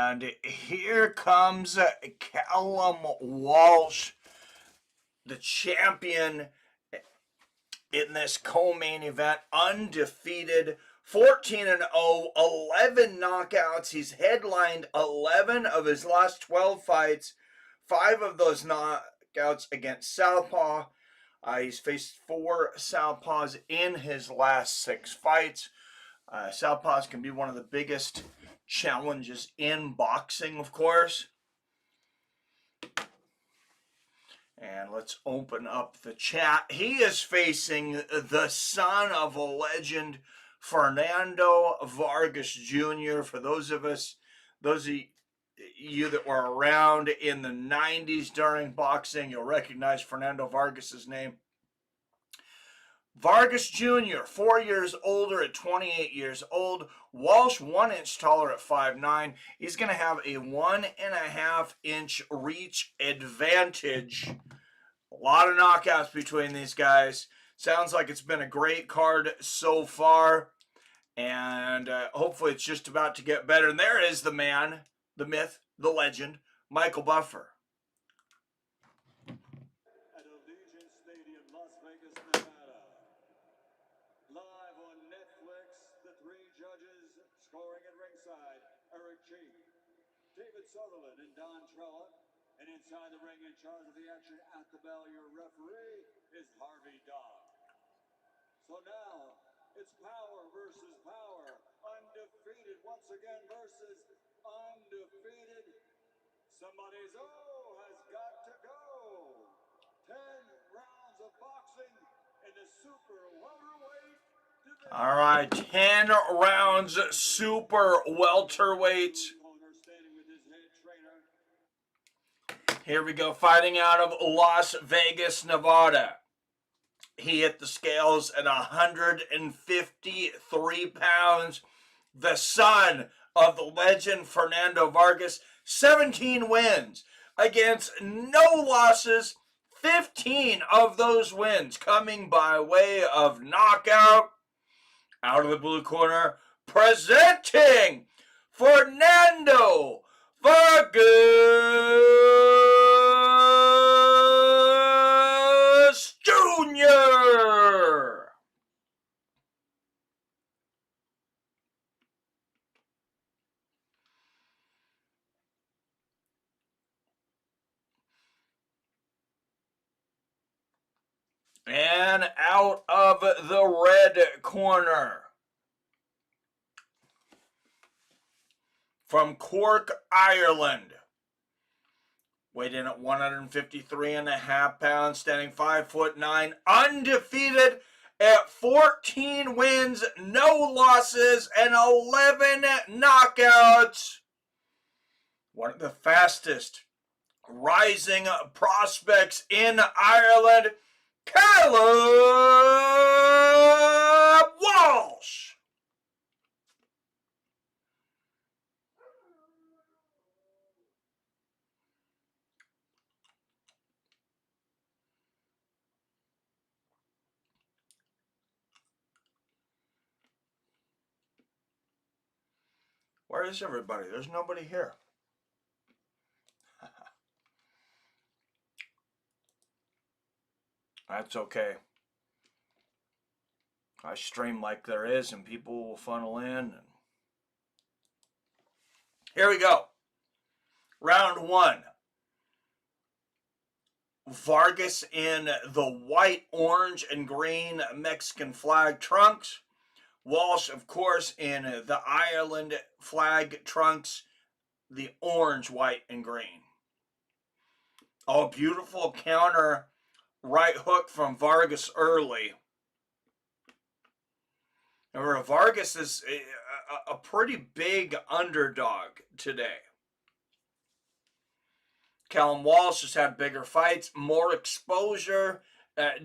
And here comes Callum Walsh, the champion in this co-main event, undefeated, 14-0, 11 knockouts. He's headlined 11 of his last 12 fights, 5 of those knockouts against Southpaw. He's faced 4 Southpaws in his last 6 fights. Southpaws can be one of the biggest challenges in boxing, of course. And let's open up the chat. He is facing the son of a legend, Fernando Vargas Jr. For those of you that were around in the 90s during boxing, you'll recognize Fernando Vargas' name. Vargas Jr., 4 years older at 28 years old. Walsh, 1 inch taller at 5'9". He's going to have a 1.5 inch reach advantage. A lot of knockouts between these guys. Sounds like it's been a great card so far. And hopefully it's just about to get better. And there is the man, the myth, the legend, Michael Buffer. Sutherland and Don Trella, and inside the ring in charge of the action at the bell, your referee is Harvey Dog. So now it's power versus power, undefeated once again versus undefeated. Somebody's has got to go. 10 rounds of boxing in the super welterweight division. All right, 10 rounds super welterweight. Here we go, fighting out of Las Vegas, Nevada. He hit the scales at 153 pounds. The son of the legend, Fernando Vargas, 17 wins against no losses. 15 of those wins coming by way of knockout. Out of the blue corner, presenting Fernando Vargas Jr. And out of the red corner, from Cork, Ireland, weighed in at 153.5 pounds, standing 5'9", undefeated at 14 wins, no losses, and 11 knockouts. One of the fastest rising prospects in Ireland, Canelo Walsh. Where is everybody? There's nobody here. That's okay. I stream like there is, and people will funnel in. And here we go. Round 1. Vargas in the white, orange, and green Mexican flag trunks. Walsh, of course, in the Ireland flag trunks, the orange, white, and green. Oh, beautiful counter right hook from Vargas early. Remember, Vargas is a pretty big underdog today. Callum Walsh has had bigger fights, more exposure,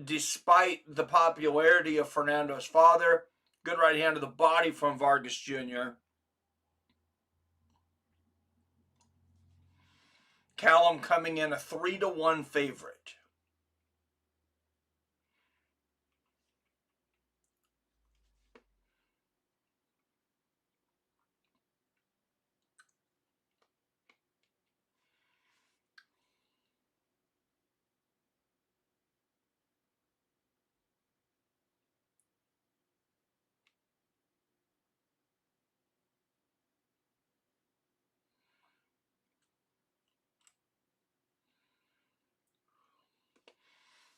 despite the popularity of Fernando's father. Good right hand to the body from Vargas Jr. Callum coming in a 3-1 favorite.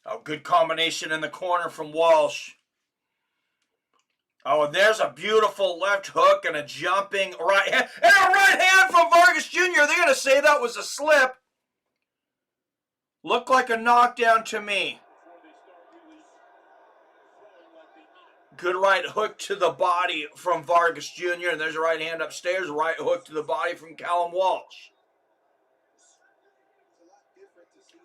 Oh, good combination in the corner from Walsh. Oh, and there's a beautiful left hook and a jumping right hand. And a right hand from Vargas Jr. They're going to say that was a slip. Looked like a knockdown to me. Good right hook to the body from Vargas Jr. And there's a right hand upstairs. Right hook to the body from Callum Walsh.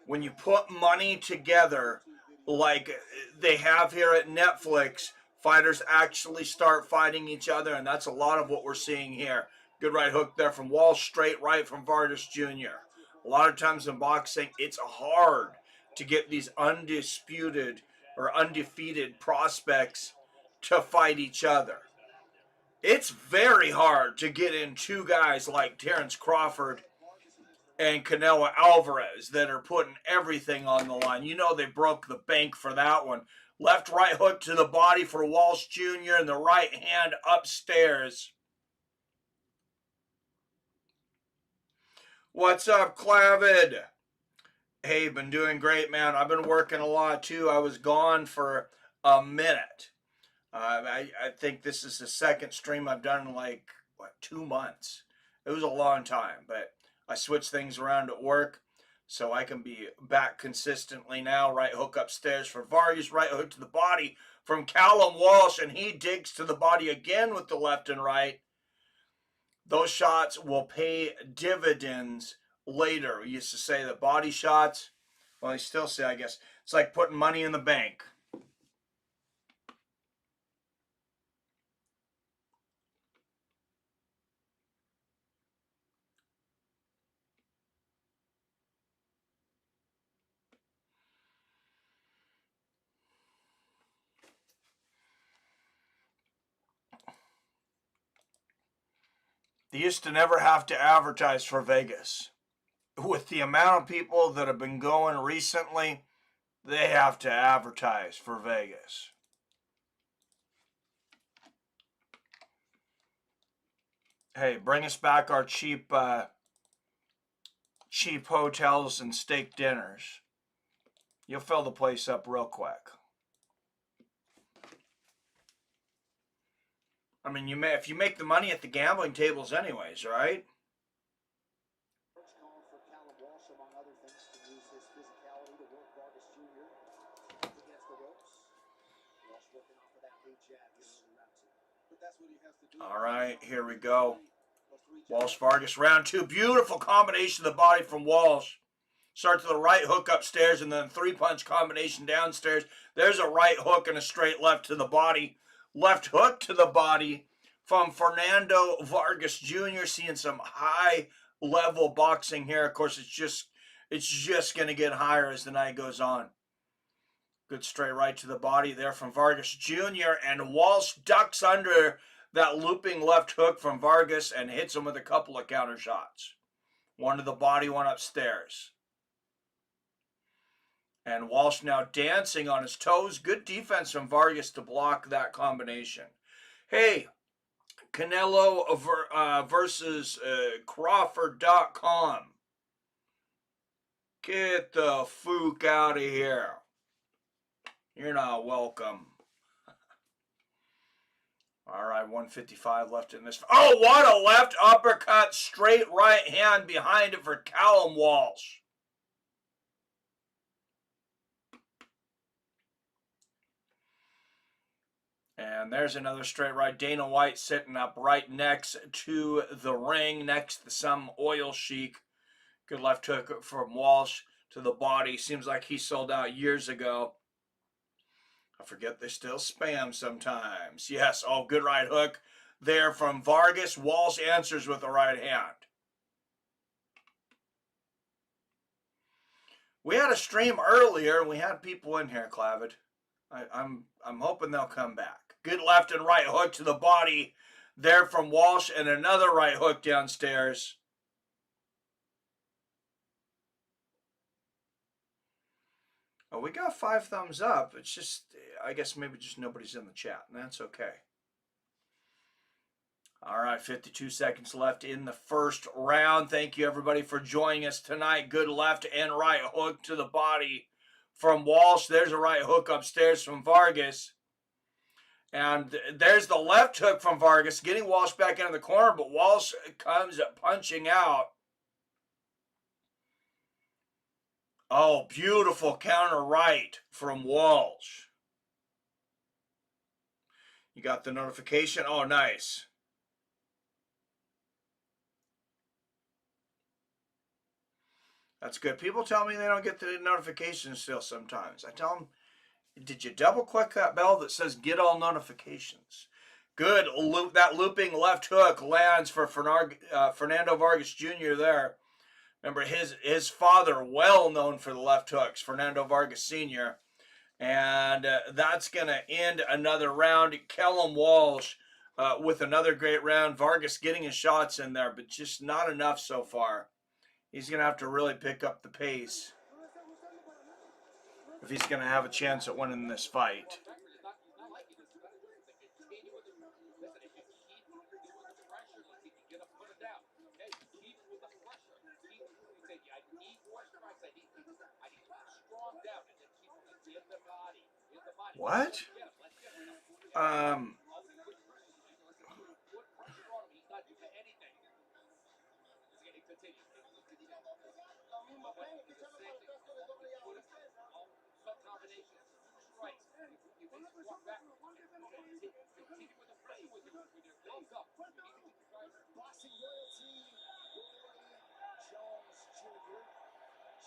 When you put money together like they have here at Netflix, fighters actually start fighting each other, and that's a lot of what we're seeing here. Good right hook there from Walsh, straight right from Vargas Jr. A lot of times in boxing, it's hard to get these undisputed or undefeated prospects to fight each other. It's very hard to get in two guys like Terence Crawford and Canelo Alvarez that are putting everything on the line. You know they broke the bank for that one. Left right hook to the body for Walsh Jr. and the right hand upstairs. What's up, Clavin? Hey, been doing great, man. I've been working a lot, too. I was gone for a minute. I think this is the second stream I've done in like, 2 months. It was a long time, but I switched things around at work so I can be back consistently now. Right hook upstairs for Vargas, right hook to the body from Callum Walsh, and he digs to the body again with the left and right. Those shots will pay dividends later. We used to say that body shots, well, I still say, I guess, it's like putting money in the bank. They used to never have to advertise for Vegas. With the amount of people that have been going recently, they have to advertise for Vegas. Hey, bring us back our cheap hotels and steak dinners. You'll fill the place up real quick. I mean, if you make the money at the gambling tables anyways, right? All right, here we go. Walsh Vargas, round 2. Beautiful combination of the body from Walsh. Starts with a right hook upstairs and then 3-punch combination downstairs. There's a right hook and a straight left to the body. Left hook to the body from Fernando Vargas Jr. Seeing some high-level boxing here. Of course, it's just going to get higher as the night goes on. Good straight right to the body there from Vargas Jr. And Walsh ducks under that looping left hook from Vargas and hits him with a couple of counter shots. One to the body, one upstairs. And Walsh now dancing on his toes. Good defense from Vargas to block that combination. Hey, Canelo versus Crawford.com. Get the fook out of here. You're not welcome. All right, 155 left in this. Oh, what a left uppercut, straight right hand behind it for Callum Walsh. And there's another straight right. Dana White sitting up right next to the ring, next to some oil chic. Good left hook from Walsh to the body. Seems like he sold out years ago. I forget they still spam sometimes. Yes, oh, good right hook there from Vargas. Walsh answers with the right hand. We had a stream earlier, and we had people in here, Clavin. I'm hoping they'll come back. Good left and right hook to the body there from Walsh, and another right hook downstairs. Oh, we got 5 thumbs up. It's just, I guess maybe just nobody's in the chat, and that's okay. All right, 52 seconds left in the first round. Thank you, everybody, for joining us tonight. Good left and right hook to the body from Walsh. There's a right hook upstairs from Vargas. And there's the left hook from Vargas, getting Walsh back into the corner, but Walsh comes punching out. Oh, beautiful counter right from Walsh. You got the notification? Oh, nice. That's good. People tell me they don't get the notifications still sometimes. I tell them, did you double click that bell that says get all notifications? Good. That looping left hook lands for Fernando Vargas Jr. there. Remember, his father, well known for the left hooks, Fernando Vargas Sr. And that's going to end another round. Kellum Walsh with another great round. Vargas getting his shots in there, but just not enough so far. He's going to have to really pick up the pace if he's going to have a chance at winning this fight. What?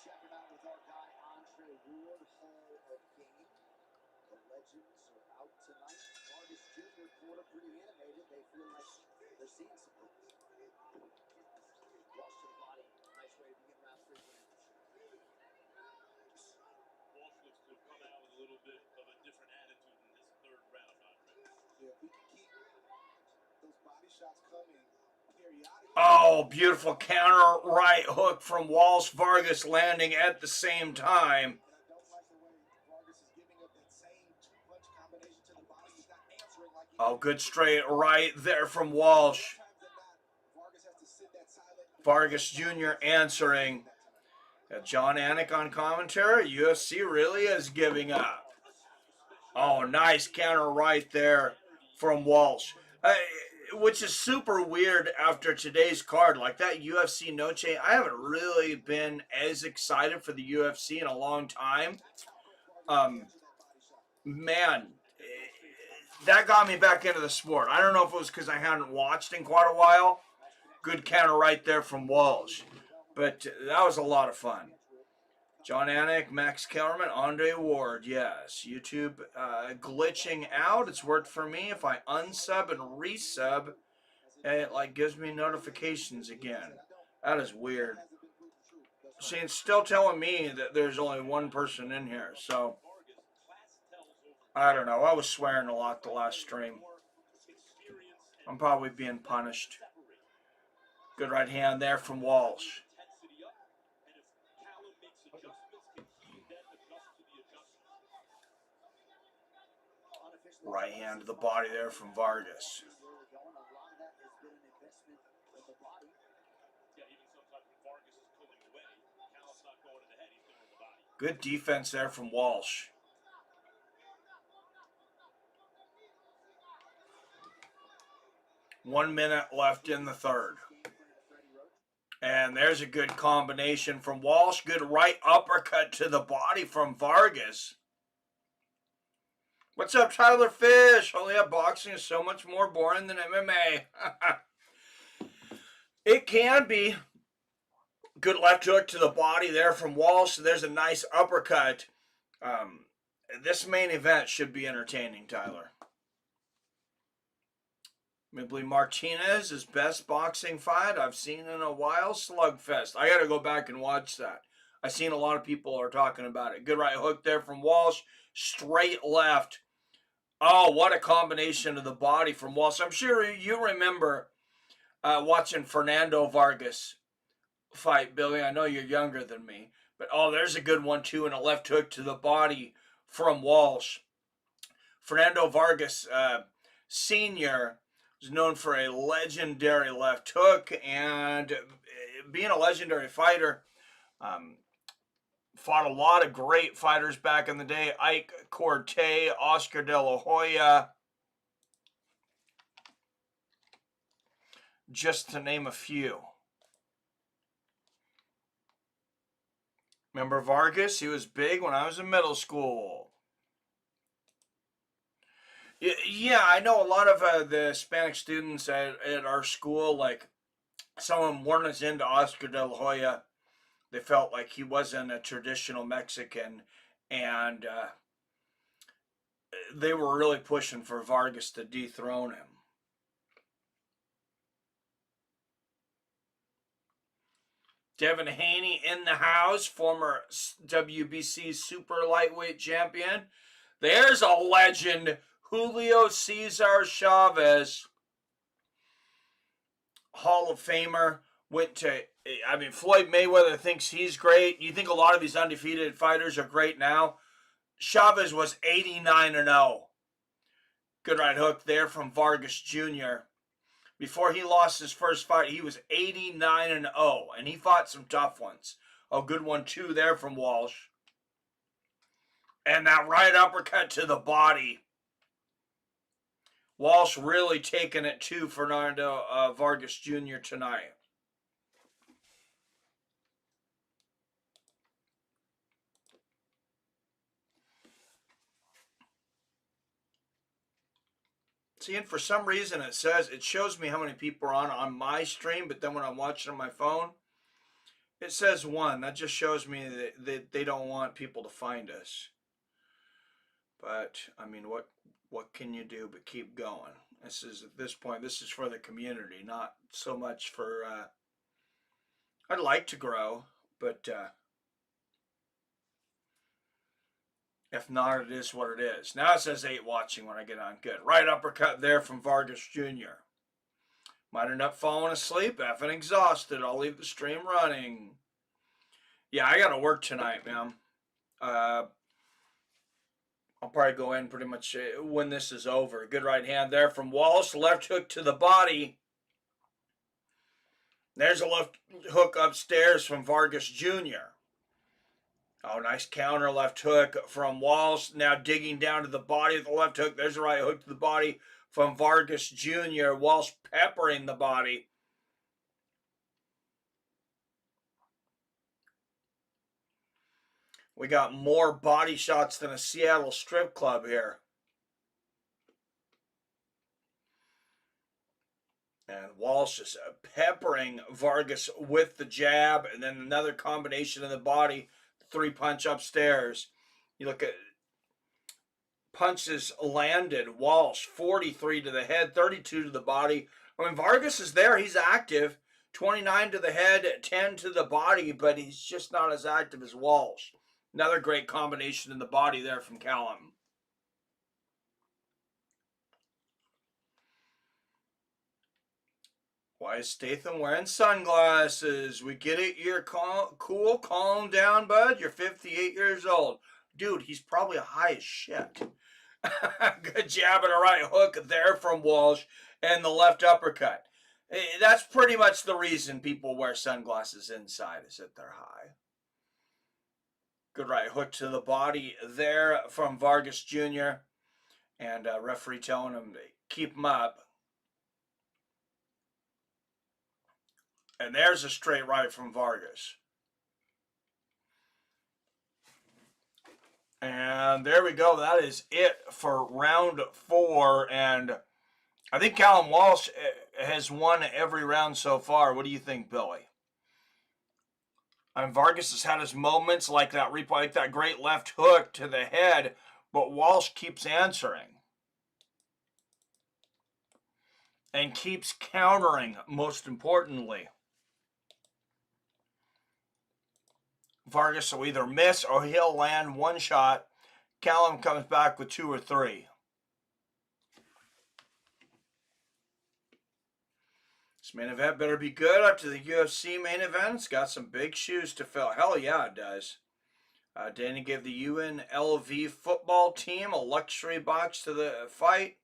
Checking out with our guy Andre Ward, Hall of Fame. The legends are out tonight. Vargas Jr. quarter pretty animated. They feel like they're seeing some things. Walsh to the body. Nice way to begin round 3 for him. Walsh looks to have come out with a little bit of a different attitude in this third round, Andre. Yeah, if we can keep those body shots coming. Oh, beautiful counter right hook from Walsh. Vargas landing at the same time. Oh, good straight right there from Walsh. Vargas Jr. answering. John Anik on commentary. UFC really is giving up. Oh, nice counter right there from Walsh. Which is super weird after today's card. Like that UFC no chain. I haven't really been as excited for the UFC in a long time. Man, that got me back into the sport. I don't know if it was because I hadn't watched in quite a while. Good counter right there from Walsh. But that was a lot of fun. John Anik, Max Kellerman, Andre Ward. Yes, YouTube glitching out. It's worked for me. If I unsub and resub, it like gives me notifications again. That is weird. See, it's still telling me that there's only one person in here. So, I don't know. I was swearing a lot the last stream. I'm probably being punished. Good right hand there from Walsh. Right hand to the body there from Vargas. Good defense there from Walsh. One minute left in the third. And there's a good combination from Walsh. Good right uppercut to the body from Vargas. What's up, Tyler Fish? Oh, yeah, boxing is so much more boring than MMA. It can be. Good left hook to the body there from Walsh. There's a nice uppercut. This main event should be entertaining, Tyler. Mibley Martinez, his best boxing fight I've seen in a while. Slugfest. I got to go back and watch that. I've seen a lot of people are talking about it. Good right hook there from Walsh. Straight left. Oh, what a combination of the body from Walsh. I'm sure you remember watching Fernando Vargas fight, Billy. I know you're younger than me. But, oh, there's a good one, too, and a left hook to the body from Walsh. Fernando Vargas Sr. is known for a legendary left hook, and being a legendary fighter, fought a lot of great fighters back in the day. Ike Corte, Oscar De La Hoya, just to name a few. Remember Vargas? He was big when I was in middle school. Yeah, I know a lot of the Hispanic students at our school, like some of them weren't as into Oscar De La Hoya. They felt like he wasn't a traditional Mexican, and they were really pushing for Vargas to dethrone him. Devin Haney in the house, former WBC super lightweight champion. There's a legend, Julio Cesar Chavez, Hall of Famer. Went to, I mean, Floyd Mayweather thinks he's great. You think a lot of these undefeated fighters are great now? Chavez was 89-0. Good right hook there from Vargas Jr. Before he lost his first fight, he was 89-0, and he fought some tough ones. A good one, too, there from Walsh. And that right uppercut to the body. Walsh really taking it to Fernando Vargas Jr. tonight. See, and for some reason it shows me how many people are on my stream, but then when I'm watching on my phone, it says 1. That just shows me that they don't want people to find us. But, I mean, what can you do but keep going? This is, at this point, this is for the community, not so much for, I'd like to grow, but if not, it is what it is. Now it says 8 watching when I get on. Good. Right uppercut there from Vargas Jr. Might end up falling asleep, effing exhausted. I'll leave the stream running. Yeah, I got to work tonight, man. I'll probably go in pretty much when this is over. Good right hand there from Walsh. Left hook to the body. There's a left hook upstairs from Vargas Jr. Oh, nice counter left hook from Walsh. Now digging down to the body with the left hook. There's a right hook to the body from Vargas Jr. Walsh peppering the body. We got more body shots than a Seattle strip club here. And Walsh is peppering Vargas with the jab, and then another combination in the body, 3-punch upstairs. You look at punches landed. Walsh, 43 to the head, 32 to the body. I mean, Vargas is there. He's active. 29 to the head, 10 to the body, but he's just not as active as Walsh. Another great combination in the body there from Callum. Why is Statham wearing sunglasses? We get it. You're cool. Calm down, bud. You're 58 years old. Dude, he's probably high as shit. Good jab and a right hook there from Walsh and the left uppercut. That's pretty much the reason people wear sunglasses inside, is that they're high. Good right hook to the body there from Vargas Jr. And referee telling him to keep him up. And there's a straight right from Vargas. And there we go. That is it for round 4. And I think Callum Walsh has won every round so far. What do you think, Billy? And Vargas has had his moments like that replay, like that great left hook to the head, but Walsh keeps answering. And keeps countering, most importantly. Vargas will either miss or he'll land one shot. Callum comes back with 2 or 3. This main event better be good after the UFC main event. It's got some big shoes to fill. Hell yeah, it does. Danny gave the UNLV football team a luxury box to the fight,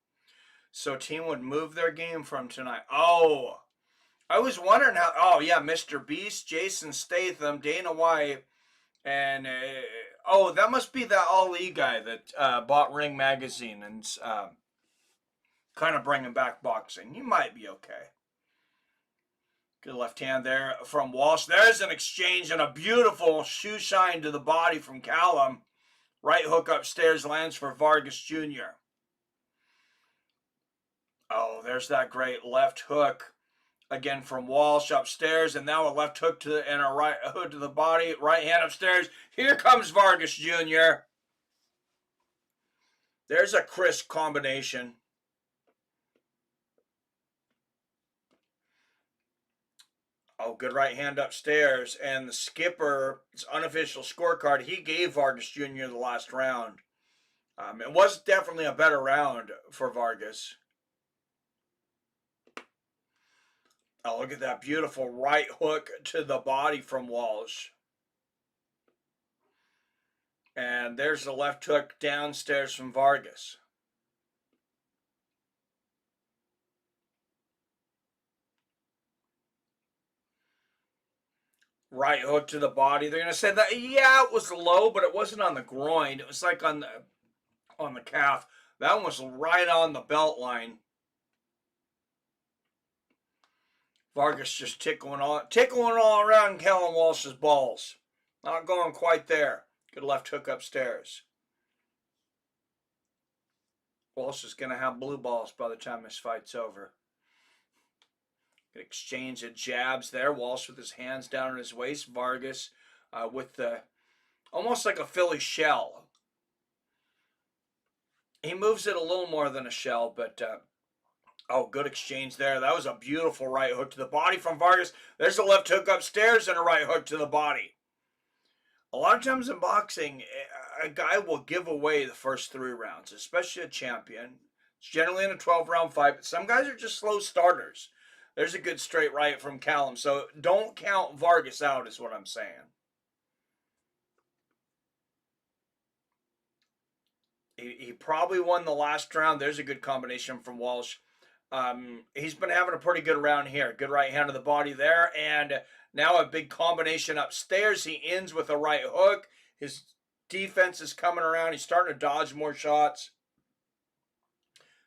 so team would move their game from tonight. Oh, I was wondering how. Oh yeah, Mr. Beast, Jason Statham, Dana White, And oh, that must be that Ali guy that bought Ring Magazine and kind of bringing back boxing. He might be okay. Good left hand there from Walsh. There's an exchange and a beautiful shoe shine to the body from Callum. Right hook upstairs lands for Vargas Jr. Oh, there's that great left hook again from Walsh upstairs, and now a left hook and a right hook to the body. Right hand upstairs. Here comes Vargas Jr. There's a crisp combination. Oh, good right hand upstairs. And the skipper's unofficial scorecard, he gave Vargas Jr. the last round. It was definitely a better round for Vargas. Oh, look at that beautiful right hook to the body from Walsh. And there's the left hook downstairs from Vargas. Right hook to the body. They're going to say that, yeah, it was low, but it wasn't on the groin. It was like on the calf. That one was right on the belt line. Vargas just tickling all around Callum Walsh's balls. Not going quite there. Good left hook upstairs. Walsh is going to have blue balls by the time this fight's over. Good exchange of jabs there. Walsh with his hands down on his waist. Vargas with the almost like a Philly shell. He moves it a little more than a shell, but oh, good exchange there. That was a beautiful right hook to the body from Vargas. There's a left hook upstairs and a right hook to the body. A lot of times in boxing, a guy will give away the first 3 rounds, especially a champion. It's generally in a 12-round fight, but some guys are just slow starters. There's a good straight right from Callum, so don't count Vargas out is what I'm saying. He probably won the last round. There's a good combination from Walsh. He's been having a pretty good round here. Good right hand to the body there, and now a big combination upstairs. He ends with a right hook. His defense is coming around. He's starting to dodge more shots.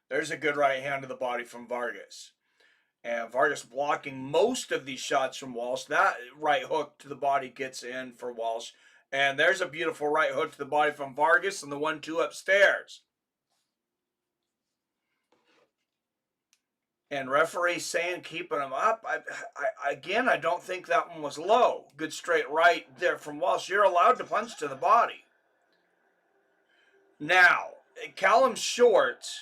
There's a good right hand to the body from Vargas. And Vargas blocking most of these shots from Walsh. That right hook to the body gets in for Walsh. And there's a beautiful right hook to the body from Vargas and the 1-2 upstairs. And referee saying keeping him up. Again, I don't think that one was low. Good straight right there from Walsh. You're allowed to punch to the body. Now, Callum's shorts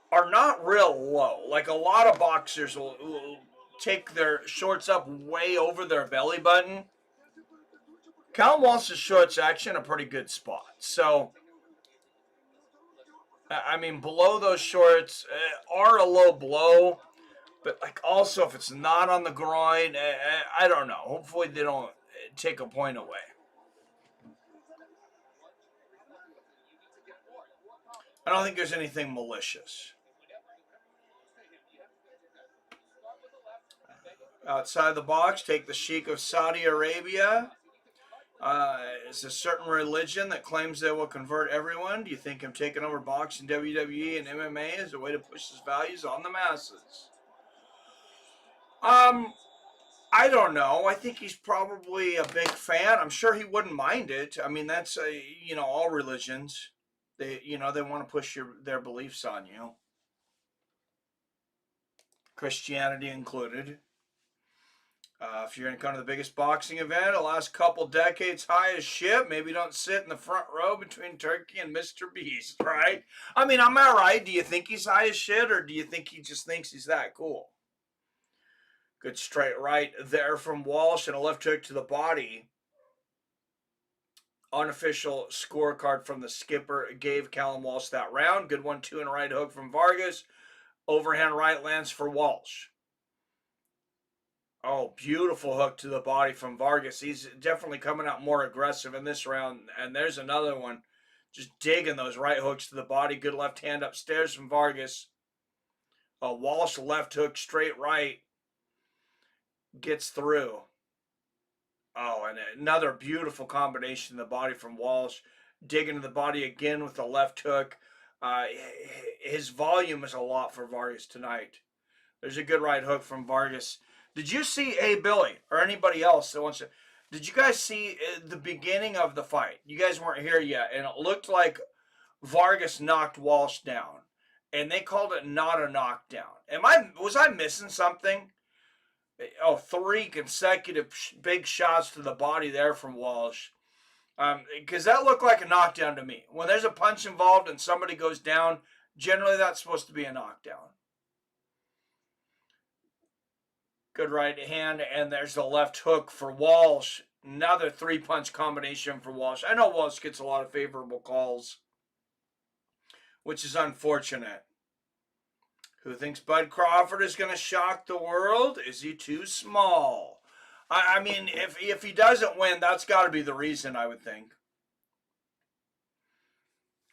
are not real low. Like a lot of boxers will take their shorts up way over their belly button. Callum Walsh's shorts actually in a pretty good spot. So, I mean, below those shorts are a low blow. But, like, also, if it's not on the groin, I don't know. Hopefully they don't take a point away. I don't think there's anything malicious. Outside the box, take the Sheikh of Saudi Arabia. It's a certain religion that claims they will convert everyone. Do you think him taking over boxing, WWE, and MMA is a way to push his values on the masses? I don't know. I think he's probably a big fan. I'm sure he wouldn't mind it. I mean, that's all religions. They want to push their beliefs on you. Christianity included. If you're going to come to the biggest boxing event the last couple decades, high as shit, maybe don't sit in the front row between Turkey and Mr. Beast, right? I mean, am I right? Do you think he's high as shit, or do you think he just thinks he's that cool? Good straight right there from Walsh and a left hook to the body. Unofficial scorecard from the skipper gave Callum Walsh that round. Good 1-2 and a right hook from Vargas. Overhand right lands for Walsh. Oh, beautiful hook to the body from Vargas. He's definitely coming out more aggressive in this round. And there's another one. Just digging those right hooks to the body. Good left hand upstairs from Vargas. Walsh left hook straight right. Gets through. Oh, and another beautiful combination in the body from Walsh. Digging to the body again with the left hook. His volume is a lot for Vargas tonight. There's a good right hook from Vargas. Did you see, hey, Billy, or anybody else that wants to, did you guys see the beginning of the fight? You guys weren't here yet, and it looked like Vargas knocked Walsh down, and they called it not a knockdown. Was I missing something? Oh, three consecutive big shots to the body there from Walsh. Because that looked like a knockdown to me. When there's a punch involved and somebody goes down, generally that's supposed to be a knockdown. Good right hand, and there's the left hook for Walsh. Another three-punch combination for Walsh. I know Walsh gets a lot of favorable calls, which is unfortunate. Who thinks Bud Crawford is going to shock the world? Is he too small? I mean, if he doesn't win, that's got to be the reason, I would think.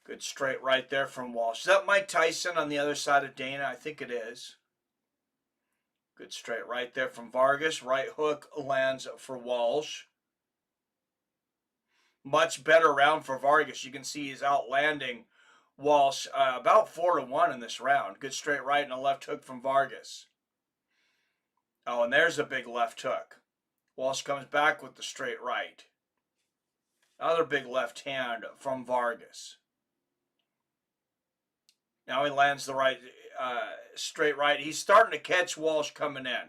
Good straight right there from Walsh. Is that Mike Tyson on the other side of Dana? I think it is. Good straight right there from Vargas. Right hook lands for Walsh. Much better round for Vargas. You can see he's outlanding Walsh about 4-1 in this round. Good straight right and a left hook from Vargas. Oh, and there's a big left hook. Walsh comes back with the straight right. Another big left hand from Vargas. Now he lands the right, straight right. He's starting to catch Walsh coming in.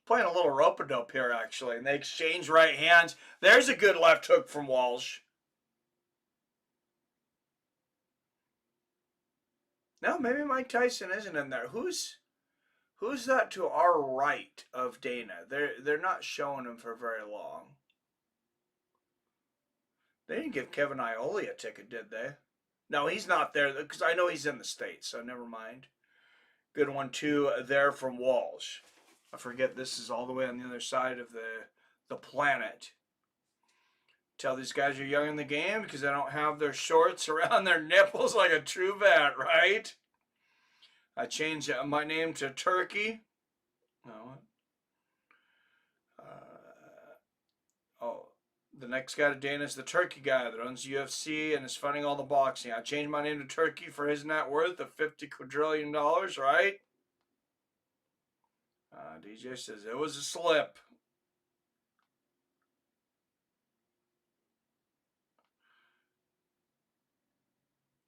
Playing a little rope-a-dope here, actually. And they exchange right hands. There's a good left hook from Walsh. No, maybe Mike Tyson isn't in there. Who's that to our right of Dana? They're not showing him for very long. They didn't give Kevin Iole a ticket, did they? No, he's not there because I know he's in the States, so never mind. Good one, too, there from Walsh. I forget this is all the way on the other side of the planet. Tell these guys are young in the game because they don't have their shorts around their nipples like a true vet, right? I changed my name to Turkey. No. The next guy to Dana is the Turkey guy that owns UFC and is funding all the boxing. I changed my name to Turkey for his net worth of $50 quadrillion, right? DJ says it was a slip.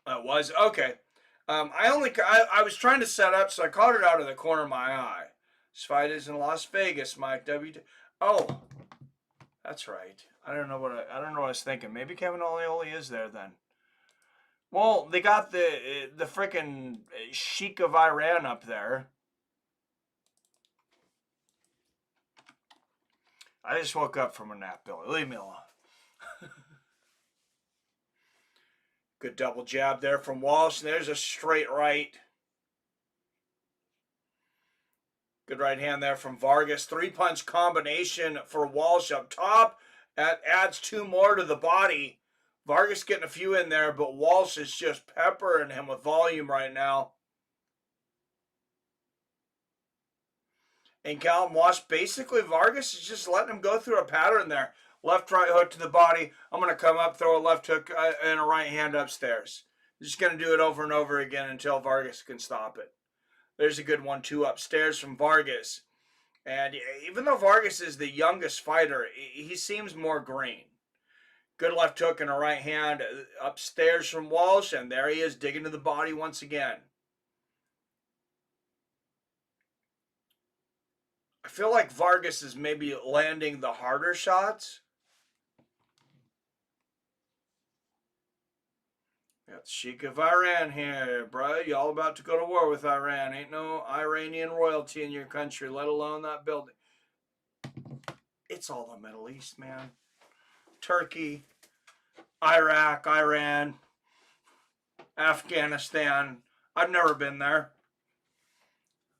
It was? Okay. I was trying to set up, so I caught it out of the corner of my eye. This fight is in Las Vegas, Mike. Oh, that's right. I don't know what I was thinking. Maybe Kevin Iole is there then. Well, they got the frickin' Sheik of Iran up there. I just woke up from a nap, Billy. Leave me alone. Good double jab there from Walsh. There's a straight right. Good right hand there from Vargas. Three-punch combination for Walsh up top. That adds two more to the body. Vargas getting a few in there, but Walsh is just peppering him with volume right now. And Callum Walsh, basically Vargas is just letting him go through a pattern there. Left, right hook to the body. I'm going to come up, throw a left hook and a right hand upstairs. Just going to do it over and over again until Vargas can stop it. There's a good 1-2 upstairs from Vargas. And even though Vargas is the youngest fighter, he seems more green. Good left hook and a right hand upstairs from Walsh, and there he is digging to the body once again. I feel like Vargas is maybe landing the harder shots. Got the Sheik of Iran here, bro. You all about to go to war with Iran. Ain't no Iranian royalty in your country, let alone that building. It's all the Middle East, man. Turkey, Iraq, Iran, Afghanistan. I've never been there.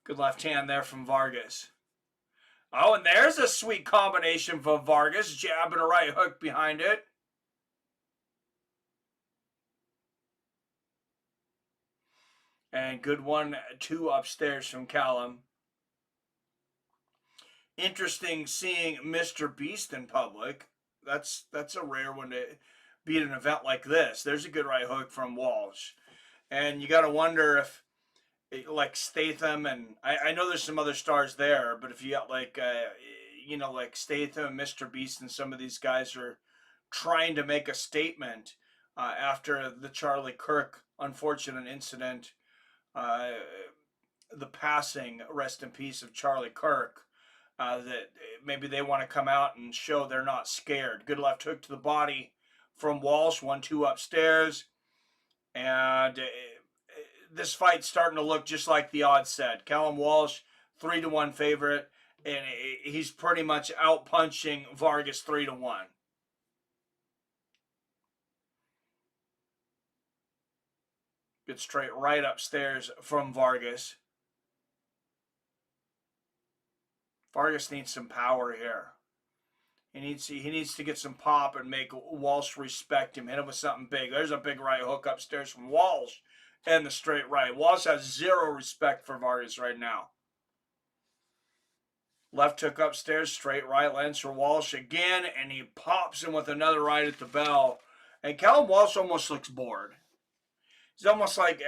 Good left hand there from Vargas. Oh, and there's a sweet combination from Vargas. Jab and a right hook behind it. And good 1-2 upstairs from Callum. interesting seeing Mr. Beast in public. That's a rare one to be at an event like this. There's a good right hook from Walsh. And you got to wonder if, like Statham, and I know there's some other stars there, but if you got like, like Statham, Mr. Beast, and some of these guys are trying to make a statement after the Charlie Kirk unfortunate incident, uh, the passing, rest in peace, of Charlie Kirk, that maybe they want to come out and show they're not scared. Good left hook to the body from Walsh, 1-2 upstairs. And this fight's starting to look just like the odds said. Callum Walsh, 3-1 favorite, and he's pretty much out punching Vargas 3-1. Good straight right upstairs from Vargas. Vargas needs some power here. He needs to get some pop and make Walsh respect him. Hit him with something big. There's a big right hook upstairs from Walsh and the straight right. Walsh has zero respect for Vargas right now. Left hook upstairs, straight right lands for Walsh again, and he pops him with another right at the bell. And Callum Walsh almost looks bored. He's almost like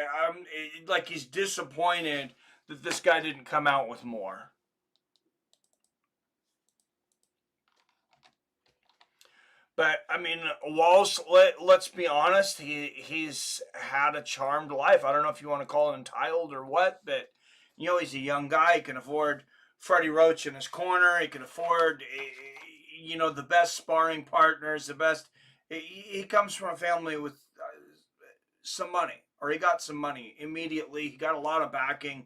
he's disappointed that this guy didn't come out with more. But, I mean, Walsh, let's be honest, he's had a charmed life. I don't know if you want to call it entitled or what, but, he's a young guy. He can afford Freddie Roach in his corner. He can afford, the best sparring partners, the best. He comes from a family with some money, or he got some money immediately. He got a lot of backing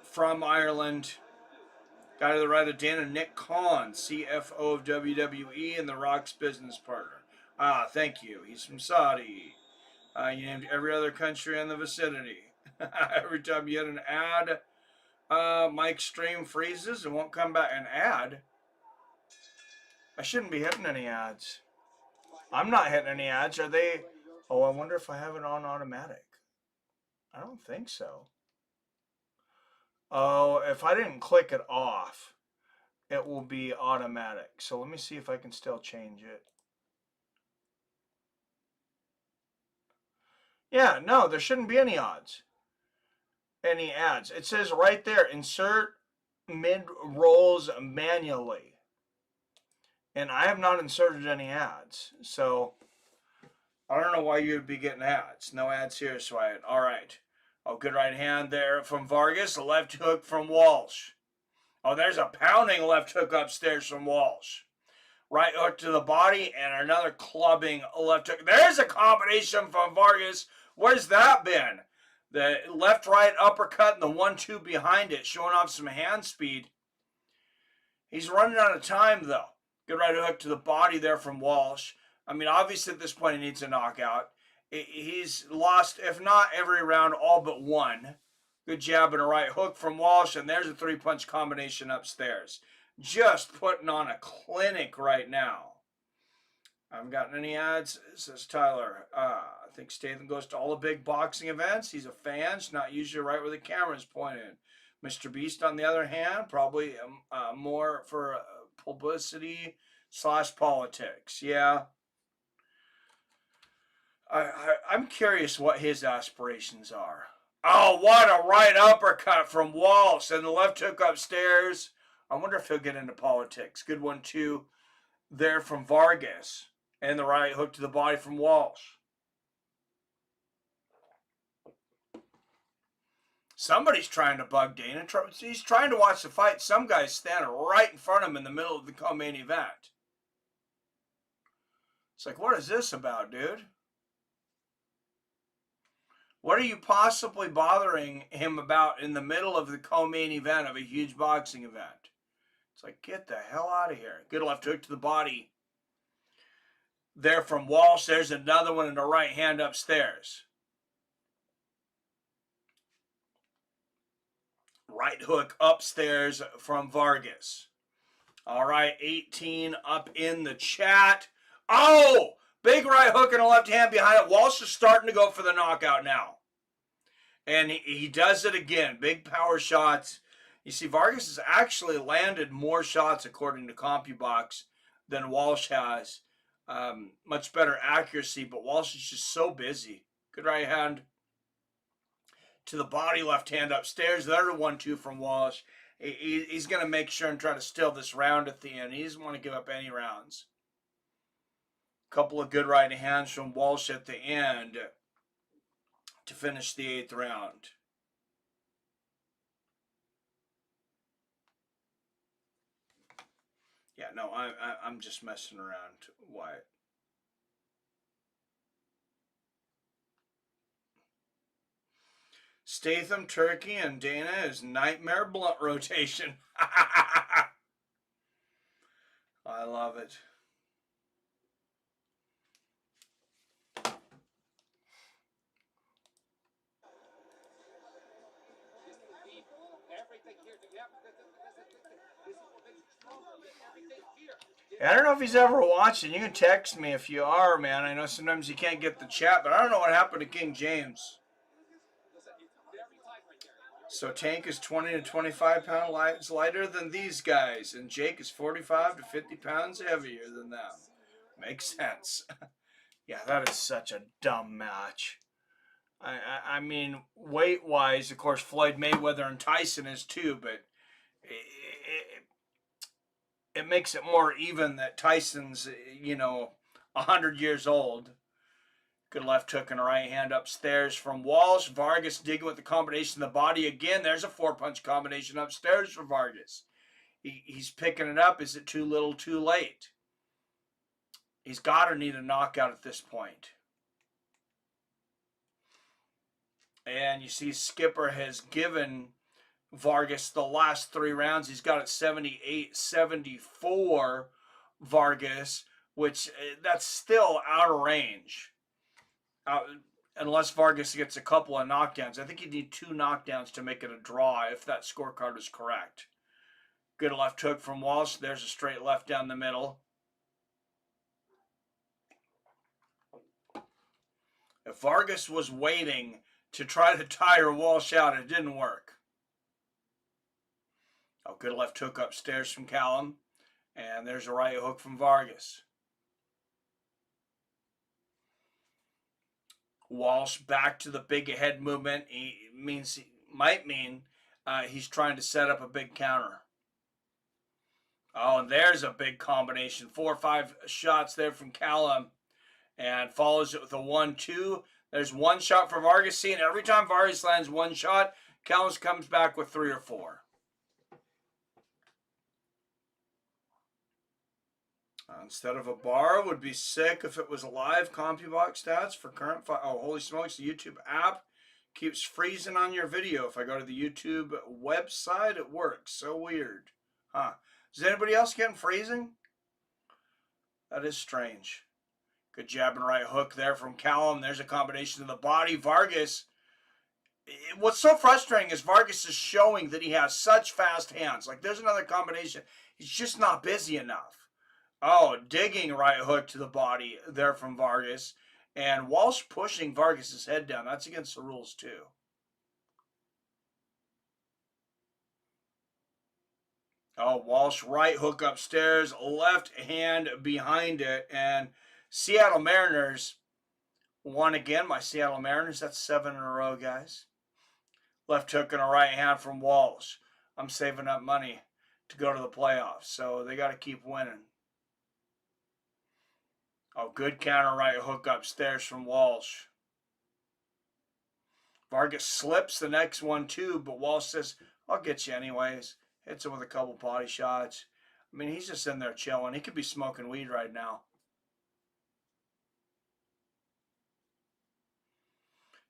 from Ireland. Guy to the right of Dana, Nick Khan, CFO of WWE and The Rock's business partner. Thank you. He's from Saudi. You named every other country in the vicinity. Every time you hit an ad, Mike's stream freezes and won't come back. An ad? I shouldn't be hitting any ads. I'm not hitting any ads. Are they? Oh, I wonder if I have it on automatic. I don't think so. Oh, if I didn't click it off, it will be automatic. So let me see if I can still change it. Yeah, no, there shouldn't be any odds. Any ads. It says right there, insert mid-rolls manually. And I have not inserted any ads. So I don't know why you'd be getting ads. No ads here, Swyatt. All right. Oh, good right hand there from Vargas. A left hook from Walsh. Oh, there's a pounding left hook upstairs from Walsh. Right hook to the body and another clubbing left hook. There's a combination from Vargas. Where's that been? The left-right uppercut and the 1-2 behind it, showing off some hand speed. He's running out of time, though. Good right hook to the body there from Walsh. I mean, obviously at this point he needs a knockout. He's lost, if not every round, all but one. Good jab and a right hook from Walsh, and there's a three-punch combination upstairs. Just putting on a clinic right now. I haven't gotten any ads, says Tyler. I think Statham goes to all the big boxing events. He's a fan. It's not usually right where the camera's pointed. Mr. Beast, on the other hand, probably more for publicity / politics. Yeah. I'm curious what his aspirations are. Oh, what a right uppercut from Walsh and the left hook upstairs. I wonder if he'll get into politics. Good one, too, there from Vargas. And the right hook to the body from Walsh. Somebody's trying to bug Dana. He's trying to watch the fight. Some guy's standing right in front of him in the middle of the co-main event. It's like, what is this about, dude? What are you possibly bothering him about in the middle of the co-main event of a huge boxing event? It's like, get the hell out of here. Good left hook to the body. There from Walsh. There's another one in the right hand upstairs. Right hook upstairs from Vargas. All right, 18 up in the chat. Oh, big right hook and a left hand behind it. Walsh is starting to go for the knockout now. And he does it again. Big power shots. You see, Vargas has actually landed more shots, according to CompuBox, than Walsh has. Much better accuracy, but Walsh is just so busy. Good right hand to the body, left hand upstairs. The other 1-2 from Walsh. He's going to make sure and try to steal this round at the end. He doesn't want to give up any rounds. Couple of good right hands from Walsh at the end to finish the 8th round. Yeah, no, I'm just messing around, Wyatt. Statham, Turkey, and Dana is nightmare blunt rotation. I love it. I don't know if he's ever watching. You can text me if you are, man. I know sometimes you can't get the chat, but I don't know what happened to King James. So Tank is 20 to 25 pounds lighter than these guys, and Jake is 45 to 50 pounds heavier than them. Makes sense. Yeah, that is such a dumb match. I mean, weight-wise, of course, Floyd Mayweather and Tyson is too, but it makes it more even that Tyson's, 100 years old. Good left hook and a right hand upstairs from Walsh. Vargas digging with the combination of the body again. There's a 4-punch combination upstairs for Vargas. He's picking it up. Is it too little, too late? He's got to need a knockout at this point. And you see Skipper has given Vargas the last 3 rounds. He's got it 78-74 Vargas, which that's still out of range. Unless Vargas gets a couple of knockdowns. I think you need 2 knockdowns to make it a draw if that scorecard is correct. Good left hook from Walsh. There's a straight left down the middle. If Vargas was waiting to try to tire Walsh out, it didn't work. Oh, good left hook upstairs from Callum. And there's a right hook from Vargas. Walsh back to the big head movement. Might mean he's trying to set up a big counter. Oh, and there's a big combination. 4 or 5 shots there from Callum. And follows it with a 1-2. There's 1 shot for Vargas. See, and every time Vargas lands 1 shot, Callum comes back with 3 or 4. Instead of a bar, would be sick if it was live CompuBox stats for current fight. Oh, holy smokes, the YouTube app keeps freezing on your video. If I go to the YouTube website, it works. So weird. Huh. Is anybody else getting freezing? That is strange. Good jab and right hook there from Callum. There's a combination of the body. Vargas. What's so frustrating is Vargas is showing that he has such fast hands. Like, there's another combination. He's just not busy enough. Oh, digging right hook to the body there from Vargas. And Walsh pushing Vargas' head down. That's against the rules, too. Oh, Walsh right hook upstairs. Left hand behind it. And Seattle Mariners won again. My Seattle Mariners. That's 7 in a row, guys. Left hook and a right hand from Walsh. I'm saving up money to go to the playoffs. So they got to keep winning. Oh, good counter right hook upstairs from Walsh. Vargas slips the next one too, but Walsh says, I'll get you anyways. Hits him with a couple body shots. I mean, he's just in there chilling. He could be smoking weed right now.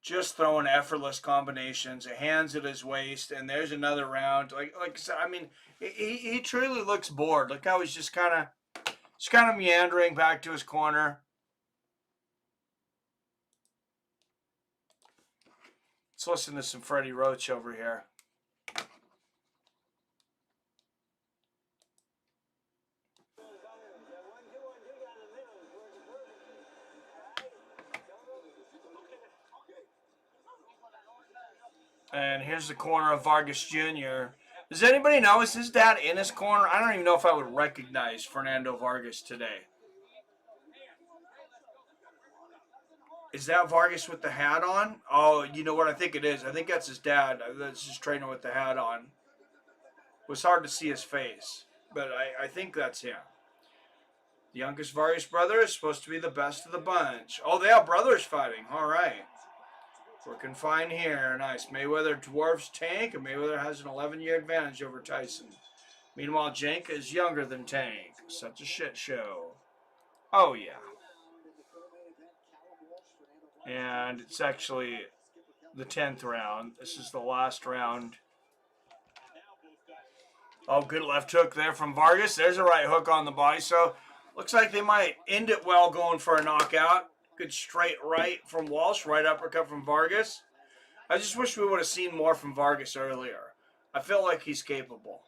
Just throwing effortless combinations, hands at his waist, and there's another round. Like I said, I mean, he truly looks bored. Look how he's just kind of meandering back to his corner. Let's listen to some Freddie Roach over here. And here's the corner of Vargas Jr. Does anybody know, is his dad in his corner? I don't even know if I would recognize Fernando Vargas today. Is that Vargas with the hat on? Oh, you know what? I think it is. I think that's his dad. That's his trainer with the hat on. It was hard to see his face, but I think that's him. The youngest Vargas brother is supposed to be the best of the bunch. Oh, they have brothers fighting. All right. Working fine here. Nice. Mayweather dwarfs Tank, and Mayweather has an 11-year advantage over Tyson. Meanwhile, Jank is younger than Tank. Such a shit show. Oh, yeah. And it's actually the 10th round. This is the last round. Oh, good left hook there from Vargas. There's a right hook on the body. So, looks like they might end it well going for a knockout. Good straight right from Walsh. Right uppercut from Vargas. I just wish we would have seen more from Vargas earlier. I feel like he's capable.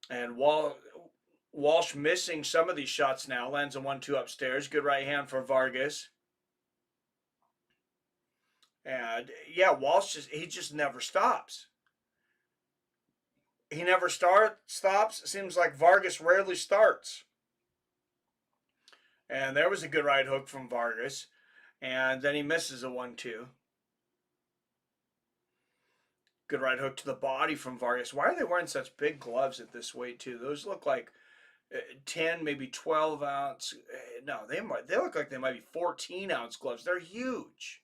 And Walsh missing some of these shots now. Lands a 1-2 upstairs. Good right hand for Vargas. And yeah, Walsh he just never stops. He never stops. It seems like Vargas rarely starts. And there was a good right hook from Vargas. And then he misses a 1-2. Good right hook to the body from Vargas. Why are they wearing such big gloves at this weight, too? Those look like 10, maybe 12 ounce. No, they look like they might be 14 ounce gloves. They're huge.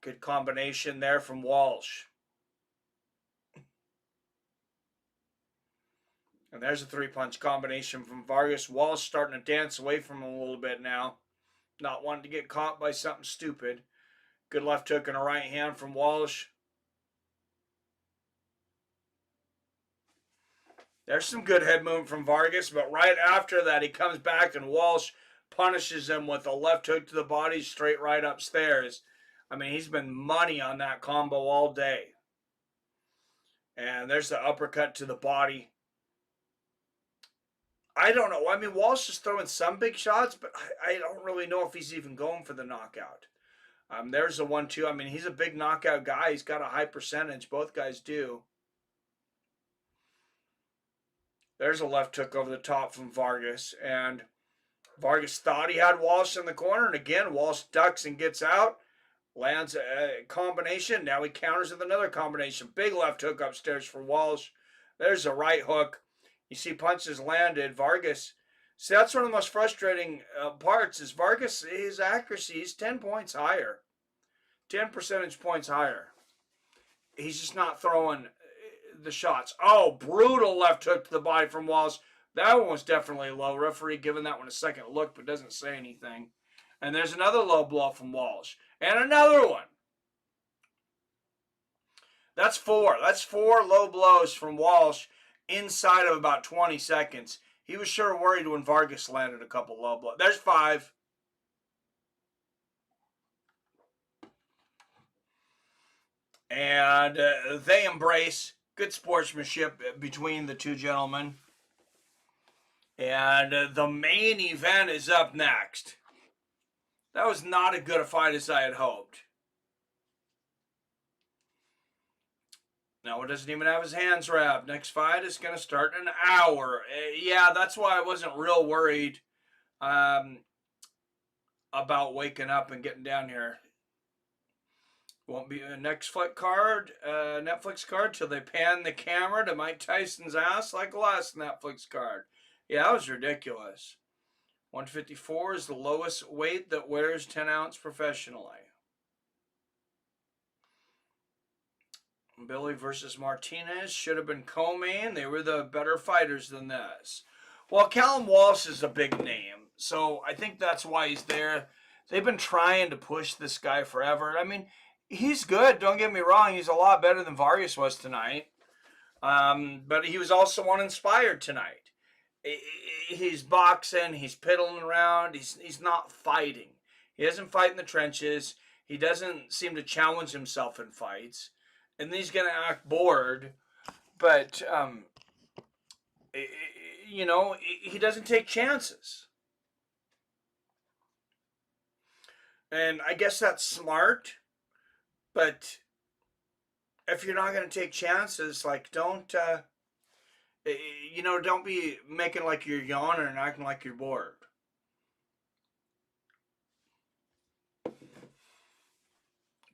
Good combination there from Walsh. And there's a 3-punch combination from Vargas. Walsh starting to dance away from him a little bit now. Not wanting to get caught by something stupid. Good left hook and a right hand from Walsh. There's some good head movement from Vargas, but right after that, he comes back and Walsh punishes him with a left hook to the body, straight right upstairs. I mean, he's been money on that combo all day. And there's the uppercut to the body. I don't know. I mean, Walsh is throwing some big shots, but I don't really know if he's even going for the knockout. There's a 1-2. I mean, he's a big knockout guy. He's got a high percentage. Both guys do. There's a left hook over the top from Vargas. And Vargas thought he had Walsh in the corner. And again, Walsh ducks and gets out. Lands a combination. Now he counters with another combination. Big left hook upstairs for Walsh. There's a right hook. You see punches landed. Vargas. See, that's one of the most frustrating parts is Vargas, his accuracy is 10 points higher. 10 percentage points higher. He's just not throwing the shots. Oh, brutal left hook to the body from Walsh. That one was definitely low. Referee giving that one a second look, but doesn't say anything. And there's another low blow from Walsh. And another one. That's 4. That's 4 low blows from Walsh inside of about 20 seconds. He was sure worried when Vargas landed a couple low blows. There's 5. And they embrace. Good sportsmanship between the two gentlemen. And the main event is up next. That was not as good a fight as I had hoped. Now, it doesn't even have his hands wrapped. Next fight is going to start in an hour. Yeah, that's why I wasn't real worried about waking up and getting down here. Won't be a Netflix card till they pan the camera to Mike Tyson's ass like the last Netflix card. Yeah, that was ridiculous. 154 is the lowest weight that wears 10 ounce professionally. Billy versus Martinez should have been co-main. They were the better fighters than this. Well, Callum Walsh is a big name, so I think that's why he's there. They've been trying to push this guy forever. I mean, he's good. Don't get me wrong. He's a lot better than Vargas was tonight. But he was also uninspired tonight. He's boxing. He's piddling around. He's not fighting. He doesn't fight in the trenches. He doesn't seem to challenge himself in fights. And he's going to act bored. But, you know, he doesn't take chances. And I guess that's smart, but if you're not going to take chances, like, don't, you know, don't be making like you're yawning and acting like you're bored.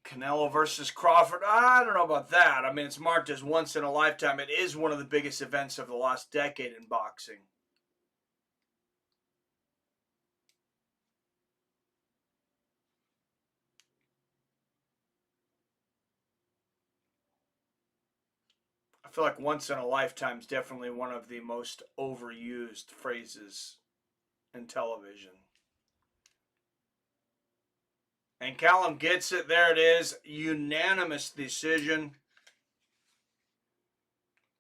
Canelo versus Crawford. I don't know about that. I mean, it's marked as once in a lifetime. It is one of the biggest events of the last decade in boxing. I feel like once in a lifetime is definitely one of the most overused phrases in television. And Callum gets it. There it is. Unanimous decision.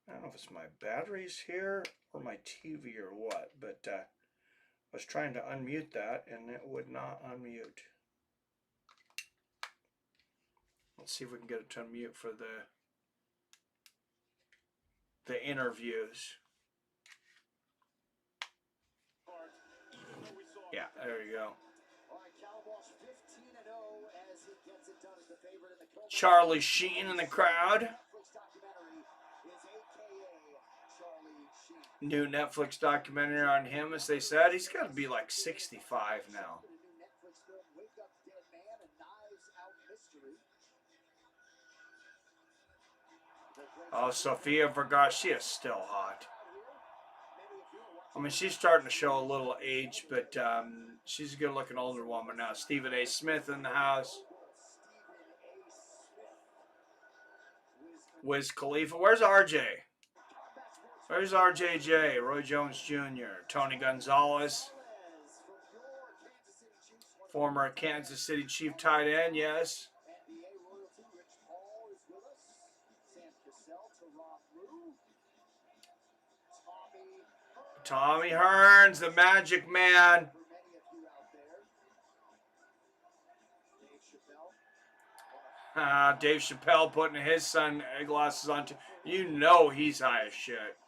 I don't know if it's my batteries here or my TV or what, but I was trying to unmute that and it would not unmute. Let's see if we can get it to unmute for the interviews. Yeah, there you go. Charlie Sheen in the crowd. New Netflix documentary on him, as they said. He's got to be like 65 now. Oh, Sofia Vargas, she is still hot. I mean, she's starting to show a little age, but she's a good-looking older woman now. Stephen A. Smith in the house. Wiz Khalifa. Where's RJ? Where's RJJ? Roy Jones Jr. Tony Gonzalez. Former Kansas City Chief tight end, yes. Tommy Hearns, the Magic Man. Dave Chappelle putting his sunglasses on. You know he's high as shit.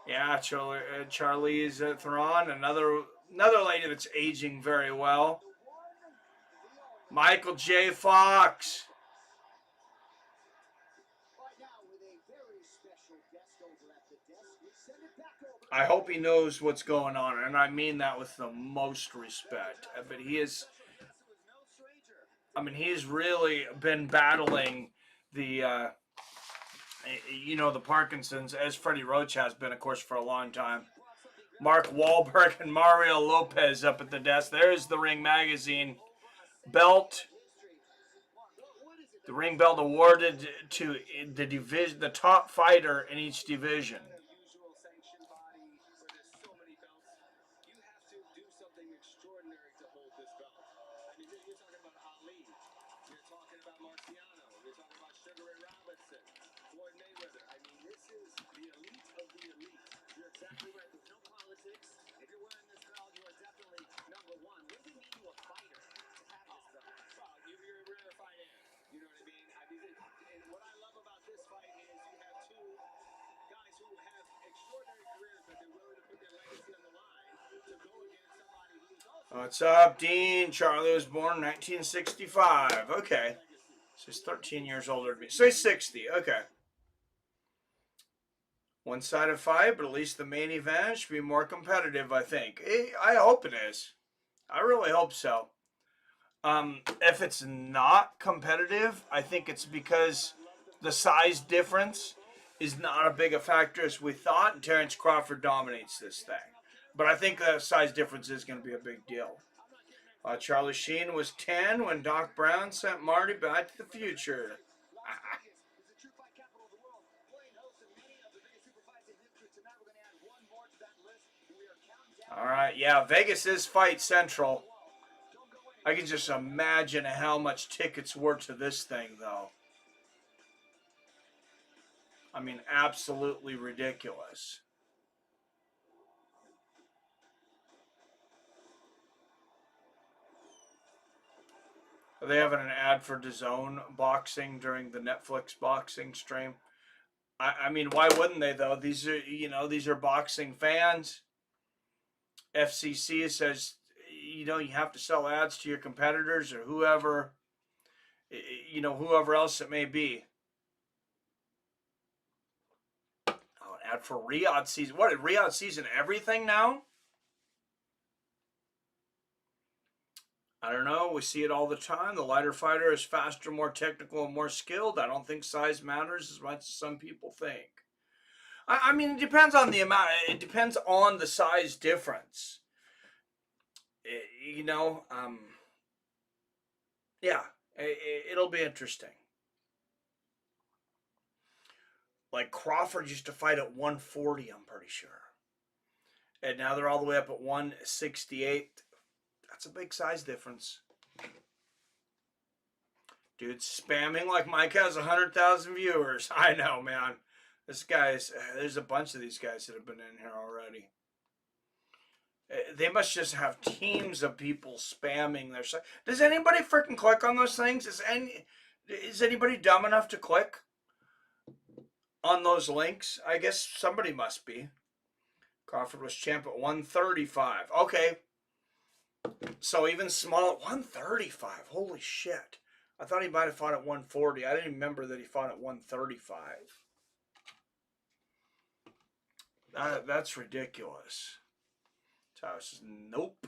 Yeah, Charlize Theron, another lady that's aging very well. Michael J. Fox. I hope he knows what's going on, and I mean that with the most respect. But he is, I mean, he's really been battling the, you know, the Parkinson's, as Freddie Roach has been, of course, for a long time. Mark Wahlberg and Mario Lopez up at the desk. There's the Ring Magazine belt. The ring belt awarded to the top fighter in each division. What's up, Dean? Charlie was born in 1965. Okay. So he's 13 years older than me. So he's 60. Okay. One-sided fight, but at least the main event should be more competitive, I think. I hope it is. I really hope so. If it's not competitive, I think it's because the size difference is not as big a factor as we thought, and Terence Crawford dominates this thing. But I think the size difference is going to be a big deal. Charlie Sheen was 10 when Doc Brown sent Marty back to the future. All right, yeah, Vegas is Fight Central. I can just imagine how much tickets were to this thing, though. I mean, absolutely ridiculous. Are they having an ad for DAZN boxing during the Netflix boxing stream? I mean, why wouldn't they though? These are boxing fans. FCC says you have to sell ads to your competitors or whoever else it may be. Oh, an ad for Riyadh season. What, did Riyadh season everything now? I don't know. We see it all the time. The lighter fighter is faster, more technical, and more skilled. I don't think size matters as much as some people think. I mean, it depends on the amount. It depends on the size difference. It, you know, yeah, it'll be interesting. Like Crawford used to fight at 140, I'm pretty sure. And now they're all the way up at 168. That's a big size difference. Dude, spamming like Mike has 100,000 viewers. I know, man. There's a bunch of these guys that have been in here already. They must just have teams of people spamming their site. Does anybody freaking click on those things? Is anybody dumb enough to click on those links? I guess somebody must be. Crawford was champ at 135. Okay. So even small at 135. Holy shit. I thought he might have fought at 140. I didn't remember that he fought at 135. That's ridiculous. Tyler says, nope.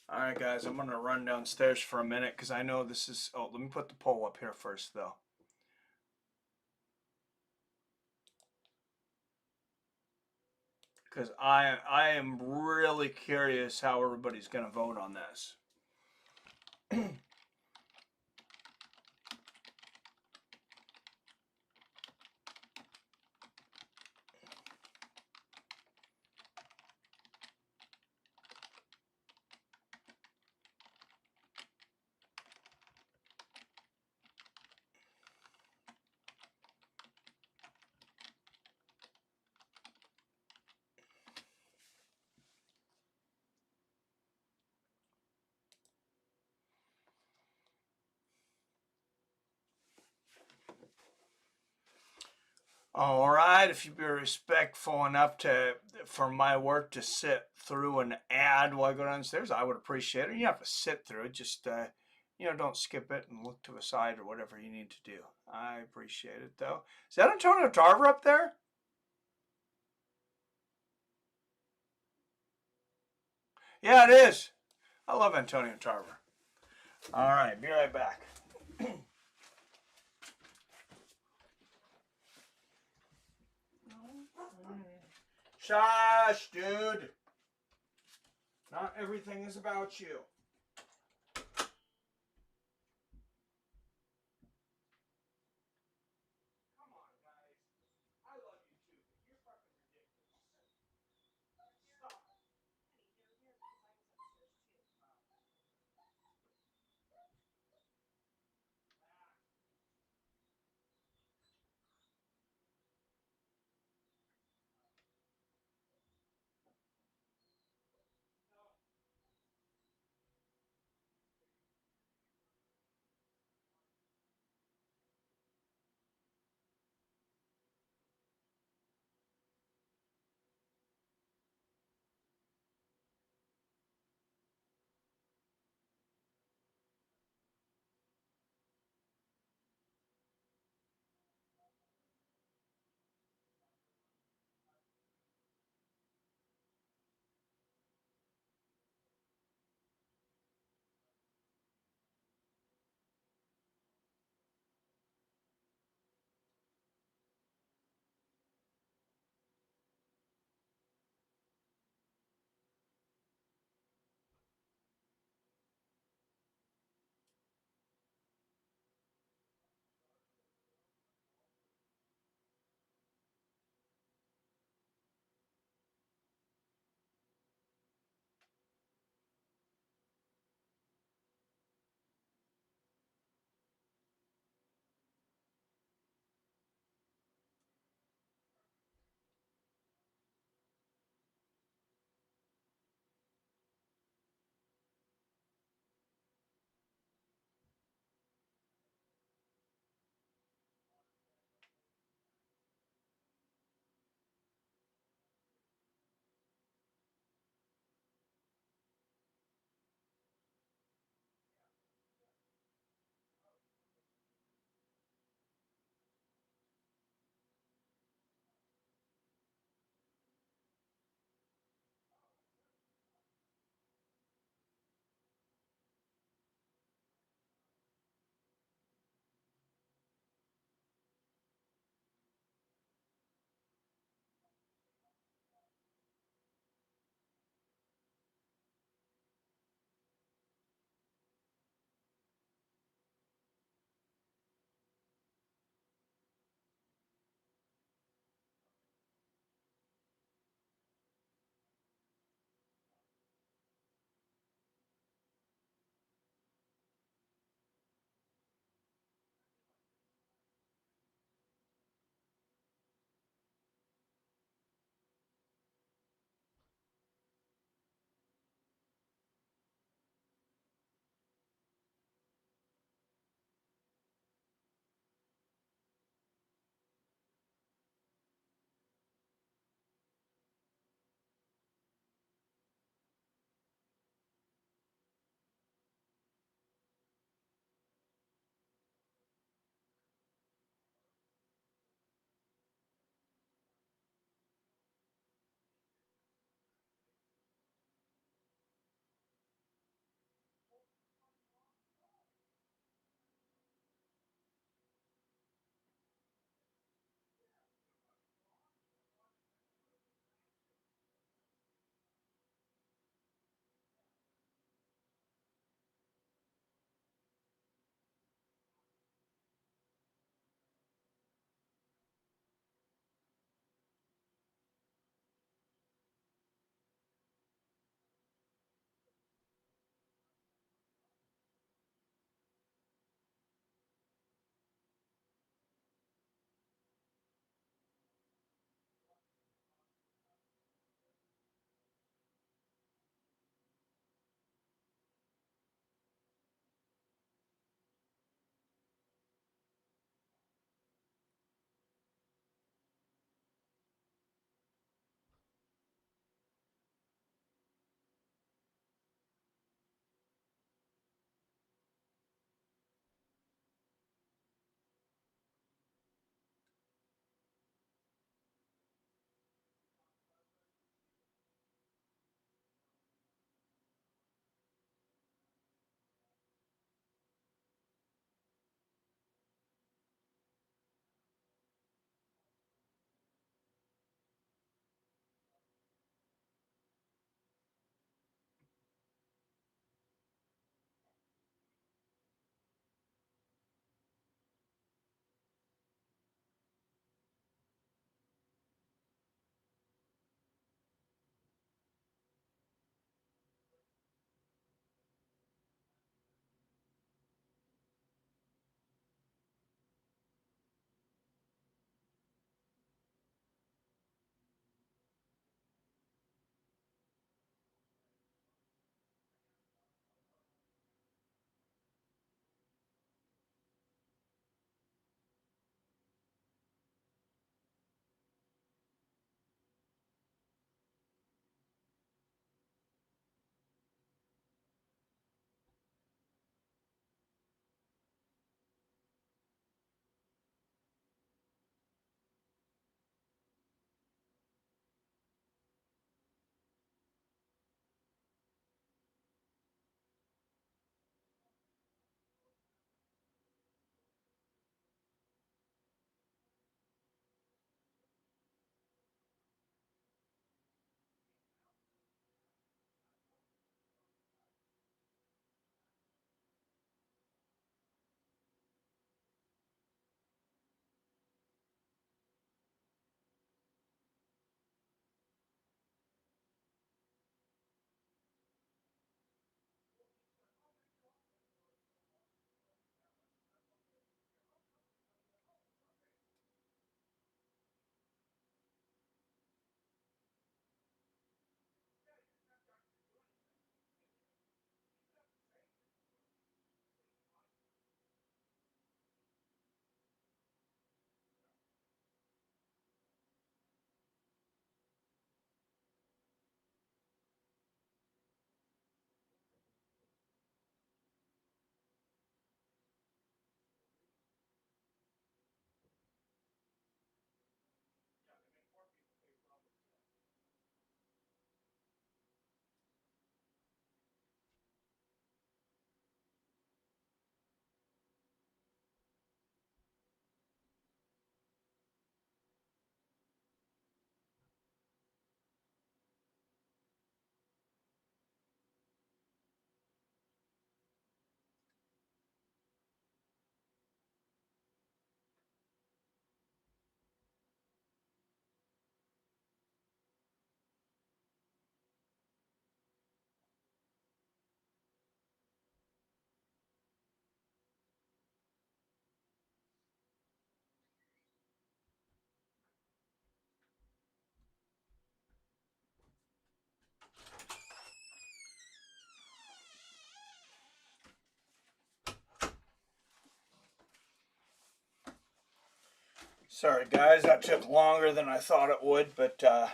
All right, guys, I'm going to run downstairs for a minute because I know this is... Oh, let me put the poll up here first, though. Because I am really curious how everybody's going to vote on this. All right, if you'd be respectful enough for my work to sit through an ad while I go downstairs, I would appreciate it. You have to sit through it, just don't skip it and look to the side or whatever you need to do. I appreciate it, though. Is that Antonio Tarver up there? Yeah, it is. I love Antonio Tarver. All right, be right back. Shush, dude. Not everything is about you. Come on, guys. I love you too, but you're fucking ridiculous. Stop. Sorry, guys, that took longer than I thought it would, but I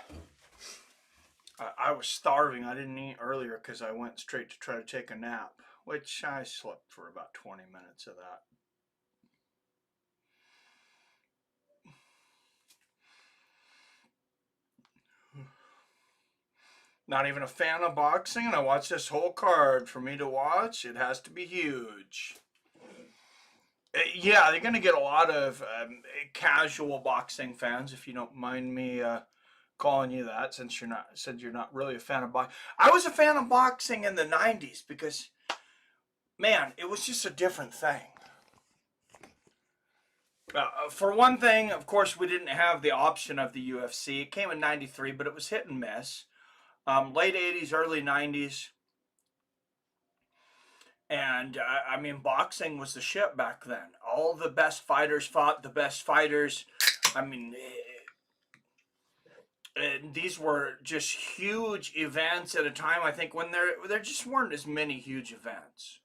was starving. I didn't eat earlier because I went straight to try to take a nap, which I slept for about 20 minutes of that. Not even a fan of boxing, and I watched this whole card. For me to watch, it has to be huge. Yeah, they're going to get a lot of casual boxing fans, if you don't mind me calling you that, since you're not really a fan of boxing. I was a fan of boxing in the '90s because, man, it was just a different thing. For one thing, of course, we didn't have the option of the UFC. It came in '93, but it was hit and miss. Late '80s, early '90s. And I mean, boxing was the shit back then. All the best fighters fought the best fighters. I mean, and these were just huge events at a time. I think when there just weren't as many huge events.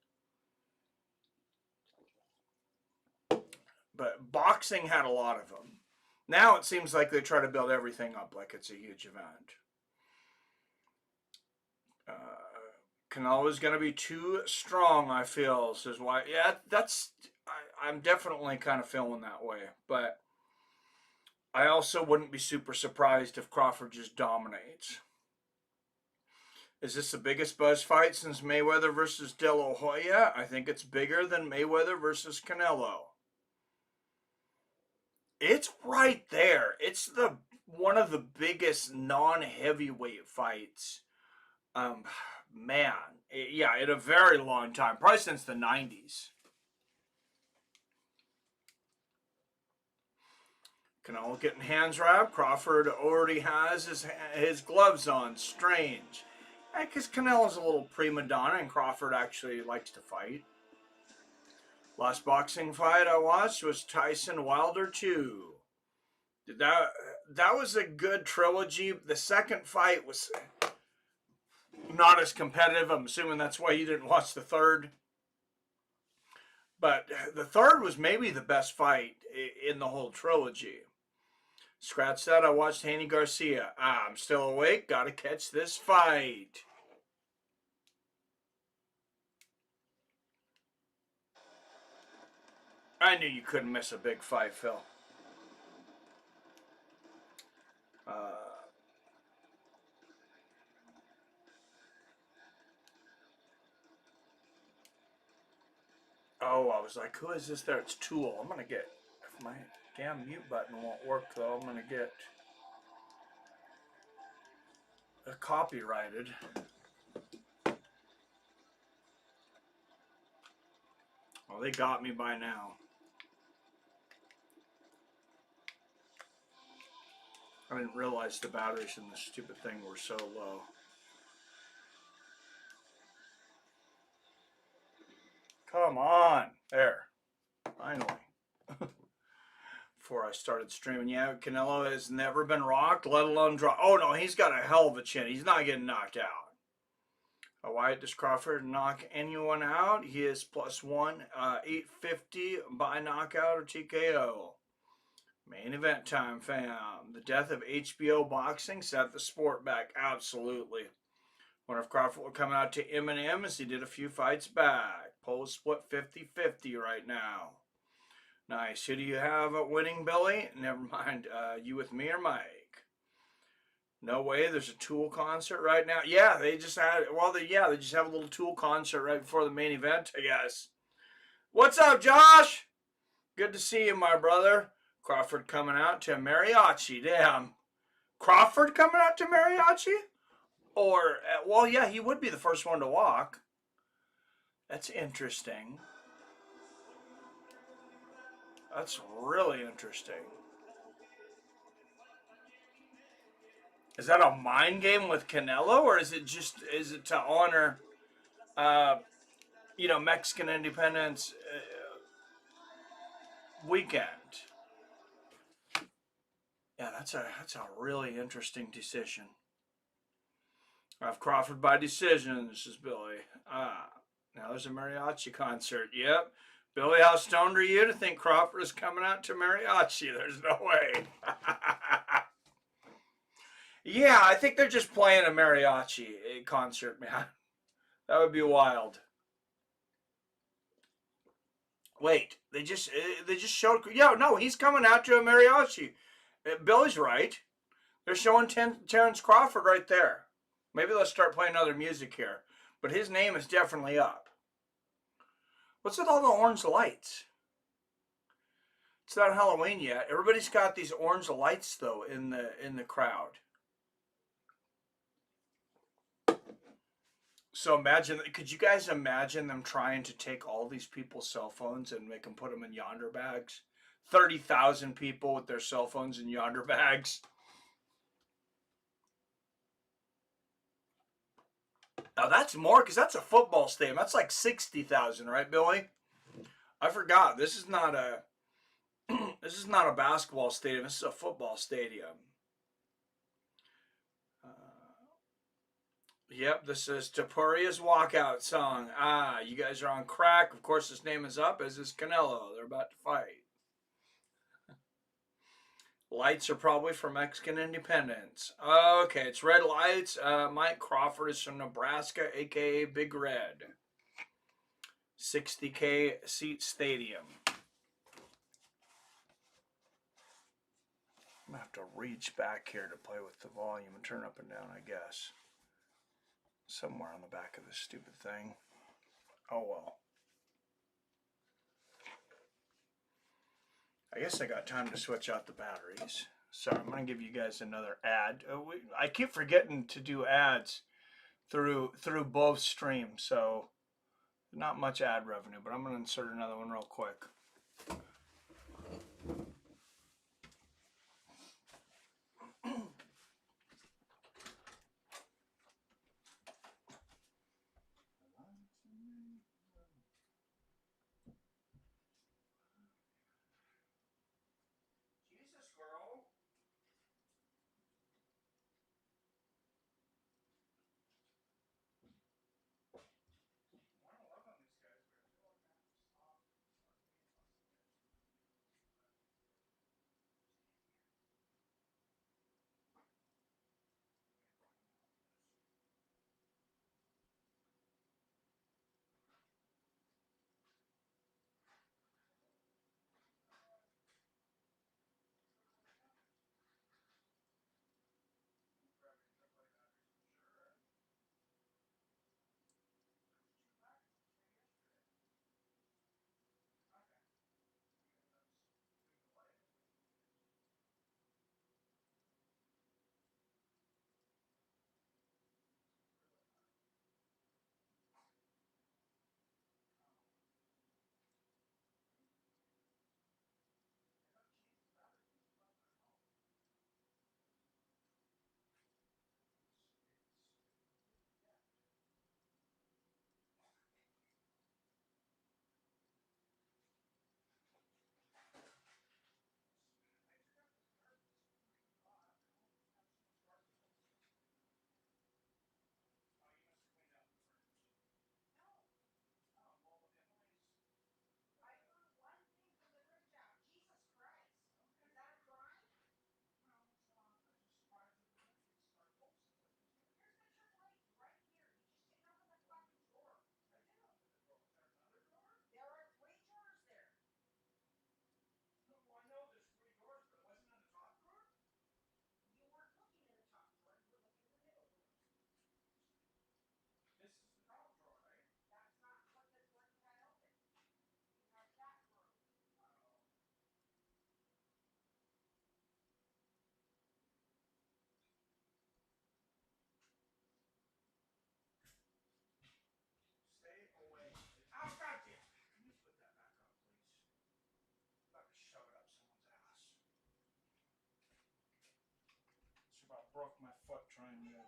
But boxing had a lot of them. Now it seems like they try to build everything up like it's a huge event. Canelo's going to be too strong, I feel, says why. Yeah, I'm definitely kind of feeling that way. But I also wouldn't be super surprised if Crawford just dominates. Is this the biggest buzz fight since Mayweather versus De La Hoya? I think it's bigger than Mayweather versus Canelo. It's right there. It's one of the biggest non-heavyweight fights. Man, yeah, in a very long time, probably since the '90s. Canelo getting hands wrapped. Crawford already has his gloves on. Strange. Because Canelo's a little prima donna and Crawford actually likes to fight. Last boxing fight I watched was Tyson Wilder 2. That was a good trilogy. The second fight was not as competitive. I'm assuming that's why you didn't watch the third. But the third was maybe the best fight in the whole trilogy. Scratch that, I watched Haney Garcia. I'm still awake. Gotta catch this fight. I knew you couldn't miss a big fight, Phil. Oh, I was like, who is this there? It's Tool. I'm going to get, if my damn mute button won't work, though, I'm going to get copyrighted. Well, they got me by now. I didn't realize the batteries in this stupid thing were so low. Come on. There. Finally. Before I started streaming, yeah, Canelo has never been rocked, let alone dropped. Oh, no, he's got a hell of a chin. He's not getting knocked out. Why does Crawford knock anyone out? He is +1, 850 by knockout or TKO. Main event time, fam. The death of HBO boxing set the sport back. Absolutely. Wonder if Crawford will come out to Eminem as he did a few fights back. Polls split 50-50 right now. Nice. Who do you have winning, Billy? Never mind. You with me or Mike? No way. There's a Tool concert right now. Yeah, they just had. Well, they just have a little Tool concert right before the main event, I guess. What's up, Josh? Good to see you, my brother. Crawford coming out to mariachi. Damn. Crawford coming out to mariachi? Or, well, yeah, he would be the first one to walk. That's interesting. That's really interesting. Is that a mind game with Canelo, or is it to honor, Mexican Independence weekend? Yeah, that's a really interesting decision. I have Crawford by decision. This is Billy. Now there's a mariachi concert. Yep. Billy, how stoned are you to think Crawford is coming out to mariachi? There's no way. Yeah, I think they're just playing a mariachi concert, man. That would be wild. Wait, they just showed. Yeah, no, he's coming out to a mariachi. Billy's right. They're showing Terence Crawford right there. Maybe let's start playing other music here. But his name is definitely up. What's with all the orange lights? It's not Halloween yet. Everybody's got these orange lights though in the crowd. So imagine, could you guys imagine them trying to take all these people's cell phones and make them put them in yonder bags? 30,000 people with their cell phones in yonder bags. Now that's more because that's a football stadium. That's like 60,000, right, Billy? I forgot. This is not a basketball stadium. This is a football stadium. Uh, yep, this is Tapuria's walkout song. Ah, you guys are on crack. Of course, his name is up, as is Canelo. They're about to fight. Lights are probably for Mexican independence. Okay, it's red lights. Mike Crawford is from Nebraska, aka Big Red. 60K seat stadium. I'm gonna have to reach back here to play with the volume and turn up and down, I guess. Somewhere on the back of this stupid thing. Oh well. I guess I got time to switch out the batteries. So I'm gonna give you guys another ad. I keep forgetting to do ads through both streams, so not much ad revenue, but I'm gonna insert another one real quick. Jesus, girl. Stay away. Oh, goddamn. Can you put that back up, please? I'm about to shove it up someone's ass. It's about broke my foot trying to.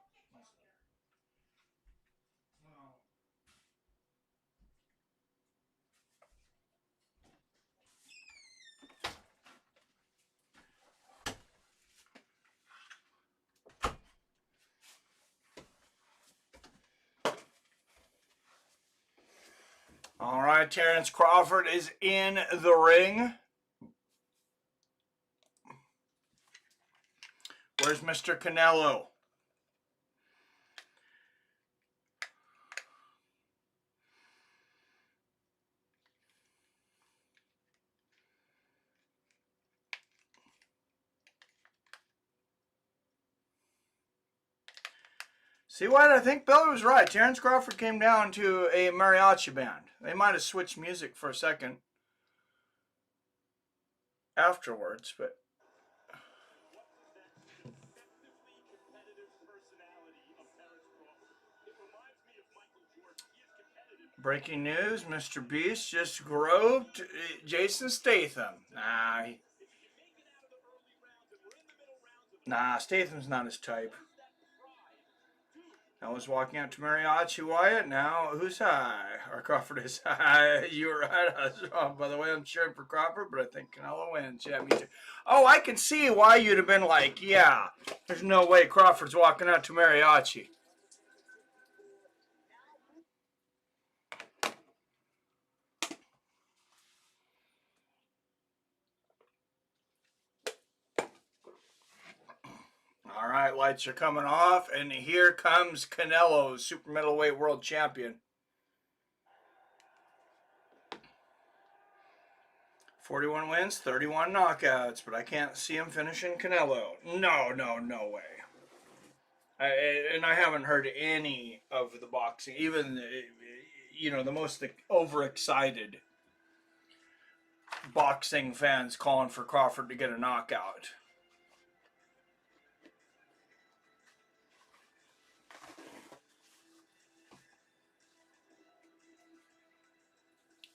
Oh. All right, Terence Crawford is in the ring. Where's Mr. Canelo? See what? I think Billy was right. Terence Crawford came down to a mariachi band. They might have switched music for a second afterwards, but breaking news, Mr. Beast just groped Jason Statham. Nah, Statham's not his type. I was walking out to Mariachi Wyatt. Now, who's high? Or Crawford is high. You were right. I was wrong. By the way, I'm cheering for Crawford, but I think Canelo wins. Yeah, me too. Oh, I can see why you'd have been like, yeah, there's no way Crawford's walking out to Mariachi. All right, lights are coming off, and here comes Canelo, super middleweight world champion. 41 wins, 31 knockouts, but I can't see him finishing Canelo. No way. And I haven't heard any of the boxing, even, the most overexcited boxing fans calling for Crawford to get a knockout.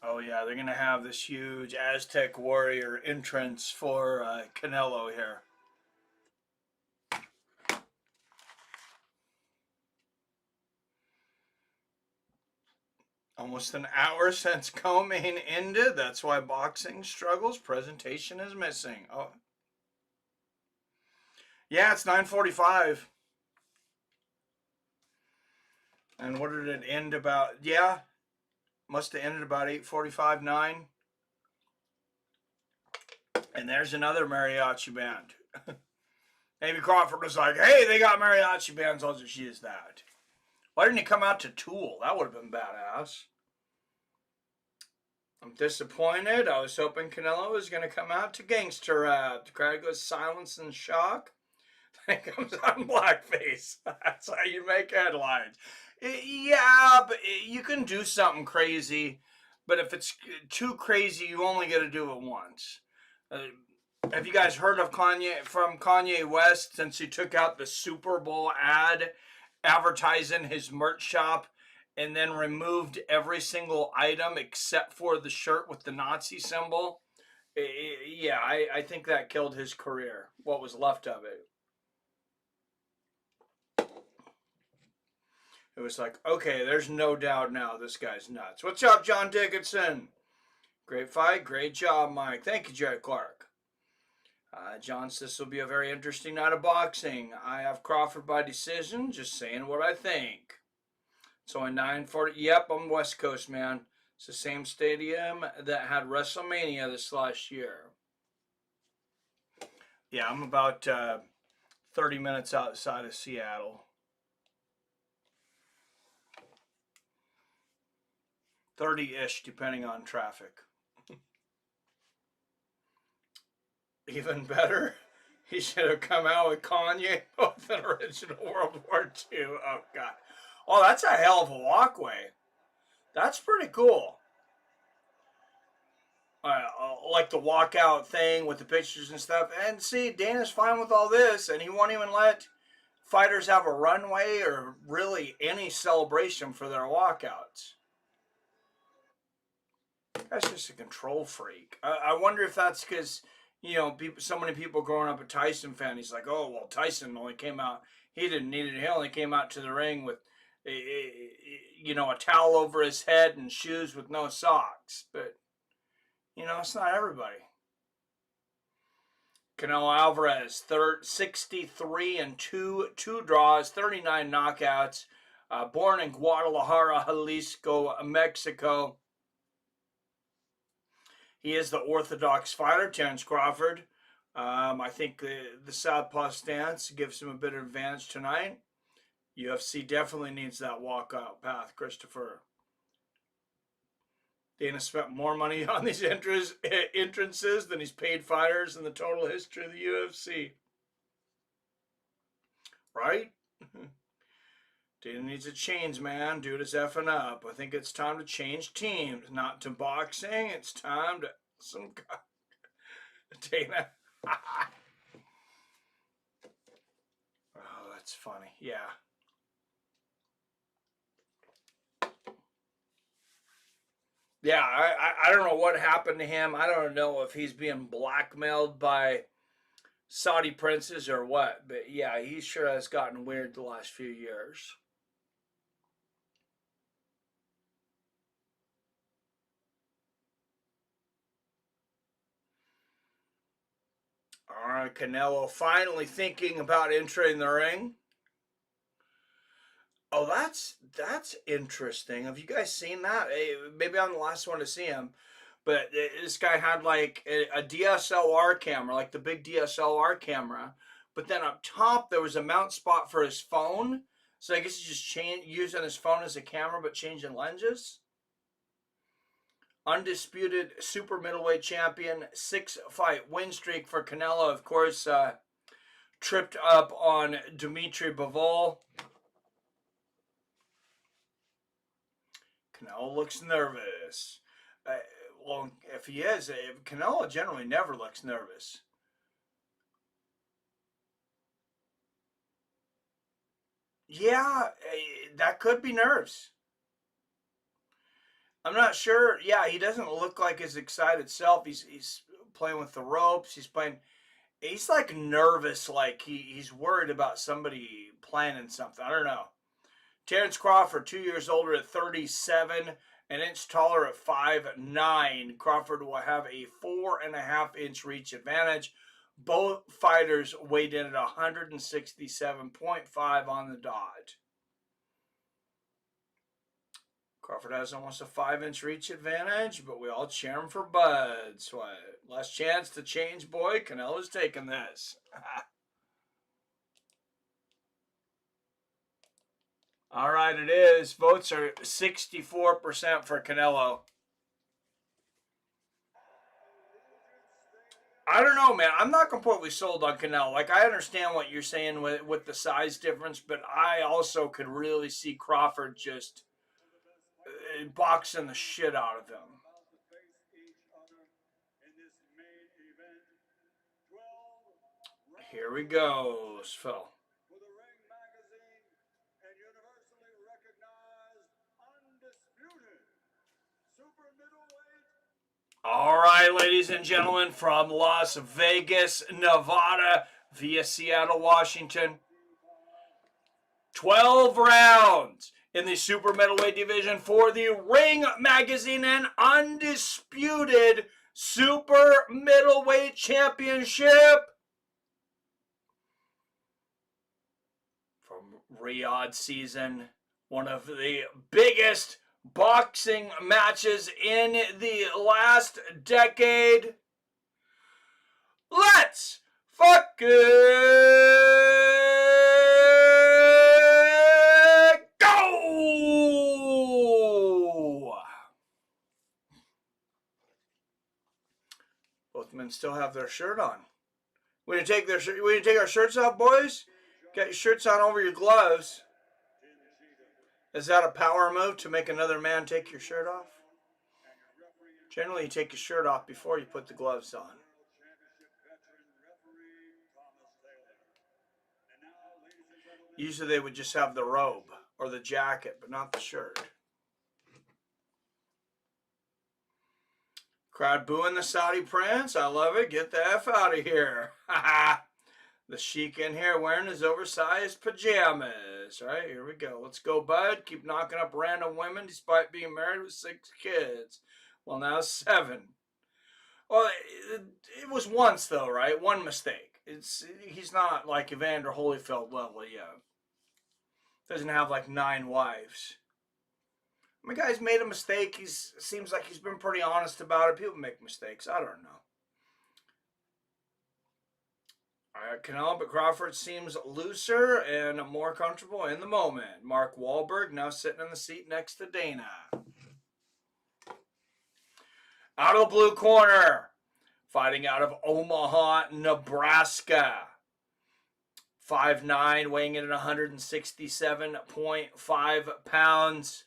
Oh, yeah, they're going to have this huge Aztec warrior entrance for Canelo here. Almost an hour since co-main ended. That's why boxing struggles. Presentation is missing. Oh, yeah, it's 9:45. And what did it end about? Yeah, must have ended about 8:45, 9. And there's another mariachi band. Maybe Crawford was like, hey, they got mariachi bands. I'll just use that. Why didn't he come out to Tool? That would have been badass. I'm disappointed. I was hoping Canelo was going to come out to gangster rap. The crowd goes silence and shock. Then it comes out in blackface. That's how you make headlines. Yeah, but you can do something crazy. But if it's too crazy, you only get to do it once. Have you guys heard of Kanye West since he took out the Super Bowl ad advertising his merch shop and then removed every single item except for the shirt with the Nazi symbol? Yeah, I think that killed his career, what was left of it. It was like, okay, there's no doubt now this guy's nuts. What's up, John Dickinson? Great fight. Great job, Mike. Thank you, Jared Clark. John says this will be a very interesting night of boxing. I have Crawford by decision. Just saying what I think. It's only 9:40. Yep, I'm West Coast, man. It's the same stadium that had WrestleMania this last year. Yeah, I'm about 30 minutes outside of Seattle. 30-ish, depending on traffic. Even better, he should have come out with Kanye with an original World War II. Oh, God. Oh, that's a hell of a walkway. That's pretty cool. Like the walkout thing with the pictures and stuff. And see, Dana's fine with all this, and he won't even let fighters have a runway or really any celebration for their walkouts. That's just a control freak. I wonder if that's because, so many people growing up a Tyson fan, he's like, oh, well, Tyson only came out, he didn't need it. He only came out to the ring with, a towel over his head and shoes with no socks. But, it's not everybody. Canelo Alvarez, 63 and 2 draws, 39 knockouts. Born in Guadalajara, Jalisco, Mexico. He is the orthodox fighter, Terence Crawford. I think the southpaw stance gives him a bit of advantage tonight. UFC definitely needs that walkout path, Christopher. Dana spent more money on these entrances than he's paid fighters in the total history of the UFC. Right? Dana needs a change, man. Dude is effing up. I think it's time to change teams. Not to boxing. It's time to some Dana. Oh, that's funny. Yeah. Yeah, I don't know what happened to him. I don't know if he's being blackmailed by Saudi princes or what. But yeah, he sure has gotten weird the last few years. All right, Canelo finally thinking about entering the ring. Oh, that's interesting. Have you guys seen that? Maybe I'm the last one to see him, but this guy had like a DSLR camera, like the big DSLR camera, but then up top there was a mount spot for his phone. So I guess he's just using his phone as a camera, but changing lenses. Undisputed super middleweight champion, 6-fight win streak for Canelo. Of course, tripped up on Dimitri Bivol. Canelo looks nervous. Well, if he is, Canelo generally never looks nervous. Yeah, that could be nerves. I'm not sure. Yeah, he doesn't look like his excited self. He's playing with the ropes. He's like nervous, like he's worried about somebody planning something. I don't know. Terence Crawford, 2 years older at 37, an inch taller at 5'9". Crawford will have a 4.5-inch reach advantage. Both fighters weighed in at 167.5 on the dot. Crawford has almost a 5-inch reach advantage, but we all cheer him for Bud. So last chance to change, boy. Canelo's taking this. All right, it is. Votes are 64% for Canelo. I don't know, man. I'm not completely sold on Canelo. Like, I understand what you're saying with the size difference, but I also could really see Crawford just boxing the shit out of him. Here we go, Phil. All right, ladies and gentlemen, from Las Vegas, Nevada, via Seattle, Washington. 12 rounds in the super middleweight division for the Ring Magazine and undisputed super middleweight championship. From Riyadh season, one of the biggest boxing matches in the last decade. Let's fucking go! Both men still have their shirt on. We gonna take our shirts off, boys? Got your shirts on over your gloves. Is that a power move to make another man take your shirt off? Generally, you take your shirt off before you put the gloves on. Usually they would just have the robe or the jacket, but not the shirt. Crowd booing the Saudi prince. I love it. Get the F out of here. The Sheik in here wearing his oversized pajamas. All right, here we go. Let's go, bud. Keep knocking up random women despite being married with 6 kids. Well, now 7. Well, it was once, though, right? One mistake. He's not like Evander Holyfield level yet. Doesn't have like 9 wives. I mean, guy's made a mistake. Seems like he's been pretty honest about it. People make mistakes. I don't know. Canelo, but Crawford seems looser and more comfortable in the moment. Mark Wahlberg now sitting in the seat next to Dana. Out of the blue corner, fighting out of Omaha, Nebraska. 5'9", weighing in at 167.5 pounds.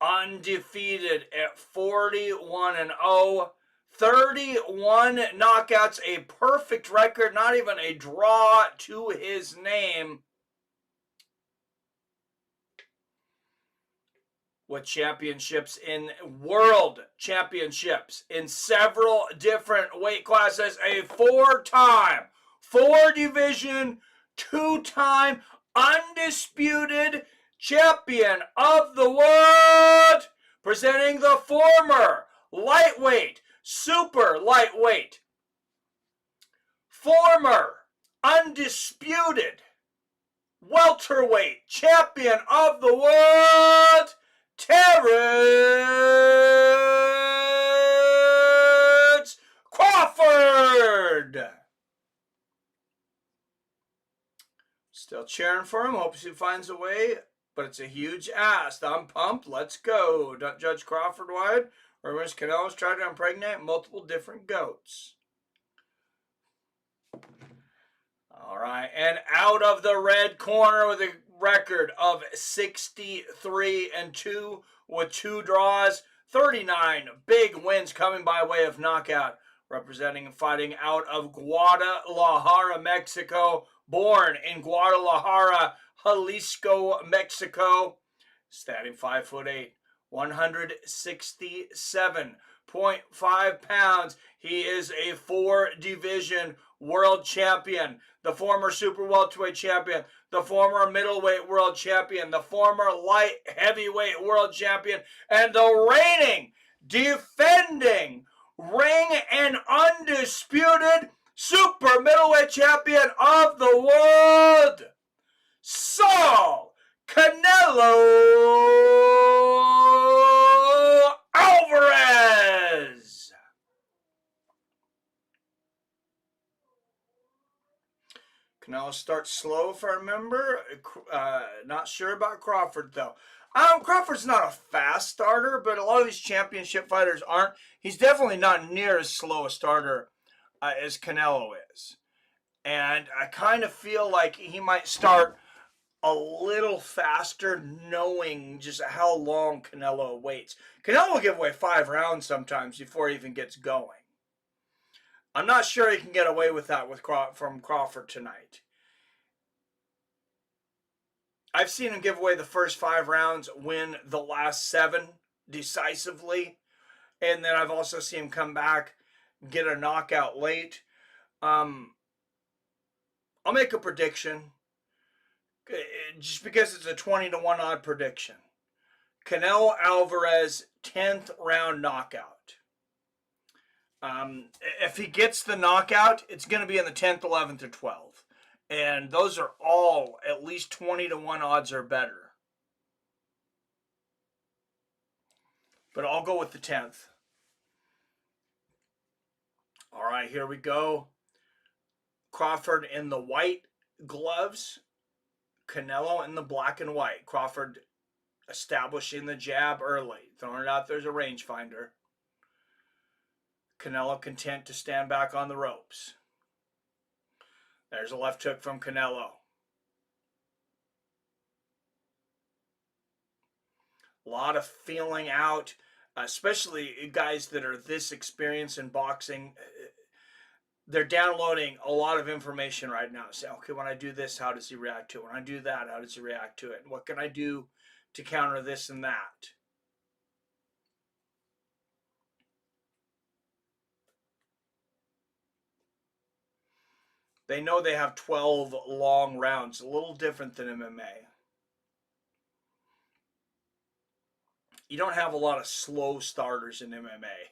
Undefeated at 41-0. 31 knockouts, a perfect record, not even a draw to his name. With championships in world championships in several different weight classes, a four-time, four-division, two-time undisputed champion of the world, presenting the former lightweight, super lightweight, former undisputed welterweight champion of the world, Terence Crawford. Still cheering for him. Hopes he finds a way, but it's a huge ask. I'm pumped. Let's go. Don't judge Crawford wide. Rumors Canelo's tried to impregnate multiple different goats. All right, and out of the red corner with a record of 63-2 with 2 draws, 39 big wins coming by way of knockout, representing and fighting out of Guadalajara, Mexico, born in Guadalajara, Jalisco, Mexico, standing 5'8", 167.5 pounds. He is a 4-division world champion, the former super welterweight champion, the former middleweight world champion, the former light heavyweight world champion, and the reigning, defending, ring and undisputed super middleweight champion of the world, Saul Canelo Alvarez. Canelo starts slow, if I remember. Not sure about Crawford, though. Crawford's not a fast starter, but a lot of these championship fighters aren't. He's definitely not near as slow a starter as Canelo is. And I kind of feel like he might start a little faster, knowing just how long Canelo waits. Canelo will give away 5 rounds sometimes before he even gets going. I'm not sure he can get away with that from Crawford tonight. I've seen him give away the first 5 rounds, win the last 7 decisively, and then I've also seen him come back, get a knockout late. I'll make a prediction, just because it's a 20-1 odd prediction. Canelo Alvarez, 10th round knockout. If he gets the knockout, it's going to be in the 10th, 11th, or 12th. And those are all at least 20-1 odds or better. But I'll go with the 10th. All right, here we go. Crawford in the white gloves. Canelo in the black and white. Crawford establishing the jab early. Throwing it out there as a rangefinder. Canelo content to stand back on the ropes. There's a left hook from Canelo. A lot of feeling out, especially guys that are this experienced in boxing. They're downloading a lot of information right now. Say, okay, when I do this, how does he react to it? When I do that, how does he react to it? And what can I do to counter this and that? They know they have 12 long rounds, a little different than MMA. You don't have a lot of slow starters in MMA.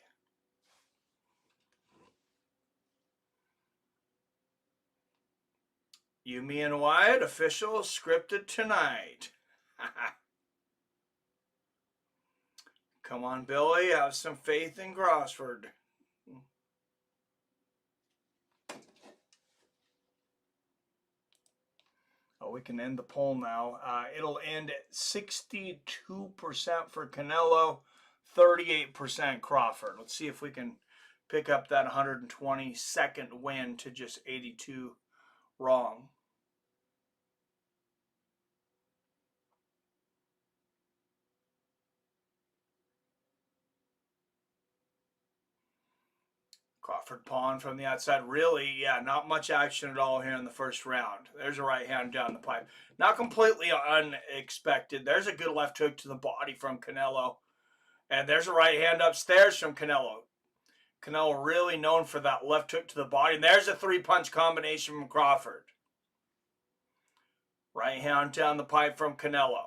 Yumi and Wyatt, official, scripted tonight. Come on, Billy. Have some faith in Crawford. Oh, we can end the poll now. It'll end at 62% for Canelo, 38% Crawford. Let's see if we can pick up that 122nd win to just 82 wrong. Crawford pawn from the outside. Really, yeah, not much action at all here in the first round. There's a right hand down the pipe. Not completely unexpected. There's a good left hook to the body from Canelo. And there's a right hand upstairs from Canelo. Canelo really known for that left hook to the body. And there's a three-punch combination from Crawford. Right hand down the pipe from Canelo.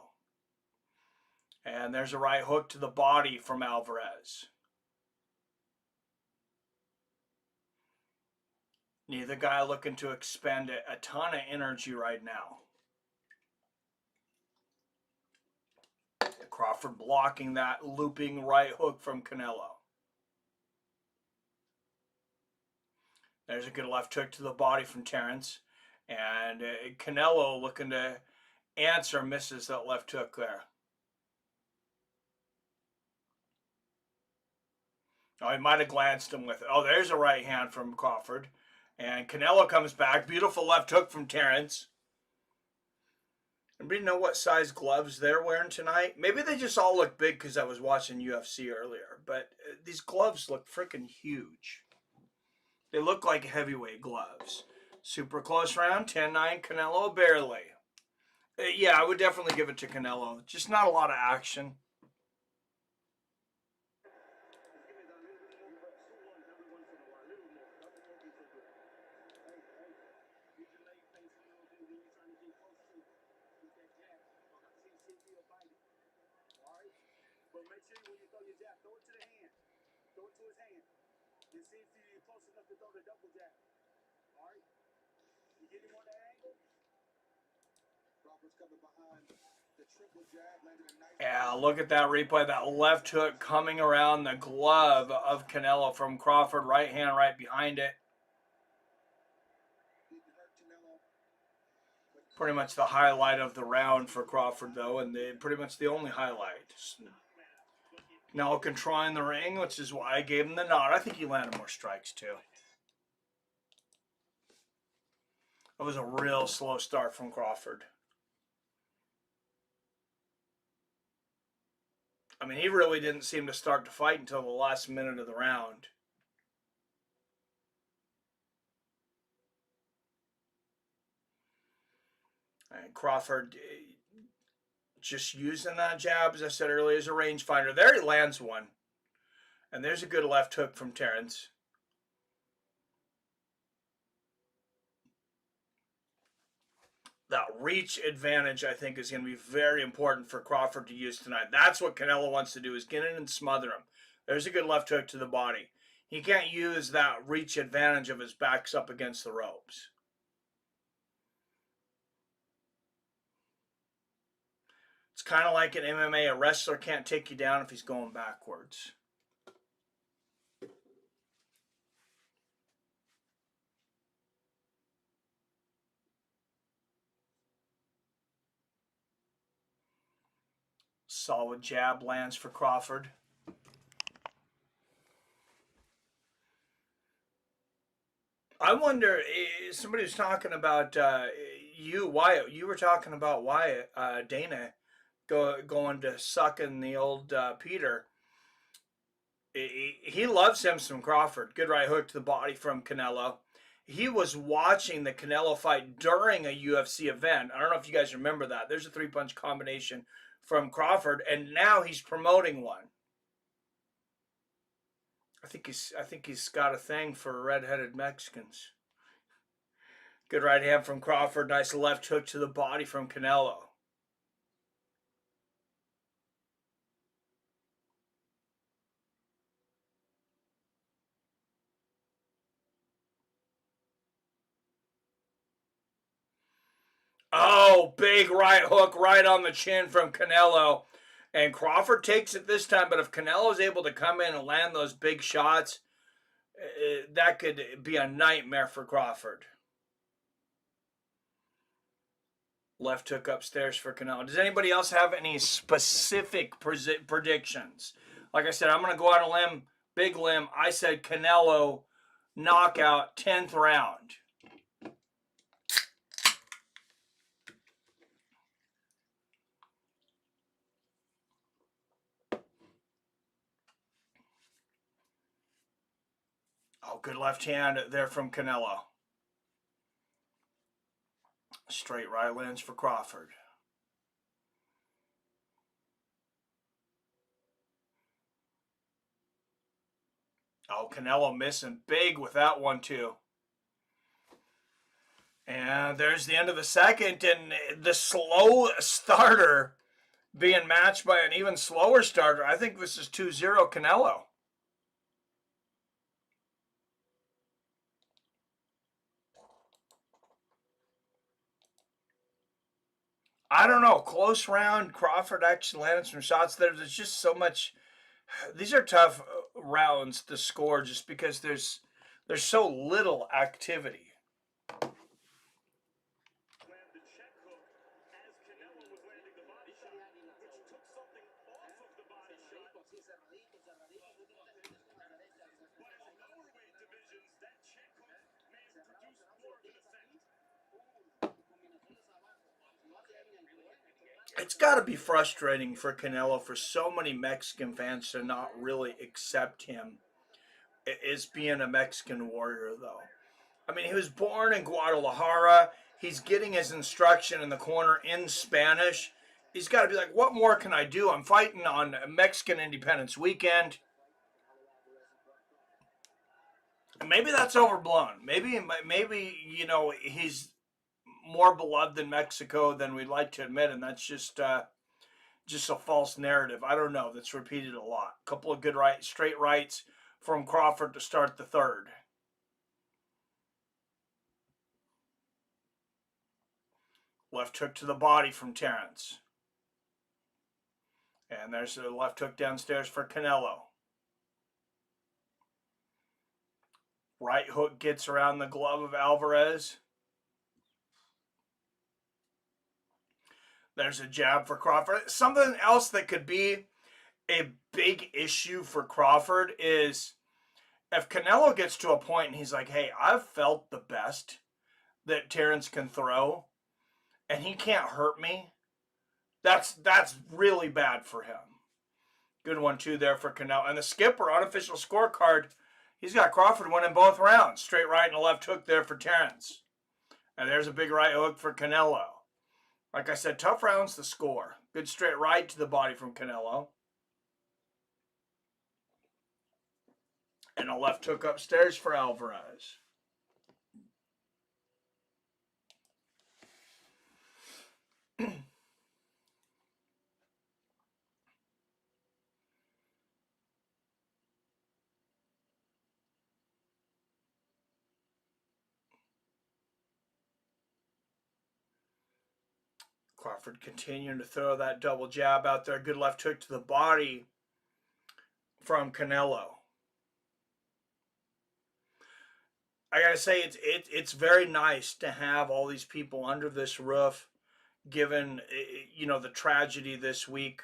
And there's a right hook to the body from Alvarez. Neither guy looking to expend a ton of energy right now. Crawford blocking that looping right hook from Canelo. There's a good left hook to the body from Terence. And Canelo looking to answer, misses that left hook there. Oh, he might have glanced him with it. Oh, there's a right hand from Crawford. And Canelo comes back. Beautiful left hook from Terence. Anybody know what size gloves they're wearing tonight? Maybe they just all look big because I was watching UFC earlier. But these gloves look freaking huge. They look like heavyweight gloves. Super close round. 10-9 Canelo, barely. Yeah, I would definitely give it to Canelo. Just not a lot of action. But make sure when you throw your jab, throw it to the hand. Throw it to his hand. And see if you're close enough to throw the double jab. All right? You get him on the angle. Crawford's coming behind the triple jab, landing a nice. Yeah, look at that replay. That left hook coming around the glove of Canelo from Crawford. Right hand right behind it. Pretty much the highlight of the round for Crawford, though, and pretty much the only highlight. Now controlling the ring, which is why I gave him the nod. I think he landed more strikes, too. It was a real slow start from Crawford. I mean, he really didn't seem to start to fight until the last minute of the round. And Crawford just using that jab, as I said earlier, as a rangefinder. There he lands one. And there's a good left hook from Terence. That reach advantage, I think, is going to be very important for Crawford to use tonight. That's what Canelo wants to do, is get in and smother him. There's a good left hook to the body. He can't use that reach advantage of his backs up against the ropes. It's kind of like in MMA. A wrestler can't take you down if he's going backwards. Solid jab lands for Crawford. I wonder, somebody was talking about Wyatt. You were talking about Wyatt, Dana, going to sucking the old Peter. He loves him some Crawford. Good right hook to the body from Canelo. He was watching the Canelo fight during a UFC event. I don't know if you guys remember that. There's a three-punch combination from Crawford, and now he's promoting one. I think he's got a thing for red-headed Mexicans. Good right hand from Crawford. Nice left hook to the body from Canelo. Oh, big right hook right on the chin from Canelo. And Crawford takes it this time, but if Canelo's able to come in and land those big shots, that could be a nightmare for Crawford. Left hook upstairs for Canelo. Does anybody else have any specific predictions? Like I said, I'm going to go out on a limb, big limb. I said Canelo knockout, 10th round. Oh, good left hand there from Canelo. Straight right lands for Crawford. Oh, Canelo missing big with that one, too. And there's the end of the second, and the slow starter being matched by an even slower starter. I think this is 2-0 Canelo. I don't know. Close round. Crawford actually landed some shots there. There's just so much. These are tough rounds to score just because there's so little activity. It's got to be frustrating for Canelo for so many Mexican fans to not really accept him as being a Mexican warrior, though. I mean, he was born in Guadalajara. He's getting his instruction in the corner in Spanish. He's got to be like, what more can I do? I'm fighting on Mexican Independence Weekend. Maybe that's overblown. Maybe you know, he's more beloved in Mexico than we'd like to admit, and that's just a false narrative. I don't know. That's repeated a lot. A couple of good straight rights from Crawford to start the third. Left hook to the body from Terence. And there's a left hook downstairs for Canelo. Right hook gets around the glove of Alvarez. There's a jab for Crawford. Something else that could be a big issue for Crawford is if Canelo gets to a point and he's like, hey, I've felt the best that Terence can throw, and he can't hurt me, that's really bad for him. Good one, too, there for Canelo. And the skipper, unofficial scorecard, he's got Crawford winning both rounds. Straight right and a left hook there for Terence. And there's a big right hook for Canelo. Like I said, tough rounds to score. Good straight right to the body from Canelo. And a left hook upstairs for Alvarez. Crawford continuing to throw that double jab out there. Good left hook to the body from Canelo. I gotta say, it's very nice to have all these people under this roof, given you know the tragedy this week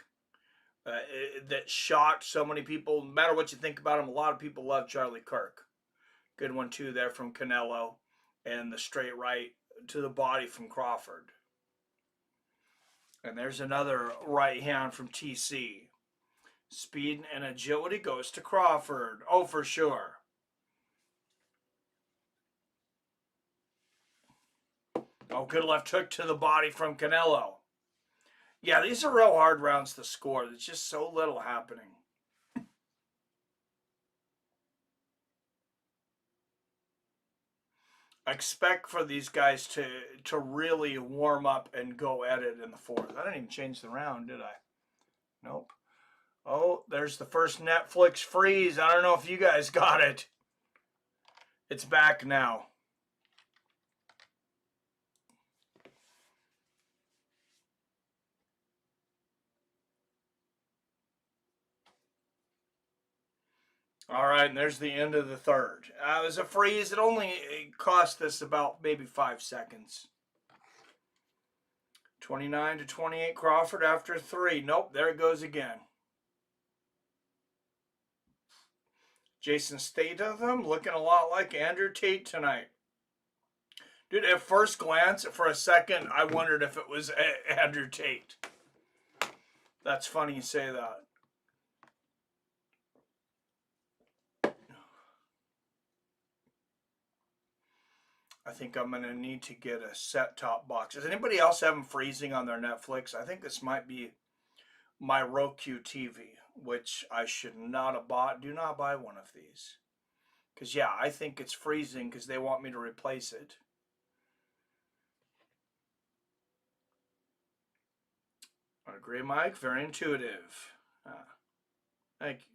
that shocked so many people. No matter what you think about him, a lot of people love Charlie Kirk. Good one too there from Canelo, and the straight right to the body from Crawford. And there's another right hand from TC. Speed and agility goes to Crawford. Oh, for sure. Oh, good left hook to the body from Canelo. Yeah, these are real hard rounds to score. There's just so little happening. I expect for these guys to really warm up and go at it in the fourth. I didn't even change the round, did I? Nope. Oh, there's the first Netflix freeze. I don't know if you guys got it. It's back now. All right, and there's the end of the third. It was a freeze. It cost us about maybe 5 seconds. 29-28 Crawford after 3. Nope, there it goes again. Jason Statham looking a lot like Andrew Tate tonight. Dude, at first glance, for a second, I wondered if it was Andrew Tate. That's funny you say that. I think I'm going to need to get a set-top box. Is anybody else having freezing on their Netflix? I think this might be my Roku TV, which I should not have bought. Do not buy one of these. Because, yeah, I think it's freezing because they want me to replace it. I agree, Mike. Very intuitive. Thank you.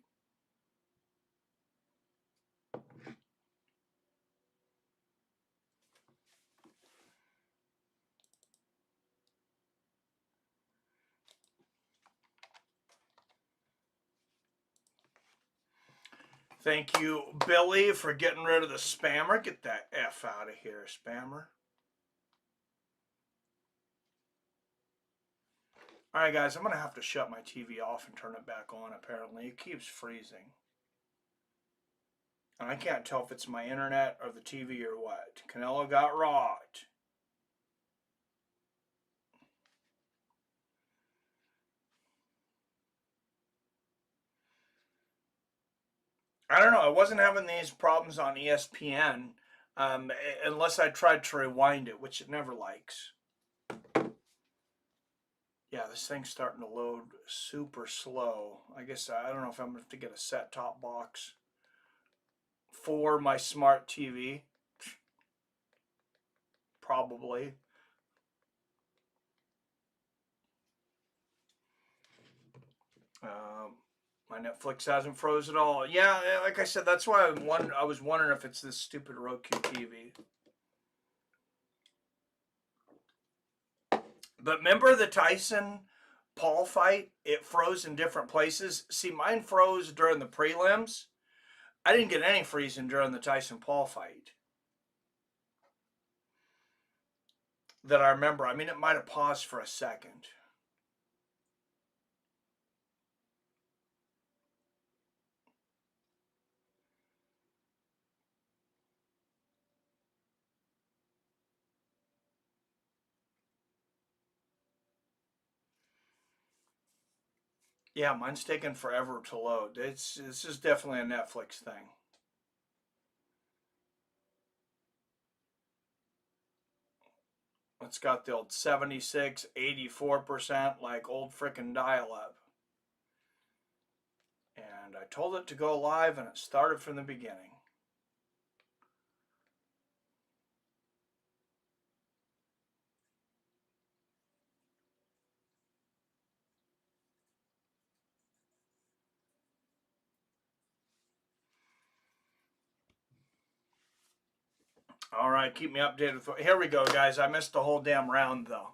Thank you, Billy, for getting rid of the spammer. Get that F out of here, spammer. All right, guys, I'm going to have to shut my TV off and turn it back on, apparently. It keeps freezing. And I can't tell if it's my internet or the TV or what. Canelo got rocked. I don't know. I wasn't having these problems on ESPN unless I tried to rewind it, which it never likes. Yeah, this thing's starting to load super slow. I guess I don't know if I'm going to have to get a set-top box for my smart TV. Probably. My Netflix hasn't froze at all. Yeah, like I said, that's why I was wondering if it's this stupid Roku TV. But remember the Tyson Paul fight? It froze in different places. See, mine froze during the prelims. I didn't get any freezing during the Tyson Paul fight that I remember. I mean, it might have paused for a second. Yeah, mine's taking forever to load. This is definitely a Netflix thing. It's got the old 76, 84%, like old frickin' dial-up. And I told it to go live, and it started from the beginning. All right, keep me updated. Here we go, guys. I missed the whole damn round, though.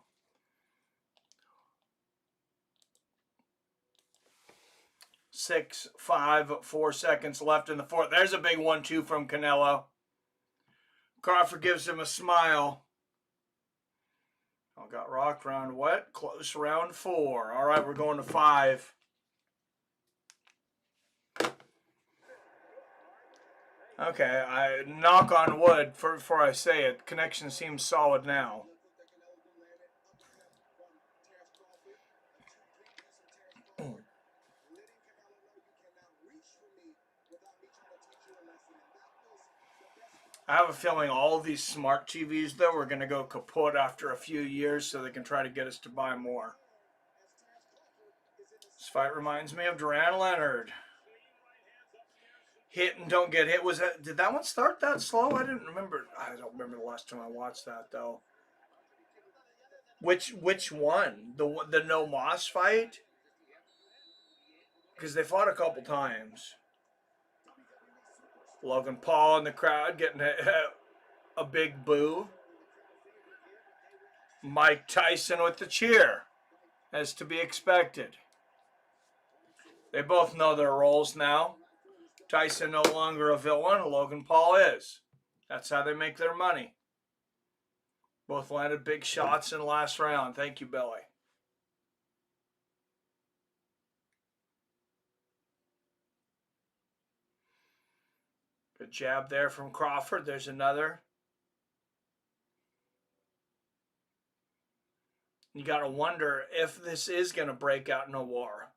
6, 5, 4 seconds left in the fourth. There's a big 1-2 from Canelo. Crawford gives him a smile. I got rocked round what? Close round 4. All right, we're going to 5. Okay, I knock on wood before I say it. Connection seems solid now. I have a feeling all of these smart TVs, though, are going to go kaput after a few years so they can try to get us to buy more. This fight reminds me of Duran Leonard. Hit and don't get hit. Did that one start that slow? I didn't remember. I don't remember the last time I watched that, though. Which one? The No Moss fight? Because they fought a couple times. Logan Paul in the crowd getting a big boo. Mike Tyson with the cheer, as to be expected. They both know their roles now. Tyson no longer a villain. Logan Paul is. That's how they make their money. Both landed big shots in the last round. Thank you, Billy. Good jab there from Crawford. There's another. You got to wonder if this is going to break out in a war.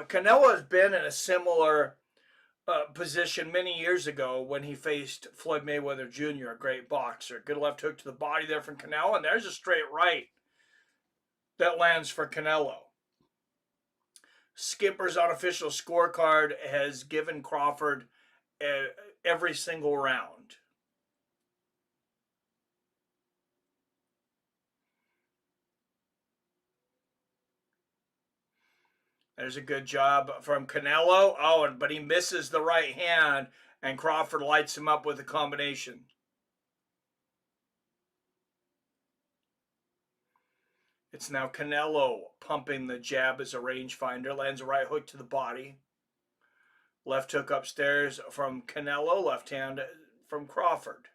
Canelo has been in a similar position many years ago when he faced Floyd Mayweather Jr., a great boxer. Good left hook to the body there from Canelo, and there's a straight right that lands for Canelo. Skipper's unofficial scorecard has given Crawford every single round. There's a good job from Canelo. Oh, but he misses the right hand, and Crawford lights him up with a combination. It's now Canelo pumping the jab as a rangefinder. Lands a right hook to the body. Left hook upstairs from Canelo. Left hand from Crawford.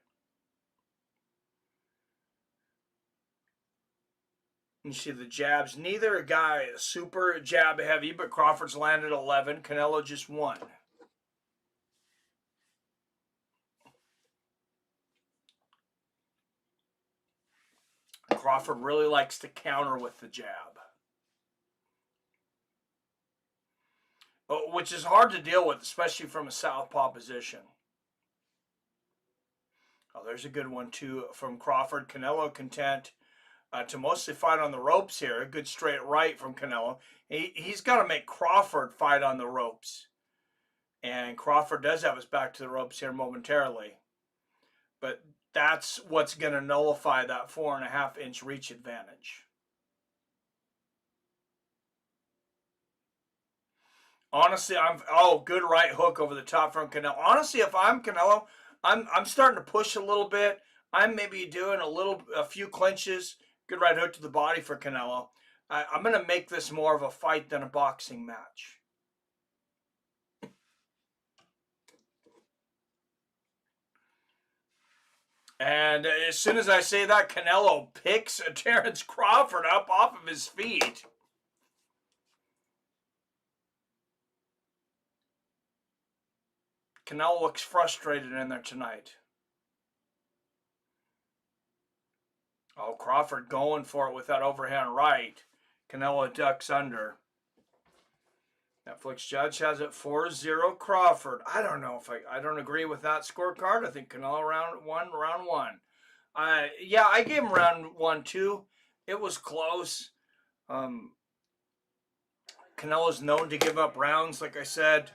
You see the jabs. Neither guy is super jab heavy, but Crawford's landed 11. Canelo just 1. Crawford really likes to counter with the jab, which is hard to deal with, especially from a southpaw position. Oh, there's a good one, too, from Crawford. Canelo content to mostly fight on the ropes here. A good straight right from Canelo. He's got to make Crawford fight on the ropes. And Crawford does have his back to the ropes here momentarily. But that's what's going to nullify that 4.5-inch reach advantage. Honestly, good right hook over the top from Canelo. Honestly, if I'm Canelo, I'm starting to push a little bit. I'm maybe doing a few clinches. Good right hook to the body for Canelo. I'm going to make this more of a fight than a boxing match. And as soon as I say that, Canelo picks Terence Crawford up off of his feet. Canelo looks frustrated in there tonight. Oh, Crawford going for it with that overhand right. Canelo ducks under. Netflix judge has it 4-0 Crawford. I don't know if I don't agree with that scorecard. I think Canelo round one. Yeah, I gave him round 1 too. It was close. Canelo's known to give up rounds, like I said.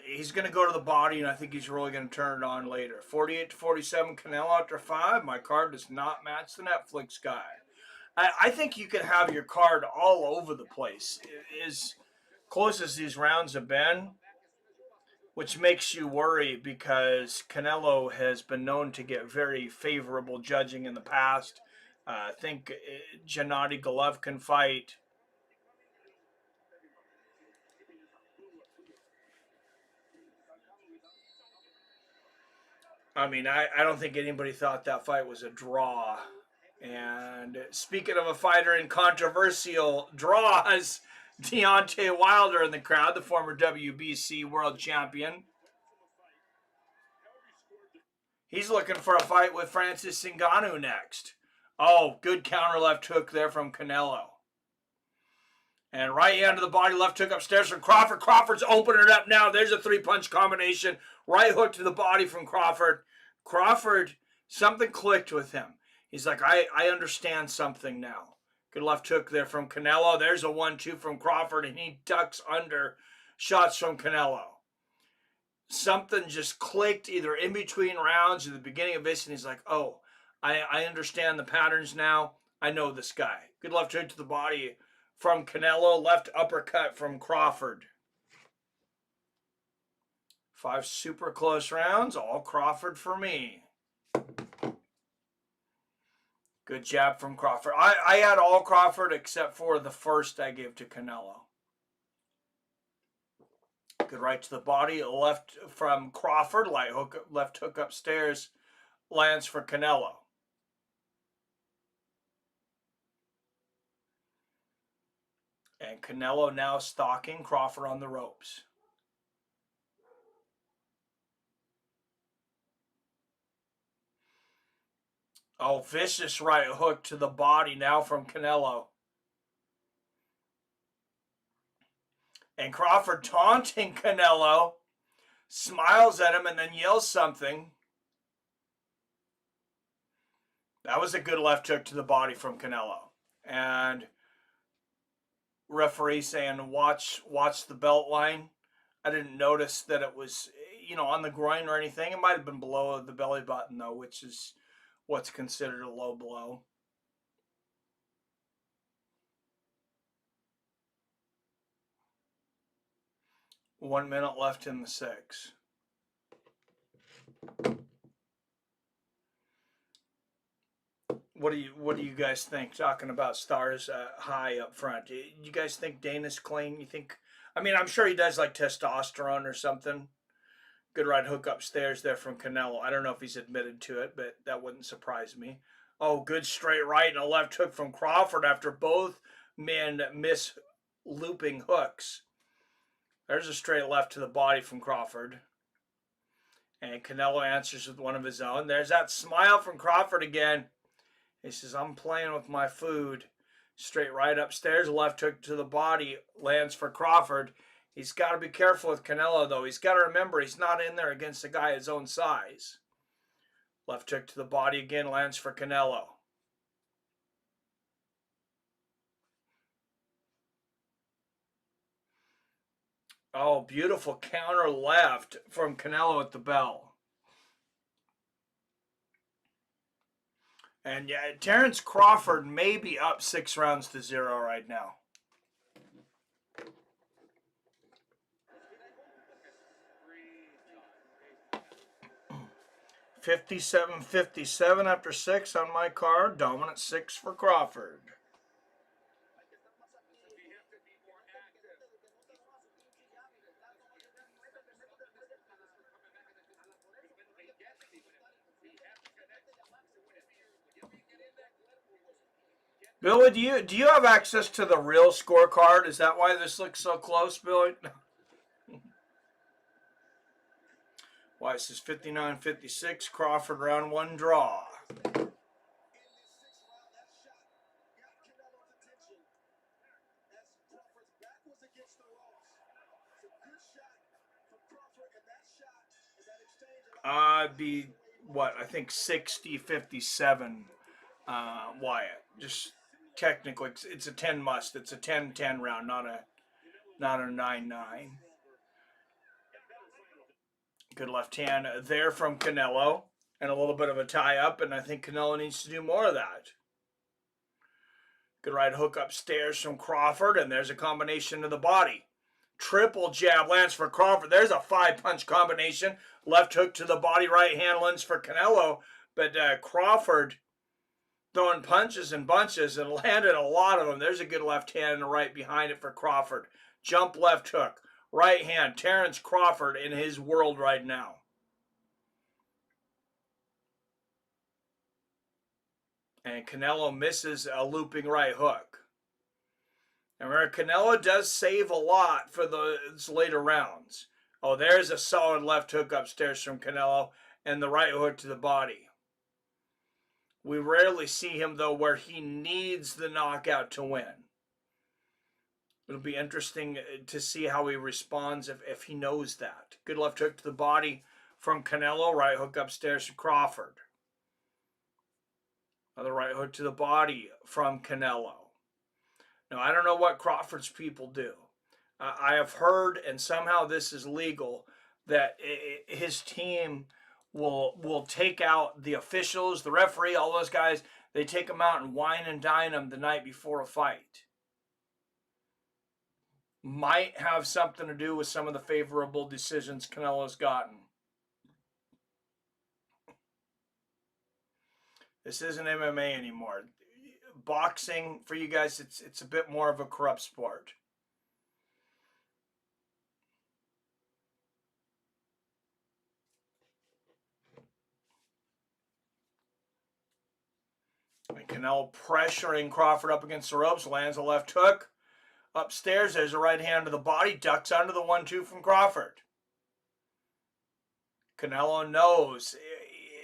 He's going to go to the body, and I think he's really going to turn it on later. 48-47 Canelo after 5. My card does not match the Netflix guy. I think you could have your card all over the place, as close as these rounds have been, which makes you worry because Canelo has been known to get very favorable judging in the past. I think Gennady Golovkin fight. I mean, I don't think anybody thought that fight was a draw. And speaking of a fighter in controversial draws, Deontay Wilder in the crowd, the former WBC world champion. He's looking for a fight with Francis Ngannou next. Oh, good counter left hook there from Canelo. And right hand to the body, left hook upstairs from Crawford. Crawford's opening it up now. There's a 3-punch combination. Right hook to the body from Crawford. Crawford, something clicked with him. He's like, I understand something now. Good left hook there from Canelo. There's a 1-2 from Crawford, and he ducks under shots from Canelo. Something just clicked either in between rounds or the beginning of this, and he's like, oh, I understand the patterns now. I know this guy. Good left hook to the body from Canelo. Left uppercut from Crawford. 5 super close rounds. All Crawford for me. Good jab from Crawford. I had all Crawford except for the first I gave to Canelo. Good right to the body, left from Crawford, left hook upstairs, lands for Canelo. And Canelo now stalking Crawford on the ropes. Oh, vicious right hook to the body now from Canelo. And Crawford taunting Canelo, smiles at him and then yells something. That was a good left hook to the body from Canelo. And referee saying, watch the belt line. I didn't notice that it was, on the groin or anything. It might have been below the belly button, though, which is what's considered a low blow. One minute left in the 6. What do you guys think? Talking about stars high up front, you guys think Dana's clean? You think? I mean, I'm sure he does like testosterone or something. Good right hook upstairs there from Canelo. I don't know if he's admitted to it, but that wouldn't surprise me. Oh, good straight right and a left hook from Crawford after both men miss looping hooks. There's a straight left to the body from Crawford. And Canelo answers with one of his own. There's that smile from Crawford again. He says, I'm playing with my food. Straight right upstairs, left hook to the body, lands for Crawford. He's got to be careful with Canelo, though. He's got to remember he's not in there against a guy his own size. Left hook to the body again, lands for Canelo. Oh, beautiful counter left from Canelo at the bell. And yeah, Terence Crawford may be up 6-0 right now. 57-57 after 6 on my card. Dominant 6 for Crawford. Billy, do you have access to the real scorecard? Is that why this looks so close, Billy? Why, it says 59-56, Crawford round 1 draw. Be what, I think 60-57, Wyatt. Just technically, it's a 10 must. It's a 10-10 round, not a 9-9. Good left hand there from Canelo, and a little bit of a tie up, and I think Canelo needs to do more of that. Good right hook upstairs from Crawford, and there's a combination to the body. Triple jab lands for Crawford. There's a 5-punch combination. Left hook to the body, right hand lands for Canelo, but Crawford throwing punches and bunches and landed a lot of them. There's a good left hand and right behind it for Crawford. Jump left hook. Right hand. Terence Crawford in his world right now. And Canelo misses a looping right hook. And remember, Canelo does save a lot for those later rounds. Oh, there's a solid left hook upstairs from Canelo and the right hook to the body. We rarely see him, though, where he needs the knockout to win. It'll be interesting to see how he responds if he knows that. Good left hook to the body from Canelo. Right hook upstairs to Crawford. Another right hook to the body from Canelo. Now, I don't know what Crawford's people do. I have heard, and somehow this is legal, that his team will take out the officials, the referee, all those guys. They take them out and wine and dine them the night before a fight. Might have something to do with some of the favorable decisions Canelo's gotten. This isn't MMA anymore. Boxing, for you guys, it's a bit more of a corrupt sport. And Canelo pressuring Crawford up against the ropes, lands a left hook. Upstairs, there's a right hand to the body, ducks under the 1-2 from Crawford. Canelo knows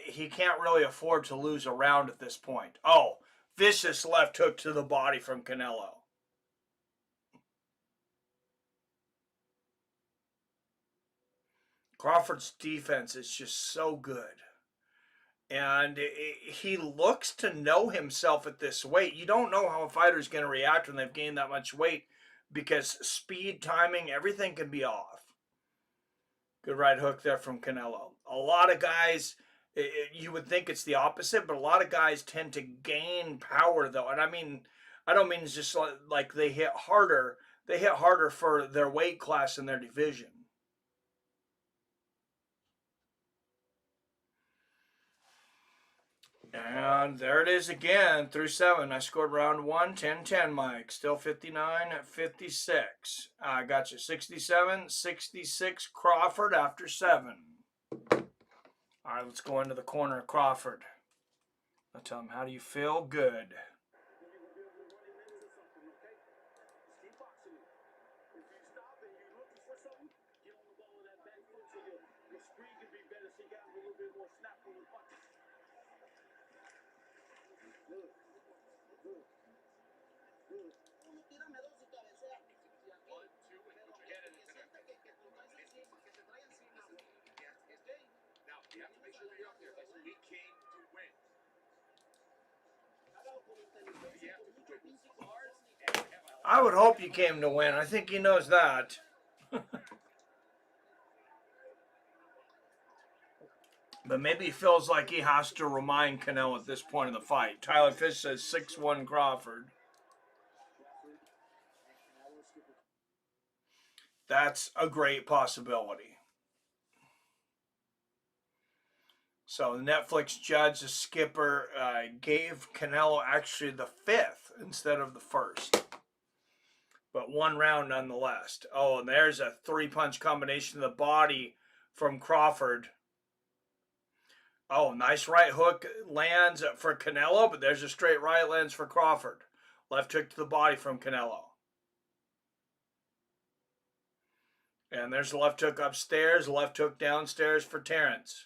he can't really afford to lose a round at this point. Oh, vicious left hook to the body from Canelo. Crawford's defense is just so good. And he looks to know himself at this weight. You don't know how a fighter's going to react when they've gained that much weight because speed, timing, everything can be off. Good right hook there from Canelo. A lot of guys, you would think it's the opposite, but a lot of guys tend to gain power though. And I don't mean just like they hit harder. They hit harder for their weight class and their division. And there it is again, through 7. I scored round 1, 10-10, Mike. Still 59-56. I got you 67-66 Crawford after 7. All right, let's go into the corner of Crawford. I'll tell him, how do you feel? Good. You have to make sure you're up there. He came to win. I would hope you came to win. I think he knows that. But maybe he feels like he has to remind Canelo at this point in the fight. Tyler Fish says 6-1 Crawford. That's a great possibility. So the Netflix judge, the skipper, gave Canelo actually the 5th instead of the 1st. But 1 round nonetheless. Oh, and there's a 3-punch combination of the body from Crawford. Oh, nice right hook lands for Canelo, but there's a straight right lands for Crawford. Left hook to the body from Canelo. And there's the left hook upstairs, left hook downstairs for Terence.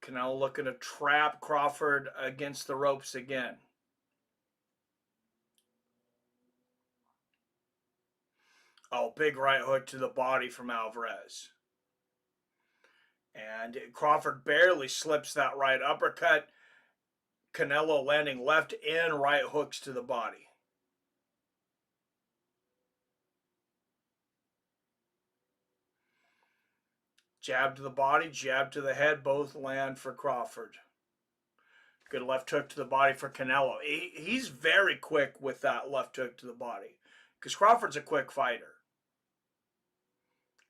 Canelo looking to trap Crawford against the ropes again. Oh, big right hook to the body from Alvarez. And Crawford barely slips that right uppercut. Canelo landing left and right hooks to the body. Jab to the body, jab to the head, both land for Crawford. Good left hook to the body for Canelo. He's very quick with that left hook to the body because Crawford's a quick fighter.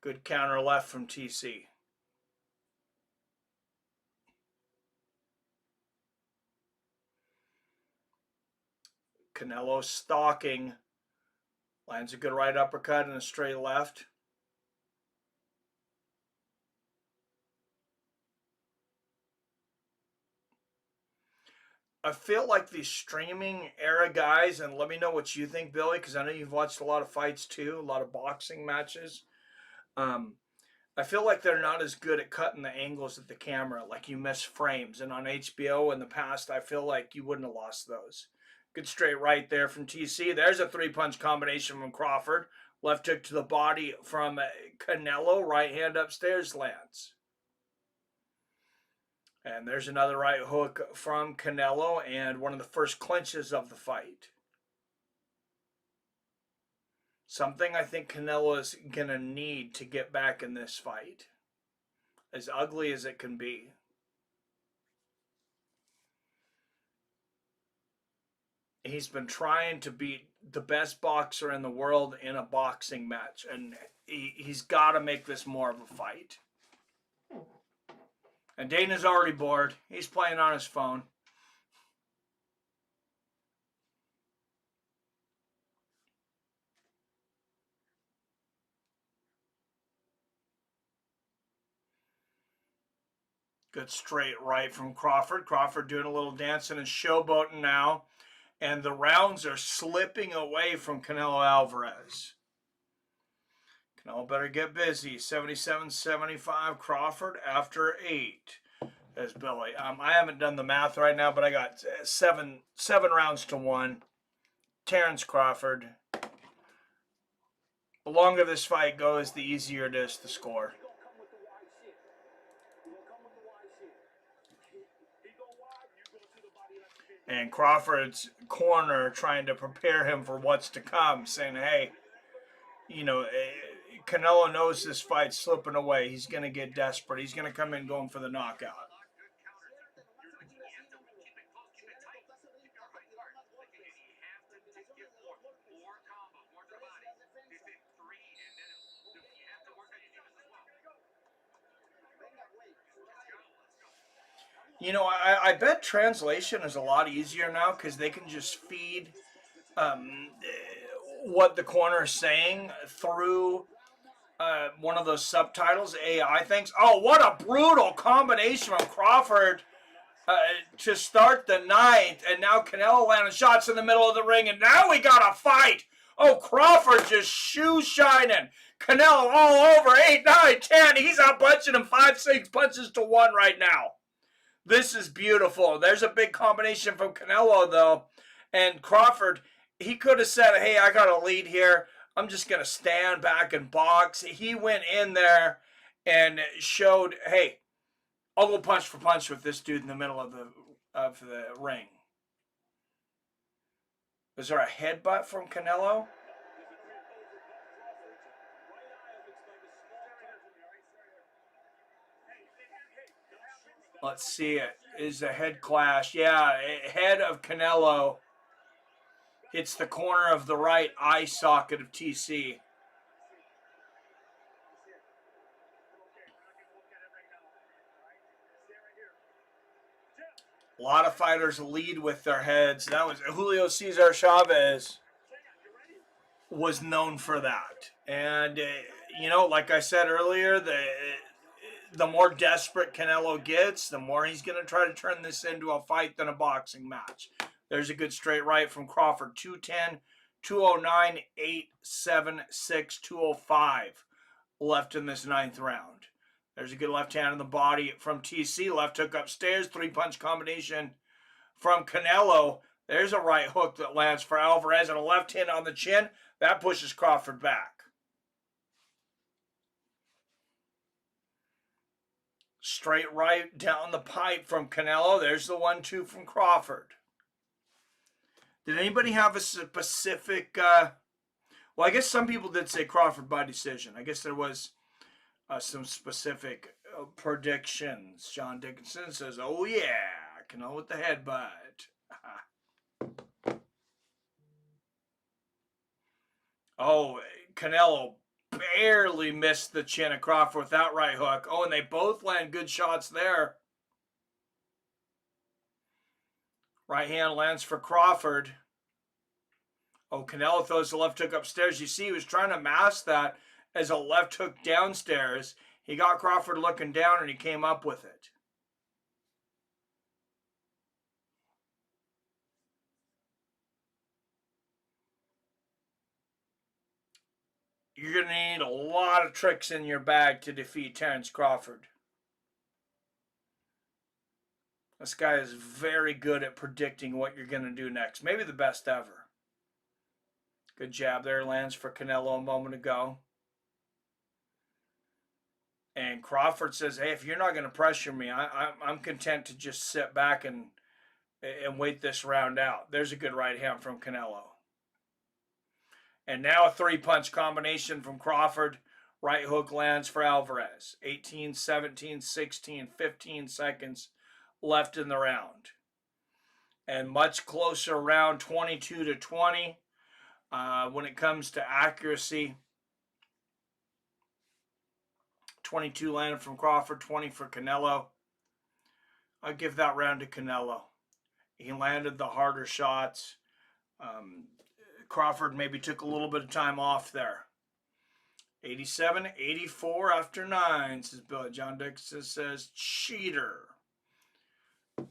Good counter left from TC. Canelo stalking. Lands a good right uppercut and a straight left. I feel like these streaming era guys, and let me know what you think, Billy, because I know you've watched a lot of fights too, a lot of boxing matches. I feel like they're not as good at cutting the angles at the camera, like you miss frames. And on HBO in the past, I feel like you wouldn't have lost those. Good straight right there from TC. There's a 3-punch combination from Crawford. Left hook to the body from Canelo. Right hand upstairs lands. And there's another right hook from Canelo and one of the first clinches of the fight. Something I think Canelo is going to need to get back in this fight. As ugly as it can be. He's been trying to beat the best boxer in the world in a boxing match. And he's got to make this more of a fight. And Dana's already bored. He's playing on his phone. Good straight right from Crawford. Crawford doing a little dancing and showboating now. And the rounds are slipping away from Canelo Alvarez. Canelo better get busy. 77-75 Crawford after 8. As Billy. I haven't done the math right now, but I got seven rounds to 1. Terence Crawford. The longer this fight goes, the easier it is to score. And Crawford's corner trying to prepare him for what's to come, saying, hey, you know, Canelo knows this fight's slipping away. He's going to get desperate. He's going to come in going for the knockout. You know, I bet translation is a lot easier now because they can just feed what the corner is saying through one of those subtitles. AI thinks, oh, what a brutal combination from Crawford to start the 9th. And now Canelo landing shots in the middle of the ring. And now we got a fight. Oh, Crawford just shoe shining. Canelo all over 8, 9, 10. He's out punching him 5, 6 punches to 1 right now. This is beautiful. There's a big combination from Canelo, though. And Crawford, he could have said, hey, I got a lead here. I'm just going to stand back and box. He went in there and showed, hey, I'll go punch for punch with this dude in the middle of the ring. Was there a headbutt from Canelo? Let's see it. Is a head clash. Yeah, head of Canelo hits the corner of the right eye socket of TC. A lot of fighters lead with their heads. That was Julio Cesar Chavez was known for that. And, you know, like I said earlier, the more desperate Canelo gets, the more he's going to try to turn this into a fight than a boxing match. There's a good straight right from Crawford. 210, 209, 876, 205 left in this 9th round. There's a good left hand in the body from TC. Left hook upstairs. 3-punch combination from Canelo. There's a right hook that lands for Alvarez and a left hand on the chin. That pushes Crawford back. Straight right down the pipe from Canelo. There's the 1-2 from Crawford. Did anybody have a specific... well, I guess some people did say Crawford by decision. I guess there was some specific predictions. John Dickinson says, oh yeah, Canelo with the headbutt. Oh, Canelo barely missed the chin of Crawford with that right hook. Oh, and they both land good shots there. Right hand lands for Crawford. Oh, Canelo throws the left hook upstairs. You see, he was trying to mask that as a left hook downstairs. He got Crawford looking down, and he came up with it. You're going to need a lot of tricks in your bag to defeat Terence Crawford. This guy is very good at predicting what you're going to do next. Maybe the best ever. Good jab there, lands for Canelo a moment ago. And Crawford says, hey, if you're not going to pressure me, I'm content to just sit back and wait this round out. There's a good right hand from Canelo. And now a 3-punch combination from Crawford. Right hook lands for Alvarez. 18, 17, 16, 15 seconds left in the round. And much closer round, 22-20. When it comes to accuracy, 22 landed from Crawford, 20 for Canelo. I'll give that round to Canelo. He landed the harder shots. Crawford maybe took a little bit of time off there. 87-84 after 9, says Billy. John Dixon says cheater.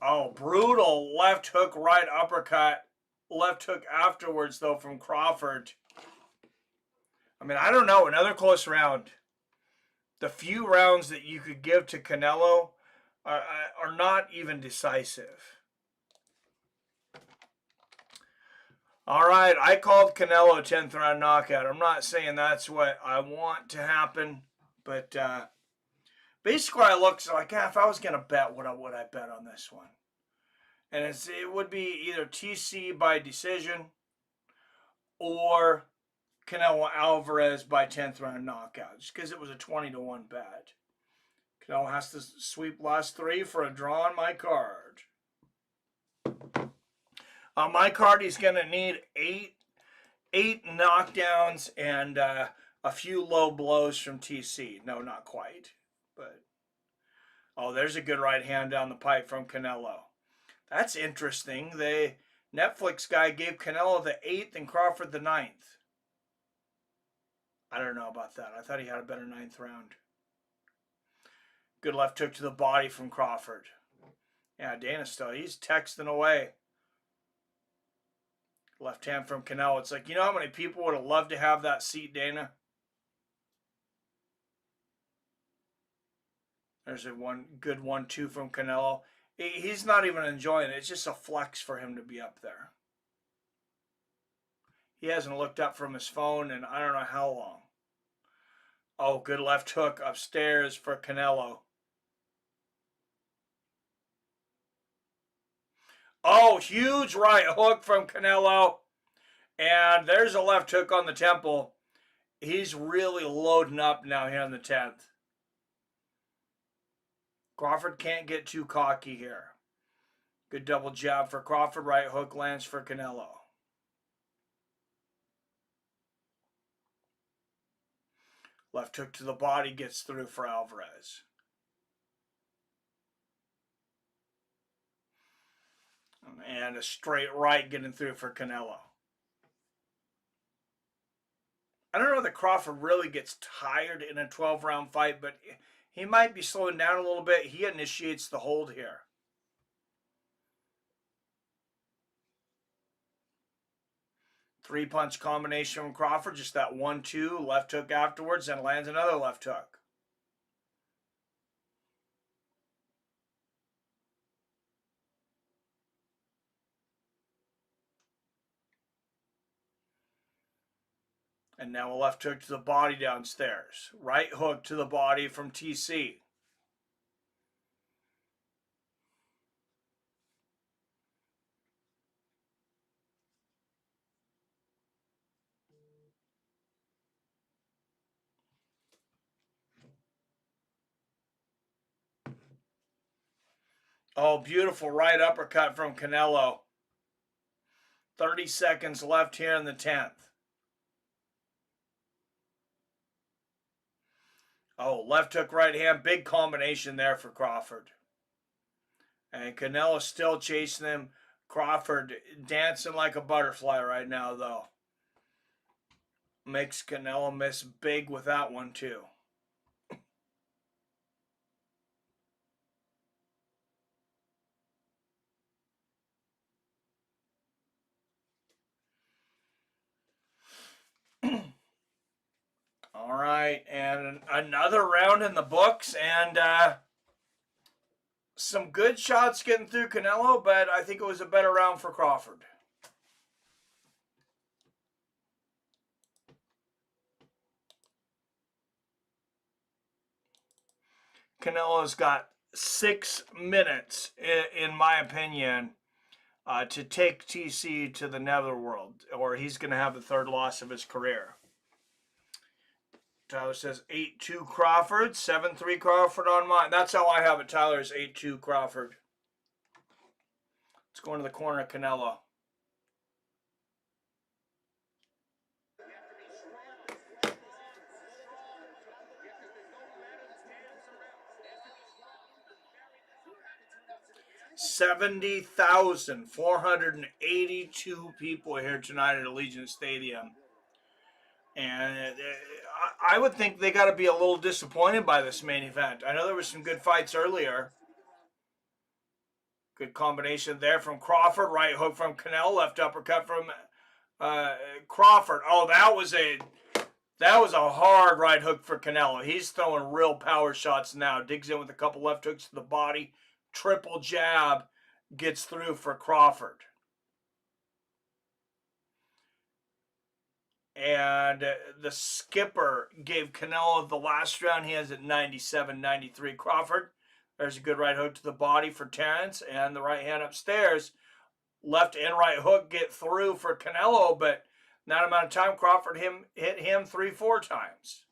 Oh, brutal left hook, right uppercut. Left hook afterwards, though, from Crawford. I mean, I don't know. Another close round. The few rounds that you could give to Canelo are not even decisive. All right, I called Canelo a 10th round knockout. I'm not saying that's what I want to happen, but basically I looked like, if I was going to bet, what would I bet on this one? And it would be either TC by decision or Canelo Alvarez by 10th round knockout, just because it was a 20-1 bet. Canelo has to sweep last 3 for a draw on my card. On my card, he's going to need eight knockdowns and a few low blows from TC. No, not quite. But there's a good right hand down the pipe from Canelo. That's interesting. The Netflix guy gave Canelo the 8th and Crawford the 9th. I don't know about that. I thought he had a better 9th round. Good left hook to the body from Crawford. Yeah, Dana still, he's texting away. Left hand from Canelo. It's like, you know how many people would have loved to have that seat, Dana? There's a good 1-2 from Canelo. He's not even enjoying it. It's just a flex for him to be up there. He hasn't looked up from his phone in I don't know how long. Oh, good left hook upstairs for Canelo. Oh, huge right hook from Canelo. And there's a left hook on the temple. He's really loading up now here in the 10th. Crawford can't get too cocky here. Good double jab for Crawford. Right hook lands for Canelo. Left hook to the body gets through for Alvarez. And a straight right getting through for Canelo. I don't know that Crawford really gets tired in a 12-round fight, but he might be slowing down a little bit. He initiates the hold here. Three-punch combination from Crawford. Just that 1-2. Left hook afterwards and lands another left hook. And now a left hook to the body downstairs. Right hook to the body from TC. Oh, beautiful right uppercut from Canelo. 30 seconds left here in the 10th. Oh, left hook, right hand. Big combination there for Crawford. And Canelo still chasing him. Crawford dancing like a butterfly right now, though. Makes Canelo miss big with that one, too. All right, and another round in the books, and some good shots getting through Canelo, but I think it was a better round for Crawford. Canelo's got 6 minutes, in my opinion, to take TC to the netherworld, or he's going to have the 3rd loss of his career. Tyler says 8-2 Crawford, 7-3 Crawford on mine. That's how I have it, Tyler, is 8-2 Crawford. Let's go into the corner of Canelo. $70,482 people here tonight at Allegiant Stadium. And I would think they got to be a little disappointed by this main event. I know there was some good fights earlier. Good combination there from Crawford. Right hook from Canelo. Left uppercut from Crawford. Oh, that was a hard right hook for Canelo. He's throwing real power shots now. Digs in with a couple left hooks to the body. Triple jab gets through for Crawford. And the skipper gave Canelo the last round. He has it 97-93. Crawford, there's a good right hook to the body for Terence. And the right hand upstairs. Left and right hook get through for Canelo. But in that amount of time, Crawford hit him 3-4 times.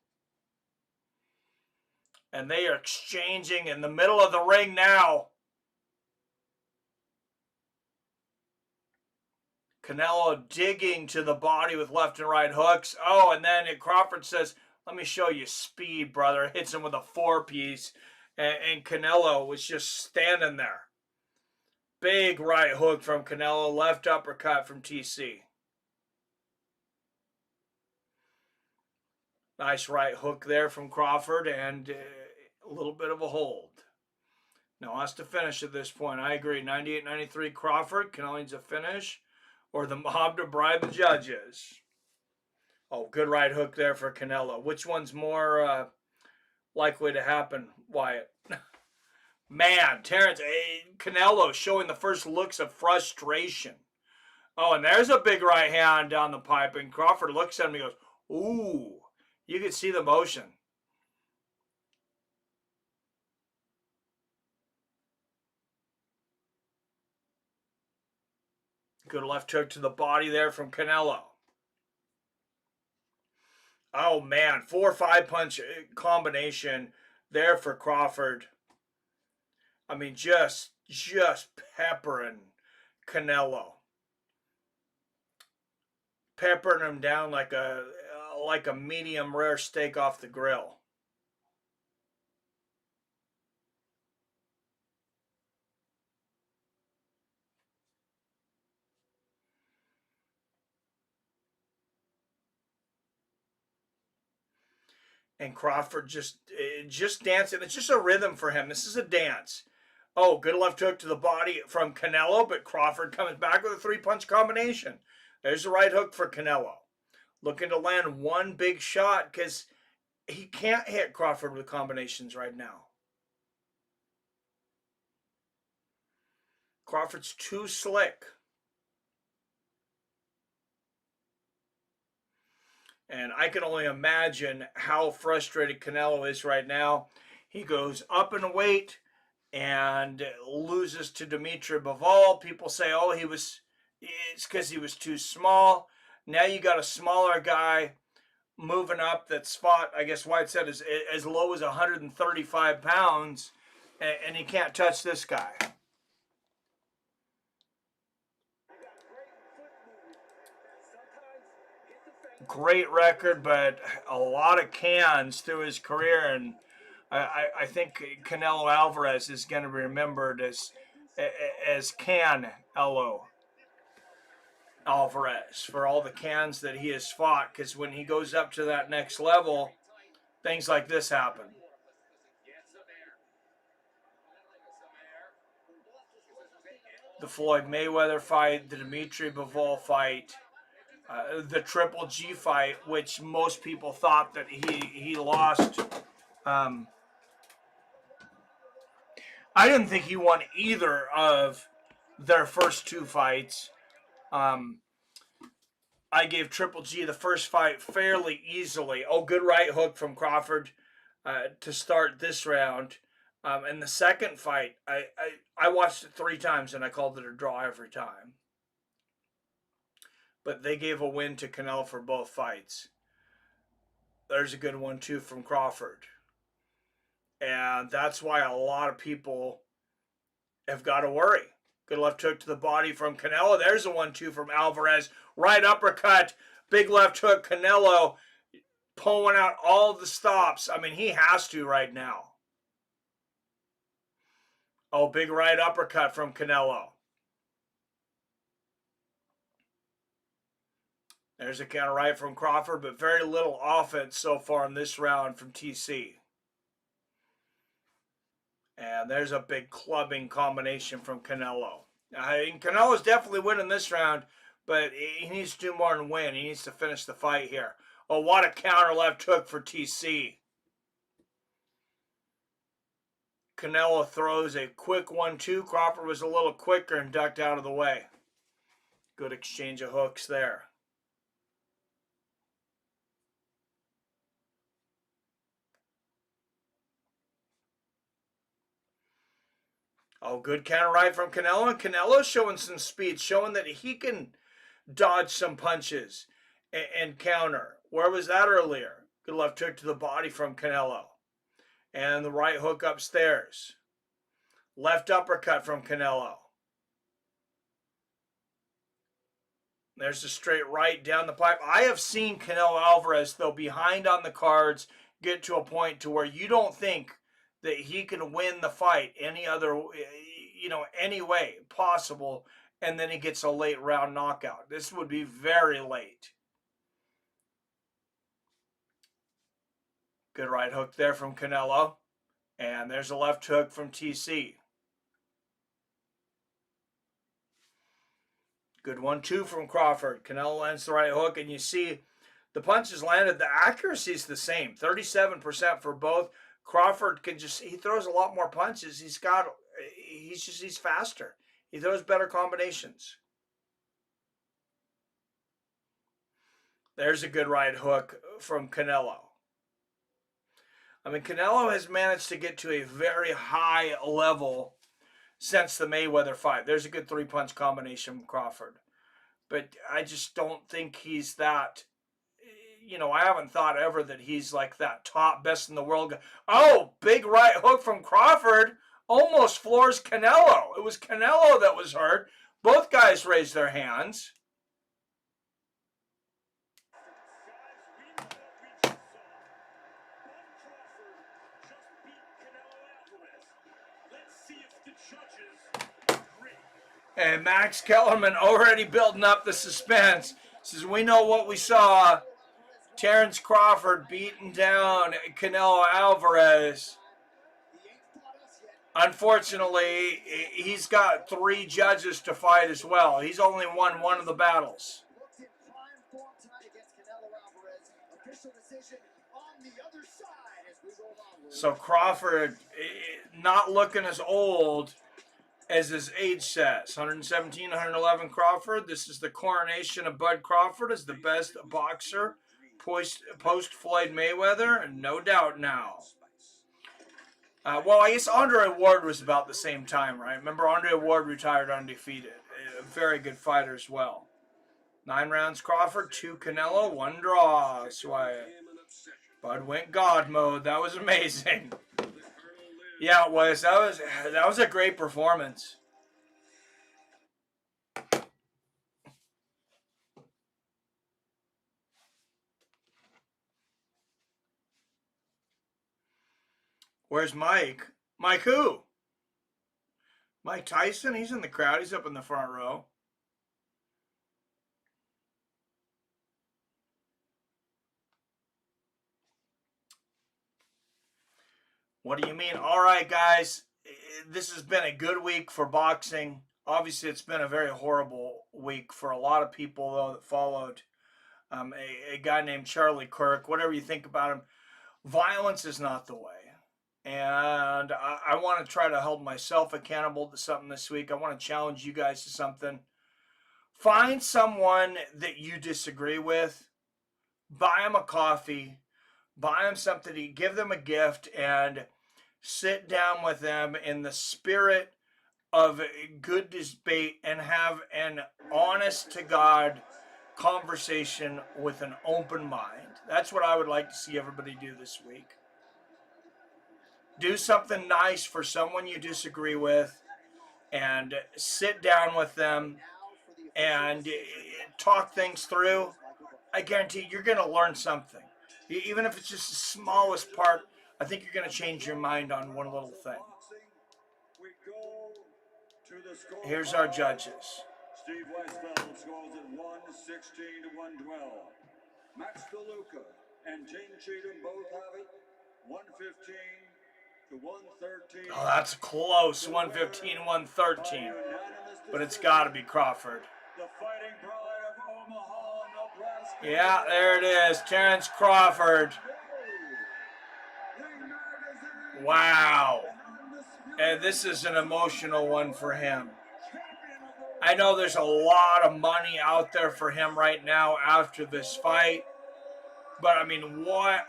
And they are exchanging in the middle of the ring now. Canelo digging to the body with left and right hooks. Oh, and then Crawford says, let me show you speed, brother. Hits him with a 4-piece. And Canelo was just standing there. Big right hook from Canelo. Left uppercut from TC. Nice right hook there from Crawford. And a little bit of a hold. No has to finish at this point. I agree. 98-93 Crawford. Canelo needs a finish. Or the mob to bribe the judges. Oh, good right hook there for Canelo. Which one's more likely to happen, Wyatt? Man, Terence, Canelo showing the first looks of frustration. Oh, and there's a big right hand down the pipe, and Crawford looks at him and goes, ooh. You can see the motion. Good left hook to the body there from Canelo. Oh, man. 4-5 punch combination there for Crawford. I mean, just peppering Canelo. Peppering him down like a medium rare steak off the grill. And Crawford just dancing. It's just a rhythm for him. This is a dance. Oh, good left hook to the body from Canelo, but Crawford comes back with a 3-punch combination. There's the right hook for Canelo. Looking to land one big shot because he can't hit Crawford with combinations right now. Crawford's too slick. And I can only imagine how frustrated Canelo is right now. He goes up in weight and loses to Dimitri Bivol. People say, oh, it's because he was too small. Now you got a smaller guy moving up that's fought, I guess White said, as low as 135 pounds, and he can't touch this guy. Great record, but a lot of cans through his career, and I think Canelo Alvarez is going to be remembered as Canelo Alvarez for all the cans that he has fought, because when he goes up to that next level, things like this happen. The Floyd Mayweather fight, the Dimitri Bivol fight, the Triple G fight, which most people thought that he lost. I didn't think he won either of their first two fights. I gave Triple G the first fight fairly easily. Oh, good right hook from Crawford to start this round. And the second fight, I watched it 3 times and I called it a draw every time. But they gave a win to Canelo for both fights. There's a good one too from Crawford. And that's why a lot of people have got to worry. Good left hook to the body from Canelo. There's a 1-2 from Alvarez. Right uppercut. Big left hook. Canelo pulling out all the stops. I mean, he has to right now. Oh, big right uppercut from Canelo. There's a counter right from Crawford, but very little offense so far in this round from TC. And there's a big clubbing combination from Canelo. Canelo's definitely winning this round, but he needs to do more than win. He needs to finish the fight here. Oh, what a counter left hook for TC. Canelo throws a quick 1-2. Crawford was a little quicker and ducked out of the way. Good exchange of hooks there. Oh, good counter right from Canelo. And Canelo's showing some speed, showing that he can dodge some punches and counter. Where was that earlier? Good left hook to the body from Canelo. And the right hook upstairs. Left uppercut from Canelo. There's a straight right down the pipe. I have seen Canelo Alvarez, though, behind on the cards, get to a point to where you don't think that he can win the fight any other, any way possible, and then he gets a late round knockout. This would be very late. Good right hook there from Canelo. And there's a left hook from TC. Good 1-2 from Crawford. Canelo lands the right hook, and you see the punches landed. The accuracy is the same, 37% for both. Crawford he throws a lot more punches. He's faster. He throws better combinations. There's a good right hook from Canelo. I mean, Canelo has managed to get to a very high level since the Mayweather fight. There's a good three-punch combination from Crawford. But I just don't think he's that, I haven't thought ever that he's like that top best in the world guy. Oh, big right hook from Crawford. Almost floors Canelo. It was Canelo that was hurt. Both guys raised their hands. And Max Kellerman already building up the suspense. Says, we know what we saw. Terence Crawford beating down Canelo Alvarez. Unfortunately, he's got 3 judges to fight as well. He's only won one of the battles. So Crawford not looking as old as his age says. 117, 111 Crawford. This is the coronation of Bud Crawford as the best boxer post-Floyd Mayweather, and no doubt now. Well, I guess Andre Ward was about the same time, right? Remember, Andre Ward retired undefeated. A very good fighter as well. 9 rounds Crawford, 2 Canelo, 1 draw. So Bud went God mode. That was amazing. Yeah, it was. That was a great performance. Where's Mike? Mike who? Mike Tyson? He's in the crowd. He's up in the front row. What do you mean? All right, guys. This has been a good week for boxing. Obviously, it's been a very horrible week for a lot of people, though, that followed a guy named Charlie Kirk. Whatever you think about him, violence is not the way. And I want to try to hold myself accountable to something this week. I want to challenge you guys to something. Find someone that you disagree with. Buy them a coffee. Buy them something to eat. Give them a gift and sit down with them in the spirit of good debate and have an honest-to-God conversation with an open mind. That's what I would like to see everybody do this week. Do something nice for someone you disagree with and sit down with them and talk things through. I guarantee you're going to learn something. Even if it's just the smallest part, I think you're going to change your mind on one little thing. Here's our judges. Steve Weisfeld scores at 116 to 112. Max DeLuca and Gene Cheatham both have it 115 to 113. Oh, that's close. 115, 113. But it's got to be Crawford. The Fighting Pride of Omaha, Nebraska. Yeah, there it is. Terence Crawford. Wow. And this is an emotional one for him. I know there's a lot of money out there for him right now after this fight. But I mean, what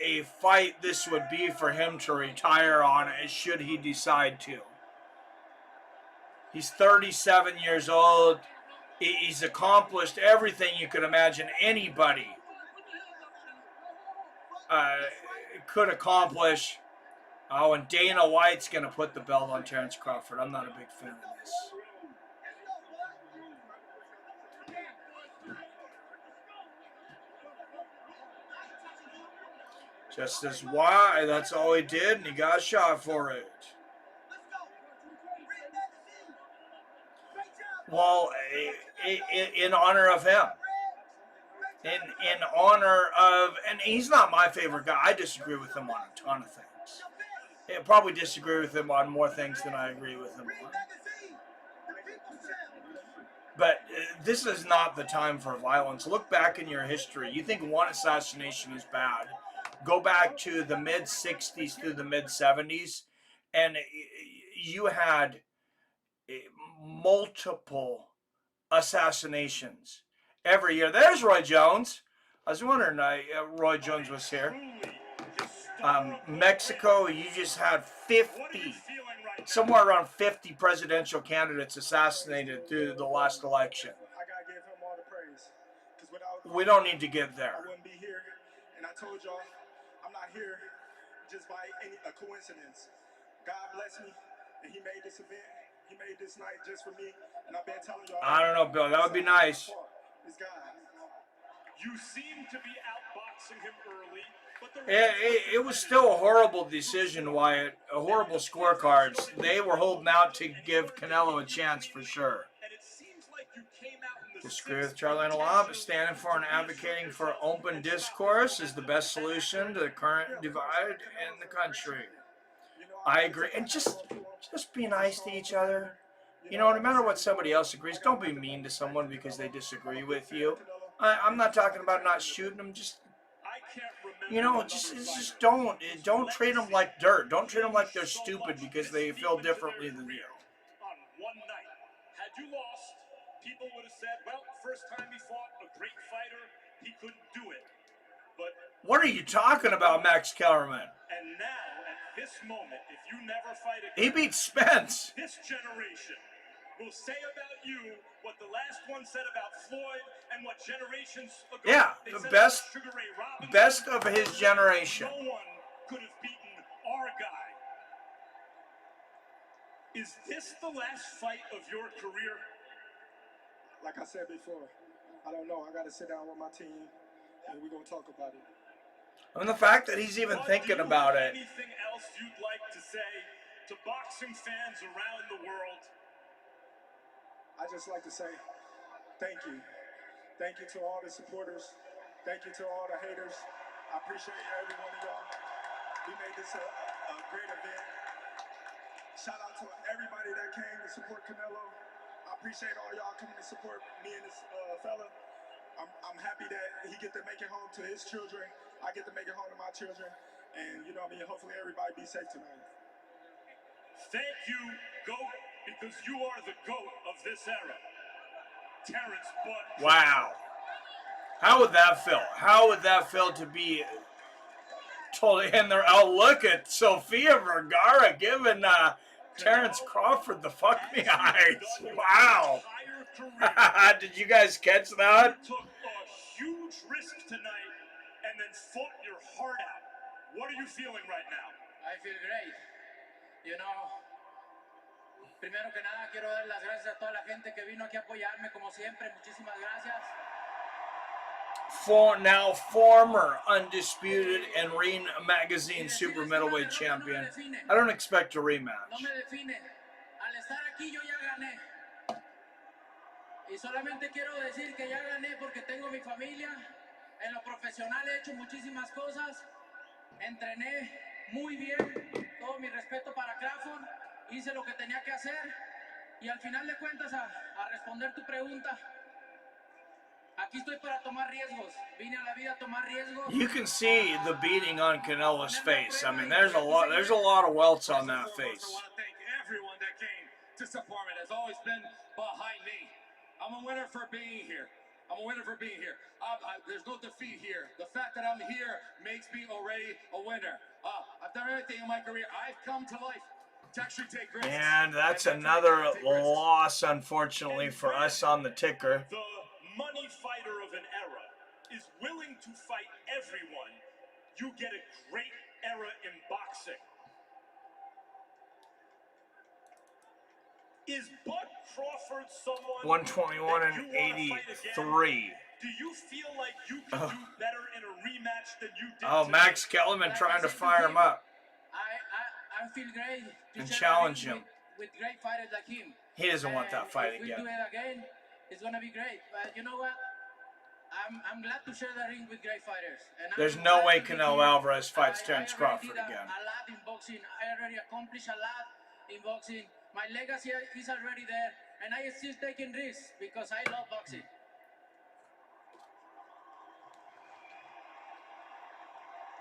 a fight this would be for him to retire on, should he decide to. He's 37 years old. He's accomplished everything you could imagine anybody could accomplish. Oh, and Dana White's going to put the belt on Terence Crawford. I'm not a big fan of this. Just as why, that's all he did, and he got shot for it. Well, in honor of him. In honor of, and he's not my favorite guy. I disagree with him on a ton of things. I probably disagree with him on more things than I agree with him on. But this is not the time for violence. Look back in your history. You think one assassination is bad. Go back to the mid-60s through the mid-70s, and you had multiple assassinations every year. There's Roy Jones. I was wondering Roy Jones was here. Mexico, you just had 50, somewhere around 50 presidential candidates assassinated through the last election. I gotta give him all the praise. We don't need to get there. I wouldn't be here. And I told y'all, I'm not here just by a coincidence. God bless me, and he made this event. He made this night just for me. And I've been telling y'all. I don't know, Bill. That would be nice. It's God. You seem to be outboxing him early. It was still a horrible decision, Wyatt. A horrible scorecards. They were holding out to give Canelo a chance for sure. Disagree with Charlie and Law, but standing for and advocating for open discourse is the best solution to the current divide in the country. I agree. And just be nice to each other. You know, no matter what somebody else agrees, don't be mean to someone because they disagree with you. I'm not talking about not shooting them, just... You know, just don't treat them like dirt. Don't treat them like they're stupid because they feel differently than you. On one night, had you lost, people would have said, well, first time he fought a great fighter, he couldn't do it. But what are you talking about, Max Kellerman? And now, at this moment, if you never fight again, he beat Spence. This generation will say about you what the last one said about Floyd and what generations ago. Yeah, the best of his generation. No one could have beaten our guy. Is this the last fight of your career? Like I said before, I don't know. I got to sit down with my team, and we're going to talk about it. I mean, the fact that he's even thinking about it. Anything else you'd like to say to boxing fans around the world? I just like to say thank you. Thank you to all the supporters. Thank you to all the haters. I appreciate every one of y'all. We made this a great event. Shout out to everybody that came to support Canelo. I appreciate all y'all coming to support me and this fella. I'm happy that he get to make it home to his children. I get to make it home to my children. And you know what I mean, hopefully everybody be safe tonight. Thank you, GOAT, because you are the GOAT of this era. Terence Bud. Wow. How would that feel? How would that feel to be told in there? Oh, look at Sofia Vergara giving Terence Crawford the fuck me eyes. Wow. Did you guys catch that? You took a huge risk tonight and then fought your heart out. What are you feeling right now? I feel great. You know, primero que nada quiero dar las gracias a toda la gente que vino aquí a apoyarme como siempre. Muchísimas gracias. Now former undisputed and Ring Magazine super middleweight champion. I don't expect a rematch. No me define. al estar aquí yo ya gané. Y solamente quiero decir que ya gané porque tengo mi familia. En lo profesional he hecho muchísimas cosas. Entrené muy bien. Todo mi respeto para Crawford. Hice lo que tenía que hacer. Y al final de cuentas, a responder tu pregunta, aquí estoy para tomar riesgos. Vine a la vida a tomar riesgos. You can see the beating on Canelo's face. I mean, there's a lot of welts on that face. I want to thank everyone that came to support me. Has always been behind me. I'm a winner for being here. I'm a winner for being here. There's no defeat here. The fact that I'm here makes me already a winner. I've done everything in my career. I've come to life to actually take risks. And that's another loss, unfortunately, for us on the ticker. The money fighter of an era is willing to fight everyone. You get a great era in boxing. Is Bud Crawford someone 121 and that you wanna fight 83. again? Do you feel like you can do better in a rematch than you did Oh, today? Max Kellerman trying to fire him up I feel great to and share challenge the ring him. with great fighters like him. He doesn't want that fight if we again. do it again, it's gonna be great. But you know what? I'm glad to share the ring with great fighters. And There's I'm no glad way to be Canelo here. Alvarez fights Terence I already Crawford did again. a lot in boxing. I already accomplished a lot in boxing. My legacy is already there, and I still taking risks because I love boxing.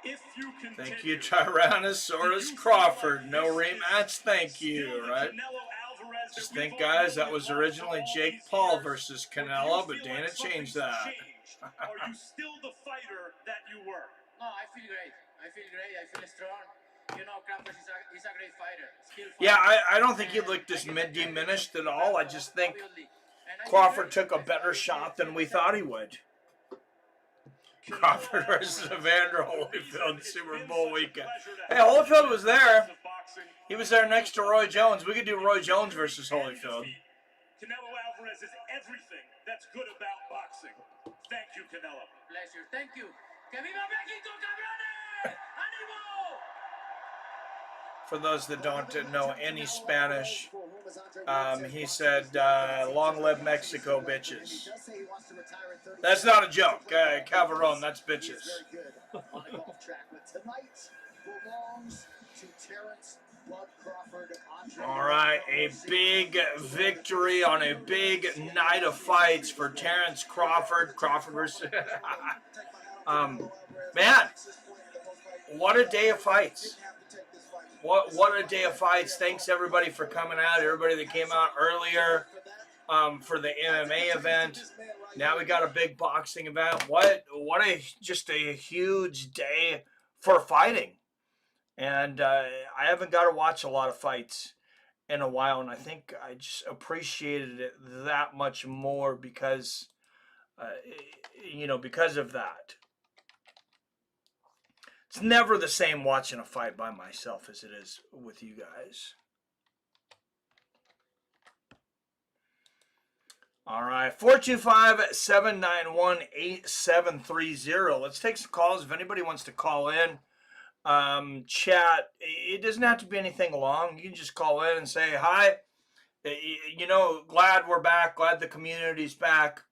If you continue, Thank you, Tyrannosaurus Crawford. No rematch, thank you, right? Just think, guys, that was originally Jake Paul versus Canelo, but Dana changed that. Are you still the fighter that you were? No, I feel great. I feel great. I feel strong. You know, Crawford is a great fighter. Skillful Yeah, fighter. I don't think he And looked I get the diminished credit at all. I for just that, think obviously. And I feel Crawford great. took a better shot than we thought he would. Crawford versus Evander Holyfield Super Bowl weekend. Hey, Holyfield was there. He was there next to Roy Jones. We could do Roy Jones versus Holyfield. Canelo Alvarez is everything that's good about boxing. Thank you, Canelo. Pleasure. Thank you. ¡Que viva México, cabrones! ¡Ánimo! For those that don't know any Spanish, he said, long live Mexico, bitches. That's not a joke. Calvaron, that's bitches. On a golf track, but tonight belongs to Terence, Bud Crawford, Andre. All right, a big victory on a big night of fights for Terence Crawford. Crawford versus... man, what a day of fights. What a day of fights. Thanks, everybody, for coming out. Everybody that came out earlier for the MMA event. Now we got a big boxing event. What just a huge day for fighting. And I haven't got to watch a lot of fights in a while, and I think I just appreciated it that much more because, because of that. It's never the same watching a fight by myself as it is with you guys. All right, 425-791-8730. Let's take some calls if anybody wants to call in. Chat, it doesn't have to be anything long. You can just call in and say, hi, glad we're back, glad the community's back.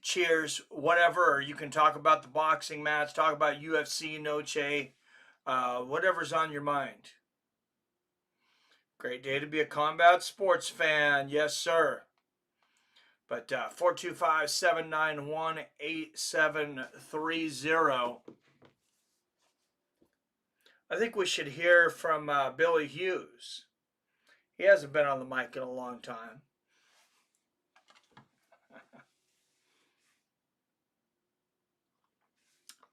Cheers, whatever. Or you can talk about the boxing match, talk about UFC, Noche, whatever's on your mind. Great day to be a combat sports fan. Yes, sir. But 425-791-8730. I think we should hear from Billy Hughes. He hasn't been on the mic in a long time.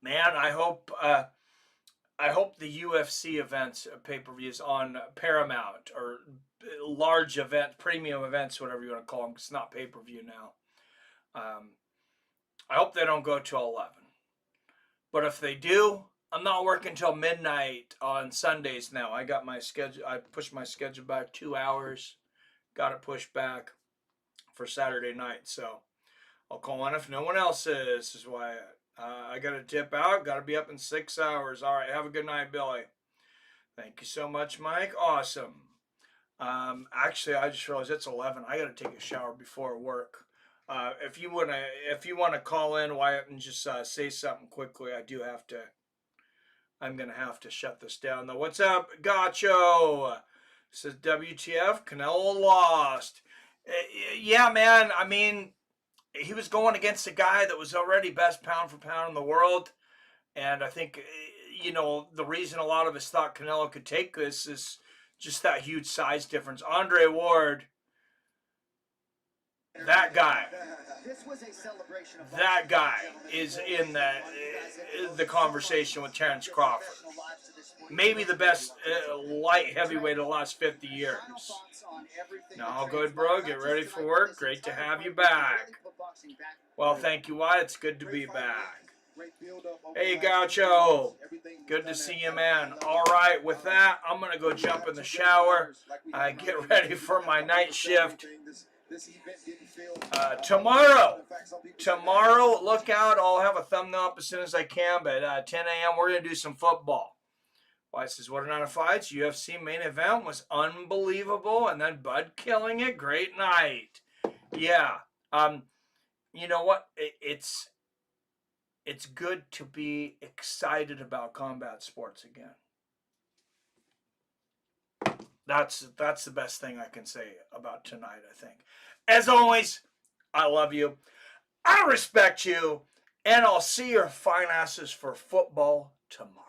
Man, I hope the UFC events, pay-per-views on Paramount or large event, premium events, whatever you want to call them. 'Cause it's not pay-per-view now. I hope they don't go till 11. But if they do, I'm not working till midnight on Sundays now. I got my schedule. I pushed my schedule back 2 hours. Got it pushed back for Saturday night. So I'll call in if no one else is. This is why I got to dip out. Got to be up in 6 hours. All right. Have a good night, Billy. Thank you so much, Mike. Awesome. Actually, I just realized it's 11. I got to take a shower before work. If you wanna call in, Wyatt, and just say something quickly, I'm gonna have to shut this down though. What's up, Gacho? Says WTF? Canelo lost. Yeah, man. I mean, he was going against a guy that was already best pound for pound in the world, and I think the reason a lot of us thought Canelo could take this is just that huge size difference. Andre Ward, that guy. That guy is in the conversation with Terence Crawford. Maybe the best light heavyweight of the last 50 years. Now, all good, bro. Get ready for work. Great to have you back. Well, thank you, Wyatt. It's good to be back. Hey, Gaucho. Good to see you, man. All right, with that, I'm going to go jump in the shower. Get ready for my night shift. Tomorrow, look out. I'll have a thumbnail up as soon as I can, but 10 a.m. we're going to do some football. Wyatt says, what a night of fights. UFC main event was unbelievable, and then Bud killing it. Great night. Yeah. You know what? It's good to be excited about combat sports again. That's the best thing I can say about tonight, I think. As always, I love you. I respect you. And I'll see your fine asses for football tomorrow.